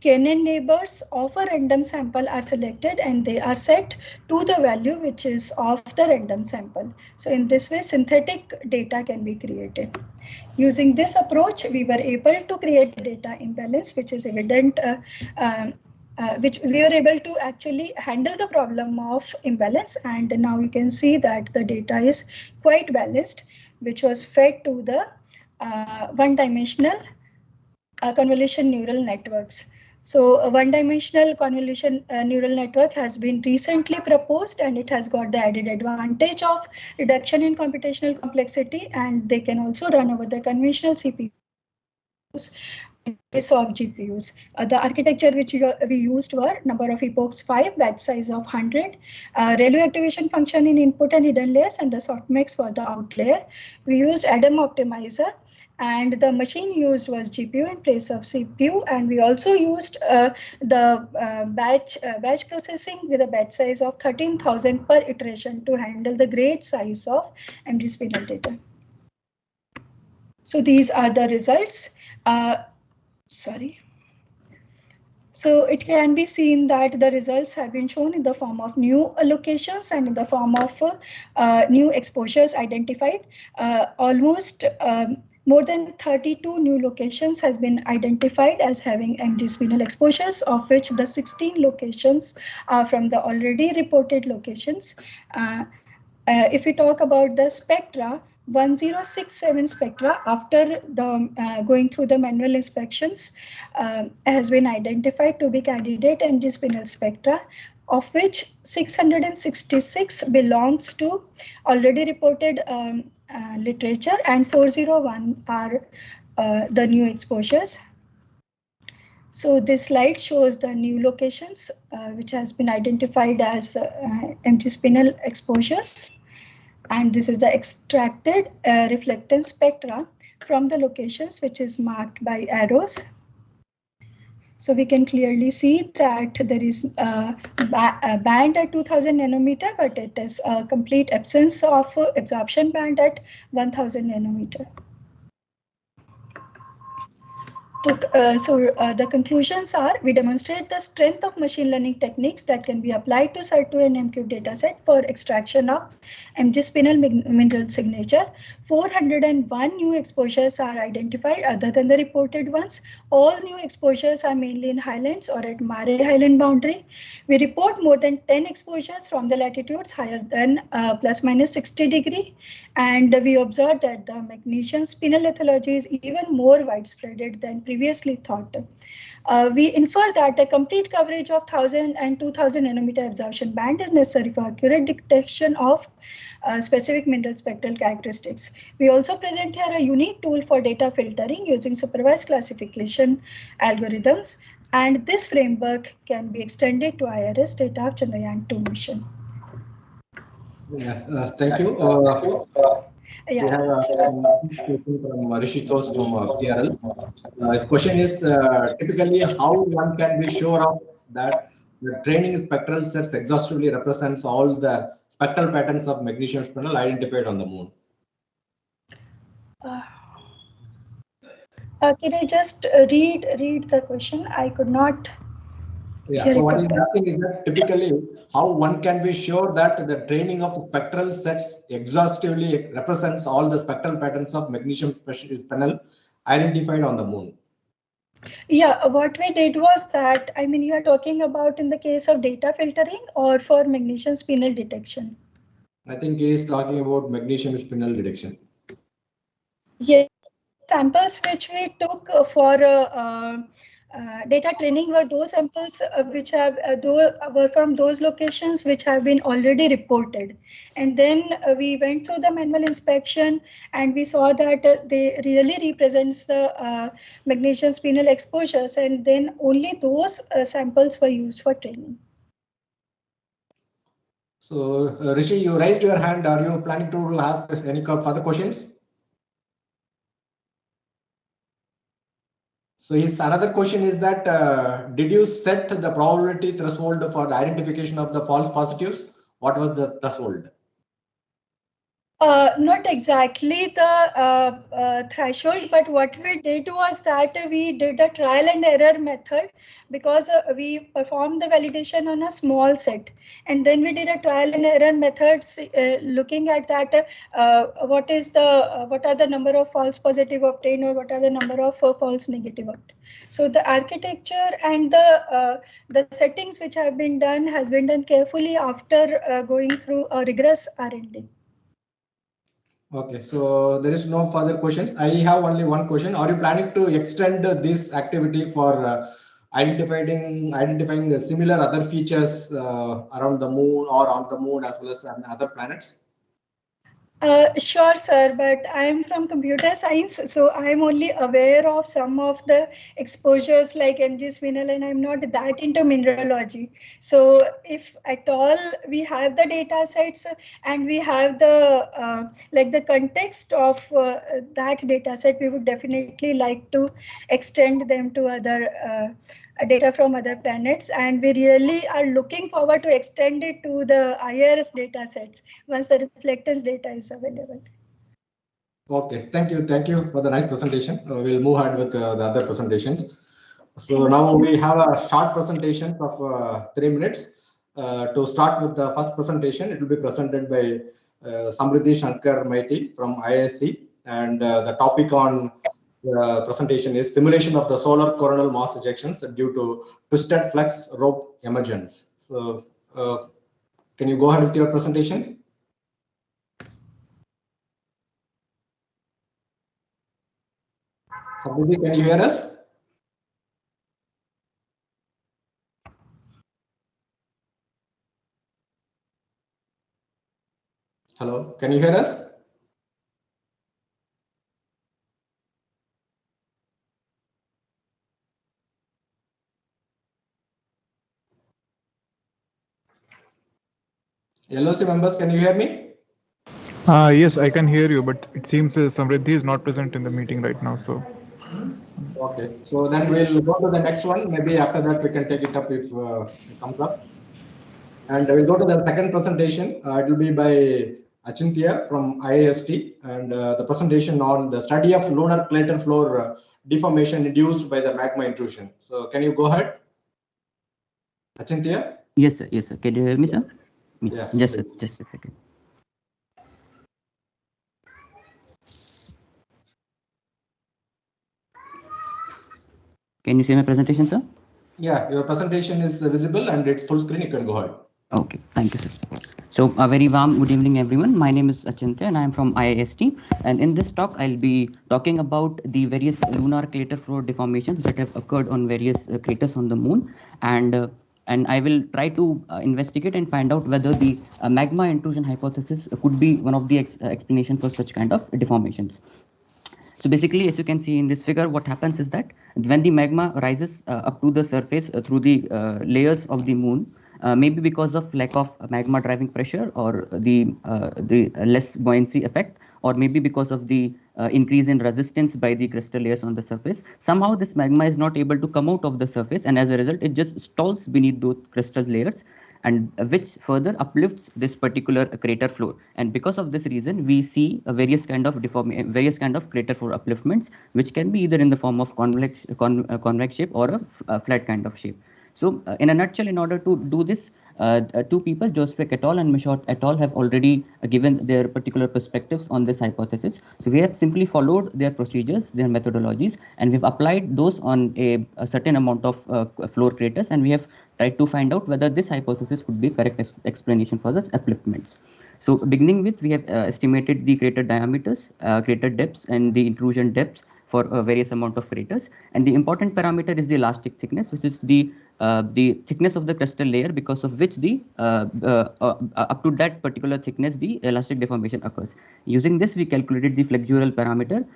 Speaker 11: KNN neighbors of a random sample are selected and they are set to the value which is of the random sample. So in this way, synthetic data can be created. Using this approach, we were able to create data imbalance, which is evident, which we were able to actually handle the problem of imbalance. And now you can see that the data is quite balanced, which was fed to the one-dimensional convolution neural networks. So a one-dimensional convolution neural network has been recently proposed, and it has got the added advantage of reduction in computational complexity, and they can also run over the conventional CPUs case of GPUs. The architecture which we used were number of epochs 5, batch size of 100, ReLU activation function in input and hidden layers, and the softmax for the out layer. We used Adam optimizer, and the machine used was GPU in place of CPU, and we also used the batch processing with a batch size of 13,000 per iteration to handle the great size of MG spinel data. So these are the results. Sorry. So it can be seen that the results have been shown in the form of new allocations and in the form of new exposures identified. Almost more than 32 new locations has been identified as having MG spinel exposures, of which the 16 locations are from the already reported locations. If we talk about the spectra, 1067 spectra after the going through the manual inspections has been identified to be candidate MG spinel spectra, of which 666 belongs to already reported literature, and 401 are the new exposures. So this slide shows the new locations which has been identified as MG spinel exposures. And this is the extracted reflectance spectra from the locations which is marked by arrows. So we can clearly see that there is a band at 2000 nanometer, but it is a complete absence of absorption band at 1000 nanometer. The conclusions are: we demonstrate the strength of machine learning techniques that can be applied to CERT2 and MCube dataset for extraction of MG spinel mineral signature. 401 new exposures are identified other than the reported ones. All new exposures are mainly in highlands or at Mare Highland boundary. We report more than 10 exposures from the latitudes higher than plus minus 60 degree. And we observed that the magnesium spinel lithology is even more widespread than previously thought. We infer that a complete coverage of 1000 and 2000 nanometer absorption band is necessary for accurate detection of specific mineral spectral characteristics. We also present here a unique tool for data filtering using supervised classification algorithms, and this framework can be extended to IRS data of Chandrayaan-2 mission.
Speaker 5: Yeah, thank you. We have a question from Rishitosh from PRL. His question is, typically how one can be sure of that the training spectral sets exhaustively represents all the spectral patterns of magnesium spinel identified on the moon?
Speaker 11: Can I just read the question? I could not.
Speaker 5: Yeah, so what is happening is that typically how one can be sure that the training of spectral sets exhaustively represents all the spectral patterns of magnesium spinel identified on the moon.
Speaker 11: Yeah, what we did was that, I mean, you are talking about in the case of data filtering or for magnesium spinel detection?
Speaker 5: I think he is talking about magnesium spinel detection.
Speaker 11: Yeah, samples which we took for data training were those samples which have were from those locations which have been already reported, and then we went through the manual inspection and we saw that they really represents the magnesium spinel exposures, and then only those samples were used for training.
Speaker 5: So Rishi, you raised your hand. Are you planning to ask any further questions? So his another question is that did you set the probability threshold for the identification of the false positives? What was the threshold?
Speaker 11: Not exactly the threshold, but what we did was that we did a trial and error method, because we performed the validation on a small set, and then we did a trial and error methods looking at that what are the number of false positive obtained, or what are the number of false negative obtained. So the architecture and the settings which have been done has been done carefully after going through a rigorous R&D.
Speaker 5: Okay, so there is no further questions. I have only one question. Are you planning to extend this activity for identifying similar other features around the moon or on the moon as well as on other planets?
Speaker 11: Sure, sir, but I'm from computer science, so I'm only aware of some of the exposures like Mgs mineral, and I'm not that into mineralogy. So if at all we have the data sets and we have the like the context of that data set, we would definitely like to extend them to other data from other planets, and we really are looking forward to extend it to the IRS data sets once the reflectance data is available.
Speaker 5: Okay, thank you for the nice presentation. We'll move ahead with the other presentations. So now we have a short presentation of 3 minutes. To start with the first presentation, it will be presented by Samriddhi Shankar Maiti from IISc, and the topic on the presentation is simulation of the solar coronal mass ejections due to twisted flux rope emergence. So can you go ahead with your presentation? Samriddhi, can you hear us? Hello, can you hear us? LOC members, can you hear me?
Speaker 12: Yes, I can hear you, but it seems Samriddhi is not present in the meeting right now. So.
Speaker 5: Okay, so then we'll go to the next one. Maybe after that we can take it up if it comes up. And we'll go to the second presentation. It will be by Achintya from IIST, and the presentation on the study of lunar crater floor deformation induced by the magma intrusion. So can you go ahead, Achintya?
Speaker 13: Yes, sir. Yes, sir. Can you hear me, sir?
Speaker 5: Yeah.
Speaker 13: Yes, sir. Just a second. Can you see my presentation, sir?
Speaker 5: Yeah, your presentation is visible and it's full screen. You can go ahead.
Speaker 13: Okay, thank you, sir. So a very warm good evening, everyone. My name is Achintya and I am from IIST. And in this talk, I'll be talking about the various lunar crater floor deformations that have occurred on various craters on the moon. And I will try to investigate and find out whether the magma intrusion hypothesis could be one of the explanation for such kind of deformations. So basically, as you can see in this figure, what happens is that when the magma rises up to the surface through the layers of the moon, maybe because of lack of magma driving pressure or the less buoyancy effect, or maybe because of the increase in resistance by the crystal layers on the surface, somehow this magma is not able to come out of the surface, and as a result, it just stalls beneath those crystal layers, and which further uplifts this particular crater floor. And because of this reason, we see various kind of crater floor upliftments, which can be either in the form of convex shape or a flat kind of shape. So in a nutshell, in order to do this, two people, Joseph et al. And Michaud et al. Have already given their particular perspectives on this hypothesis. So we have simply followed their procedures, their methodologies, and we've applied those on a certain amount of floor craters, and we have tried to find out whether this hypothesis could be correct explanation for the upliftments. So beginning with, we have estimated the crater diameters, crater depths, and the intrusion depths for various amount of craters. And the important parameter is the elastic thickness, which is the thickness of the crystal layer, because of which the up to that particular thickness the elastic deformation occurs. Using this, we calculated the flexural parameter,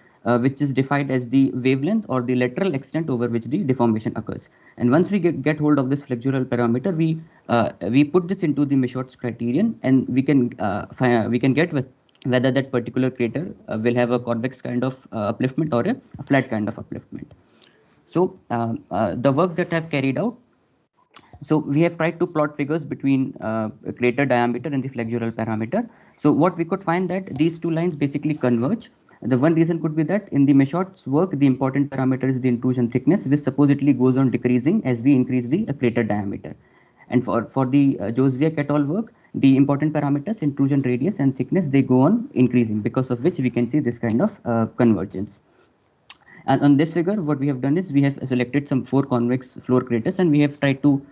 Speaker 13: which is defined as the wavelength or the lateral extent over which the deformation occurs. And once we get hold of this flexural parameter, we put this into the Michaud's criterion, and we can get with whether that particular crater will have a convex kind of upliftment or a flat kind of upliftment. So the work that I've carried out, so we have tried to plot figures between crater diameter and the flexural parameter. So what we could find that these two lines basically converge. The one reason could be that in the Michaud's work, the important parameter is the intrusion thickness, which supposedly goes on decreasing as we increase the crater diameter. And for the Joseph et al. Work, the important parameters, intrusion radius and thickness, they go on increasing, because of which we can see this kind of convergence. And on this figure, what we have done is we have selected some 4 convex floor craters, and we have tried to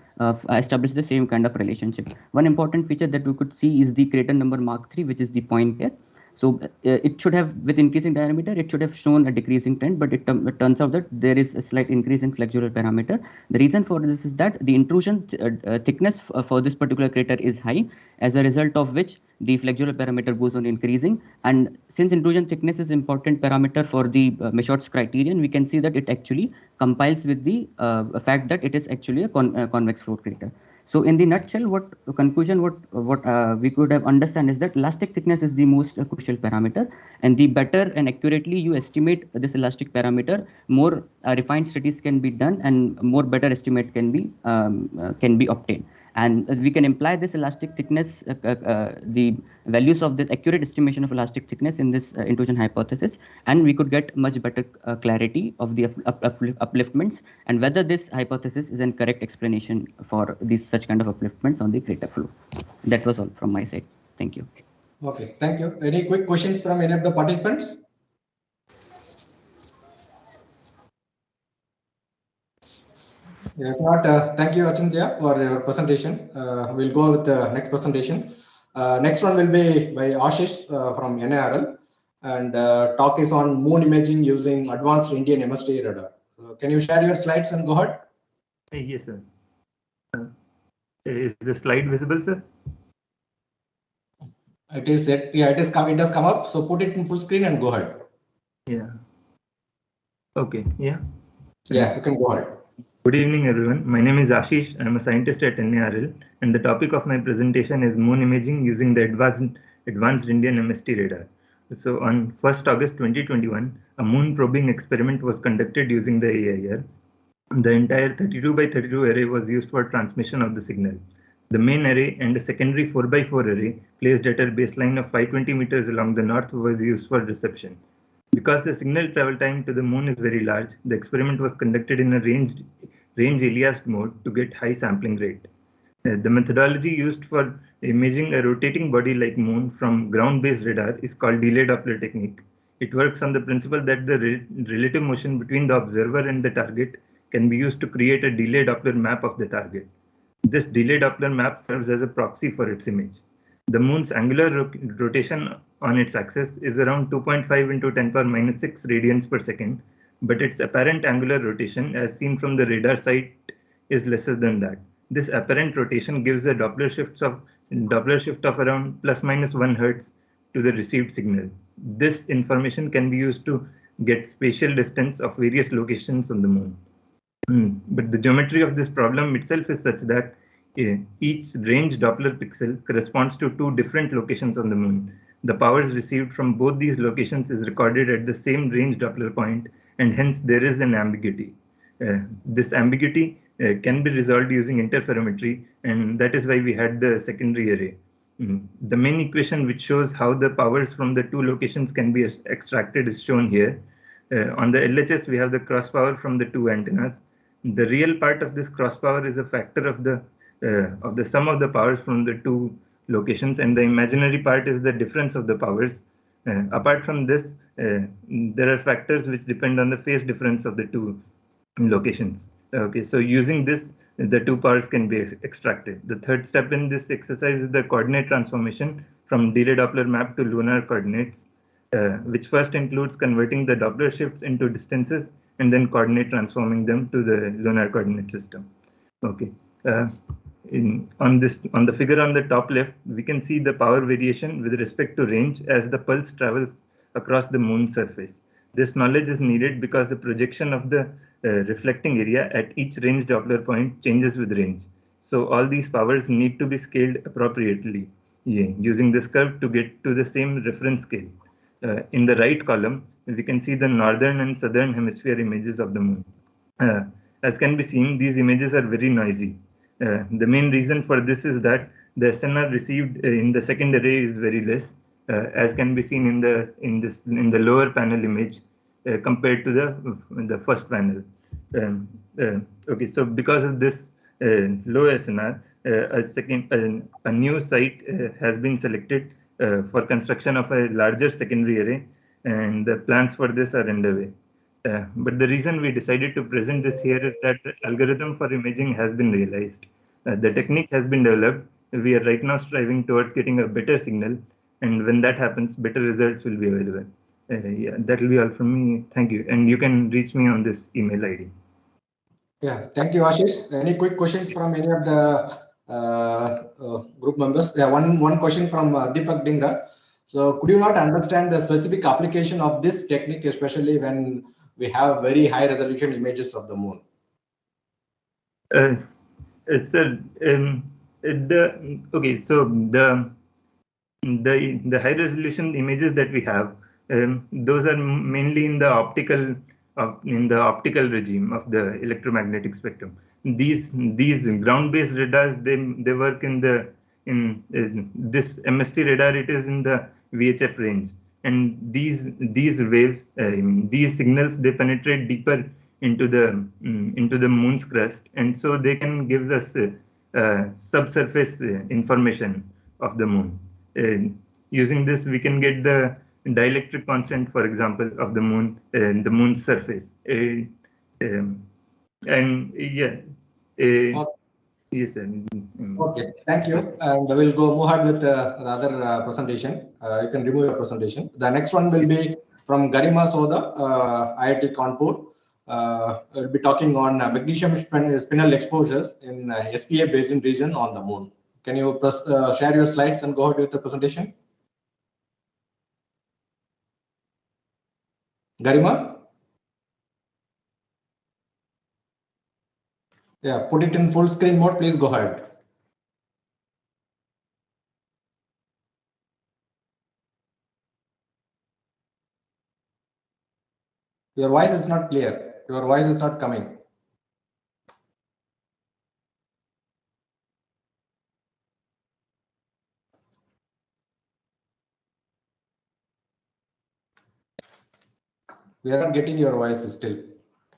Speaker 13: establish the same kind of relationship. One important feature that we could see is the crater number Mark 3, which is the point here. So it should have, with increasing diameter, it should have shown a decreasing trend, but it turns out that there is a slight increase in flexural parameter. The reason for this is that the intrusion thickness for this particular crater is high, as a result of which the flexural parameter goes on increasing. And since intrusion thickness is important parameter for the Meshot's criterion, we can see that it actually compiles with the fact that it is actually a convex floor crater. So in the nutshell, what we could have understand is that elastic thickness is the most crucial parameter, and the better and accurately you estimate this elastic parameter, more refined studies can be done and more better estimate can be obtained. And we can imply this elastic thickness, the values of this accurate estimation of elastic thickness in this intrusion hypothesis, and we could get much better clarity of the upliftments and whether this hypothesis is a correct explanation for these such kind of upliftments on the crater floor. That was all from my side. Thank you.
Speaker 5: Okay, thank you. Any quick questions from any of the participants? If not, thank you, Achintya, for your presentation. We'll go with the next presentation. Next one will be by Ashish from NARL, and talk is on moon imaging using advanced Indian MST radar. So can you share your slides and go ahead?
Speaker 14: Yes, sir. Is the slide visible, sir?
Speaker 5: It is. Yeah, it is. It does come up. So put it in full screen and go ahead.
Speaker 14: Yeah. Okay. Yeah.
Speaker 5: Yeah, you can go ahead.
Speaker 14: Good evening, everyone. My name is Ashish. I'm a scientist at NARL, and the topic of my presentation is moon imaging using the advanced Indian MST radar. So on 1st August 2021, a moon probing experiment was conducted using the AIR. The entire 32 by 32 array was used for transmission of the signal. The main array and a secondary 4 by 4 array placed at a baseline of 520 meters along the north was used for reception. Because the signal travel time to the moon is very large, the experiment was conducted in a range aliased mode to get high sampling rate. The methodology used for imaging a rotating body like moon from ground-based radar is called delay Doppler technique. It works on the principle that the relative motion between the observer and the target can be used to create a delay Doppler map of the target. This delay Doppler map serves as a proxy for its image. The moon's angular rotation on its axis is around 2.5 into 10 power minus 6 radians per second, but its apparent angular rotation, as seen from the radar site, is lesser than that. This apparent rotation gives a Doppler shift of around plus minus 1 Hertz to the received signal. This information can be used to get spatial distance of various locations on the moon. But the geometry of this problem itself is such that each range Doppler pixel corresponds to two different locations on the moon. The powers received from both these locations is recorded at the same range Doppler point, and hence there is an ambiguity. This ambiguity can be resolved using interferometry, and that is why we had the secondary array. The main equation which shows how the powers from the two locations can be extracted is shown here. On the LHS, we have the cross power from the two antennas. The real part of this cross power is a factor of the sum of the powers from the two locations, and the imaginary part is the difference of the powers. Apart from this, there are factors which depend on the phase difference of the two locations. Okay, so using this, the two powers can be extracted. The third step in this exercise is the coordinate transformation from delay Doppler map to lunar coordinates, which first includes converting the Doppler shifts into distances and then coordinate transforming them to the lunar coordinate system. Okay. On the figure on the top left, we can see the power variation with respect to range as the pulse travels across the moon's surface. This knowledge is needed because the projection of the reflecting area at each range Doppler point changes with range. So all these powers need to be scaled appropriately using this curve to get to the same reference scale. In the right column, we can see the northern and southern hemisphere images of the moon. As can be seen, these images are very noisy. The main reason for this is that the SNR received in the second array is very less, as can be seen in the lower panel image compared to the first panel. Okay, so because of this low SNR, a new site has been selected for construction of a larger secondary array, and the plans for this are underway. But the reason we decided to present this here is that the algorithm for imaging has been realized. The technique has been developed. We are right now striving towards getting a better signal, And when that happens, better results will be available. Yeah, that will be all from me. Thank you. And you can reach me on this email ID.
Speaker 5: Yeah, thank you, Ashish. Any quick questions from any of the group members? Yeah, one question from Deepak Dinga. So could you not understand the specific application of this technique, especially when we have very high resolution images of the moon?
Speaker 14: It's a okay. So the high resolution images that we have, those are mainly in the optical regime of the electromagnetic spectrum. These ground based radars, they work in this MST radar. It is in the VHF range, and these waves, these signals, they penetrate deeper into the moon's crust, and so they can give us subsurface information of the moon. Using this, we can get the dielectric constant, for example, of the moon and the moon's surface. And yeah, yes, sir.
Speaker 5: Okay, thank you. And we'll move ahead with the other presentation. You can remove your presentation. The next one will be from Garima Soda, IIT Kanpur. We'll be talking on magnesium spinel exposures in SPA basin region on the moon. Can you share your slides and go ahead with the presentation? Garima? Yeah, put it in full screen mode. Please go ahead. Your voice is not clear. Your voice is not coming. We are not getting your voice still.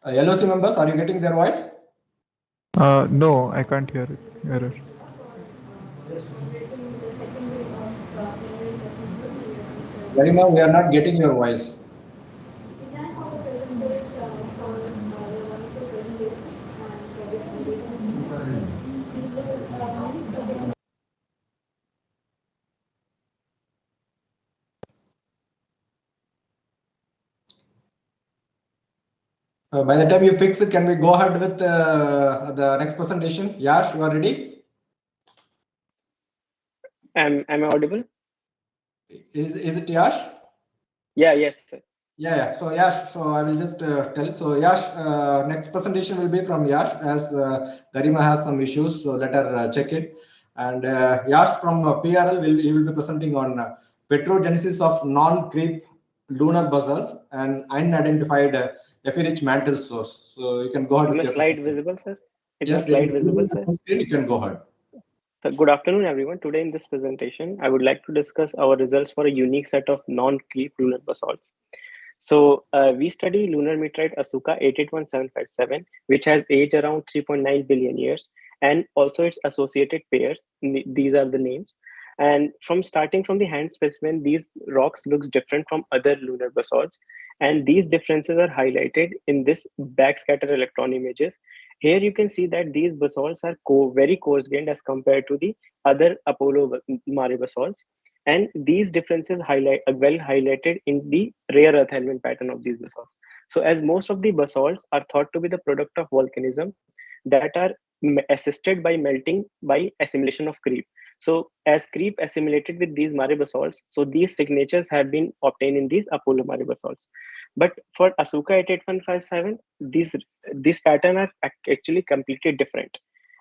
Speaker 5: LOC members, are you getting their voice?
Speaker 12: No, I can't hear it. Error.
Speaker 5: Garima, we are not getting your voice. By the time you fix it, can we go ahead with the next presentation? Yash, you are ready?
Speaker 15: Am I audible?
Speaker 5: Is it Yash?
Speaker 15: Yeah, yes, sir.
Speaker 5: Yeah. So Yash, so I will just tell. So Yash, next presentation will be from Yash, as Garima has some issues, so let her check it. And Yash from PRL he will be presenting on petrogenesis of non-creep lunar basalts and unidentified F-rich mantle source. So you can go ahead.
Speaker 15: Is my slide visible, sir? Is
Speaker 5: my
Speaker 15: slide visible, sir?
Speaker 5: You can go ahead.
Speaker 15: So good afternoon, everyone. Today in this presentation, I would like to discuss our results for a unique set of non-creep lunar basalts. So we study lunar meteorite Asuka 881757, which has age around 3.9 billion years, and also its associated pairs. These are the names. And starting from the hand specimen, these rocks looks different from other lunar basalts. And these differences are highlighted in this backscatter electron images. Here you can see that these basalts are very coarse-grained as compared to the other Apollo Mare basalts. And these differences well highlighted in the rare earth element pattern of these basalts. So as most of the basalts are thought to be the product of volcanism that are assisted by melting by assimilation of creep. So as creep assimilated with these Mare basalts, so these signatures have been obtained in these Apollo Mare basalts. But for Asuka 88157, these pattern are actually completely different.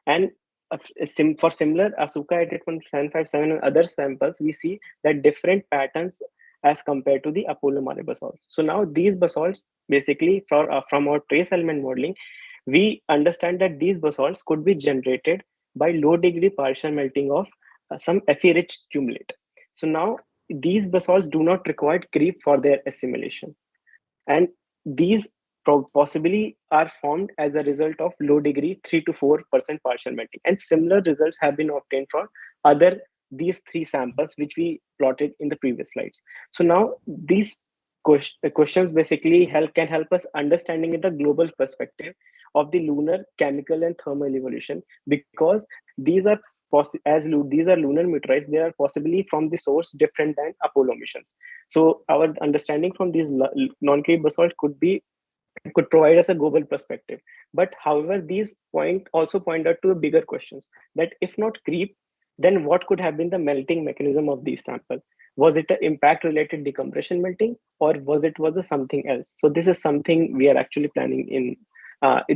Speaker 15: And for similar Asuka 88157 and other samples, we see that different patterns as compared to the Apollo Mare basalts. So now these basalts, basically from our trace element modeling, we understand that these basalts could be generated by low degree partial melting of some Fe-rich cumulate. So now these basalts do not require creep for their assimilation. And these possibly are formed as a result of low degree 3 to 4% partial melting. And similar results have been obtained for these three samples, which we plotted in the previous slides. So now these questions basically can help us understanding in the global perspective of the lunar chemical and thermal evolution, because these are these are lunar meteorites, they are possibly from the source different than Apollo missions. So our understanding from these non-creep basalt could provide us a global perspective. But however, these also point out to bigger questions, that if not creep, then what could have been the melting mechanism of these samples? Was it an impact related decompression melting, or was it something else? So this is something we are actually planning in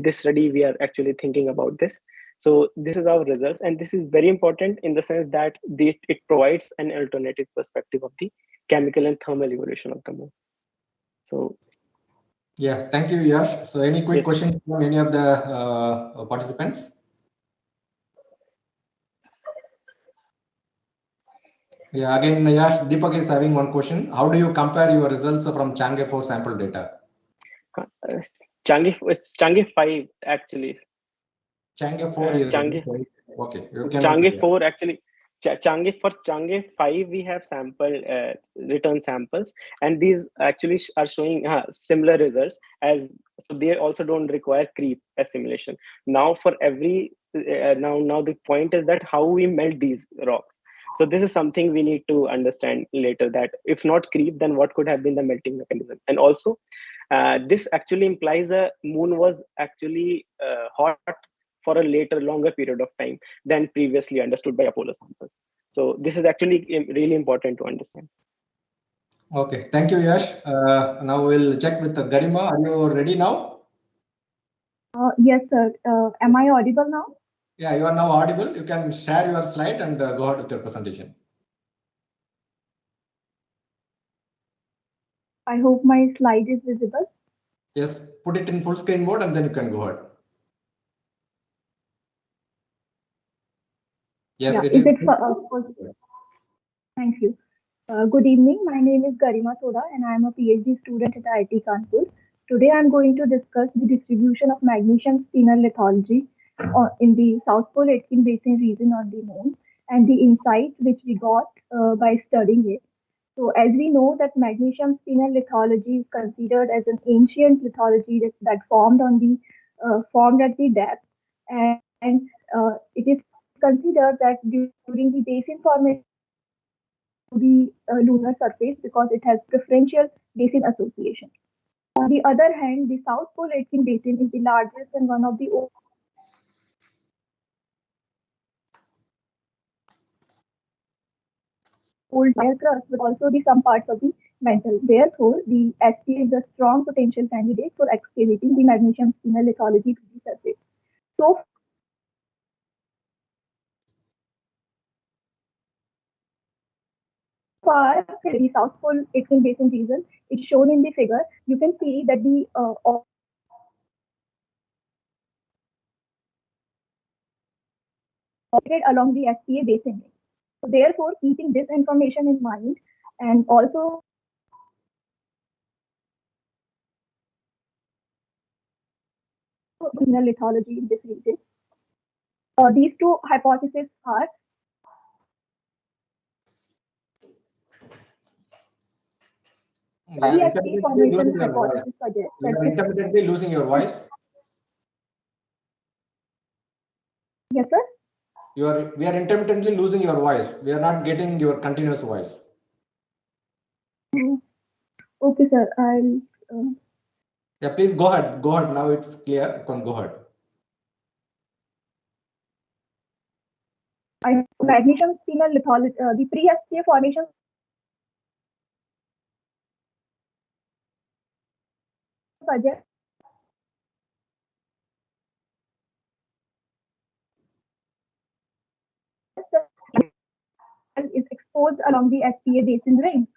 Speaker 15: this study. We are actually thinking about this. So this is our results, and this is very important in the sense that it provides an alternative perspective of the chemical and thermal evolution of the moon. So
Speaker 5: yeah, thank you, Yash. So any quick questions from any of the participants? Yeah, again, Yash, Deepak is having one question. How do you compare your results from Chang'e 4 sample data?
Speaker 15: Chang'e 5 actually.
Speaker 5: Chang'e 4 is okay.
Speaker 15: Chang'e 4 actually. Chang'e 5 we have return samples, and these actually are showing similar results, so they also don't require creep assimilation. Now for every now the point is that how we melt these rocks. So this is something we need to understand later, that if not creep, then what could have been the melting mechanism. And also this actually implies a moon was actually hot for a longer period of time than previously understood by Apollo samples. So this is actually really important to understand.
Speaker 5: Okay, thank you, Yash. Now we'll check with Garima. Are you ready now?
Speaker 16: Yes, sir. Am I audible now?
Speaker 5: Yeah, you are now audible. You can share your slide and go ahead with your presentation.
Speaker 16: I hope my slide is visible.
Speaker 5: Yes, put it in full screen mode and then you can go ahead. Yes,
Speaker 16: yeah,
Speaker 5: it
Speaker 16: is.
Speaker 5: is.
Speaker 16: Thank you. Good evening. My name is Garima Soda and I am a PhD student at IIT Kanpur. Today I am going to discuss the distribution of magnesium spinel lithology in the South Pole Aitken Basin region on the moon, and the insight which we got by studying it. So as we know that magnesium spinel lithology is considered as an ancient lithology that formed at the depth, and it is considered that during the basin formation the lunar surface because it has preferential basin association. On the other hand, the South Pole Aitken Basin is the largest and one of the old air crust, but also the some parts of the mantle. Therefore, the SPA is a strong potential candidate for excavating the magnesium spinel lithology to the surface. So far, the South Pole Aitken Basin region is shown in the figure. You can see that the along the SPA basin. So therefore, keeping this information in mind, and also lithology in this region, these two hypotheses are
Speaker 5: the SPA formation hypothesis suggests that you are intermittently losing your voice.
Speaker 16: Yes, sir.
Speaker 5: We are intermittently losing your voice. We are not getting your continuous voice.
Speaker 16: Okay, sir. I'll.
Speaker 5: Yeah, please go ahead. Go ahead. Now it's clear. You can go ahead.
Speaker 16: Magnesium spinel lithology, the pre-SPA formation suggests is exposed along the SPA basin ring.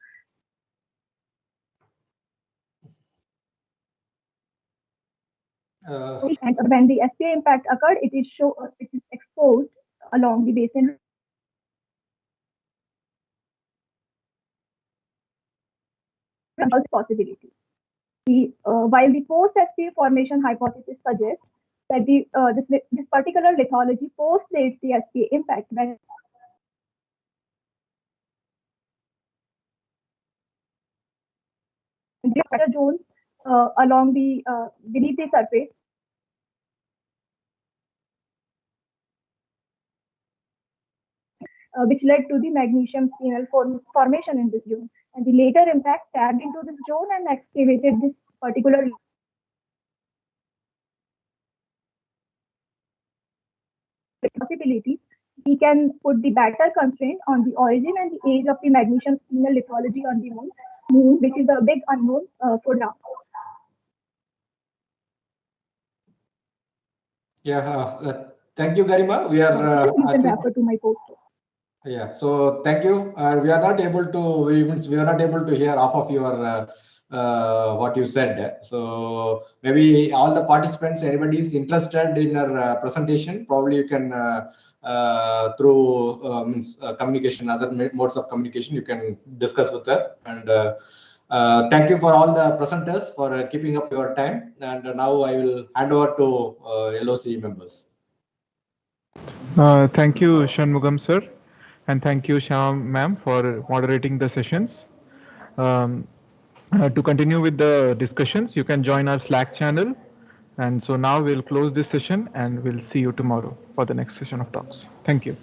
Speaker 16: And when the SPA impact occurred, it is exposed along the basin possibility. While the post-SPA formation hypothesis suggests that this particular lithology postdates the SPA impact when the zones along the beneath the surface. which led to the magnesium spinel formation in this zone. And the later impact tapped into this zone and excavated this particular possibilities. We can put the better constraint on the origin and the age of the magnesium spinel lithology on the moon, which is a big unknown for now.
Speaker 5: Yeah, thank you, Garima. We are.
Speaker 16: You can refer to my poster.
Speaker 5: Yeah, so thank you. We are not able to. We are not able to hear half of your what you said. So maybe all the participants, anybody is interested in your presentation, probably you can through communication, other modes of communication, you can discuss with her. And thank you for all the presenters for keeping up your time. And now I will hand over to LOC members.
Speaker 12: Thank you, Shanmugam sir, and thank you, Shyam ma'am, for moderating the sessions. To continue with the discussions, you can join our Slack channel. And so now we'll close this session and we'll see you tomorrow for the next session of talks. Thank you.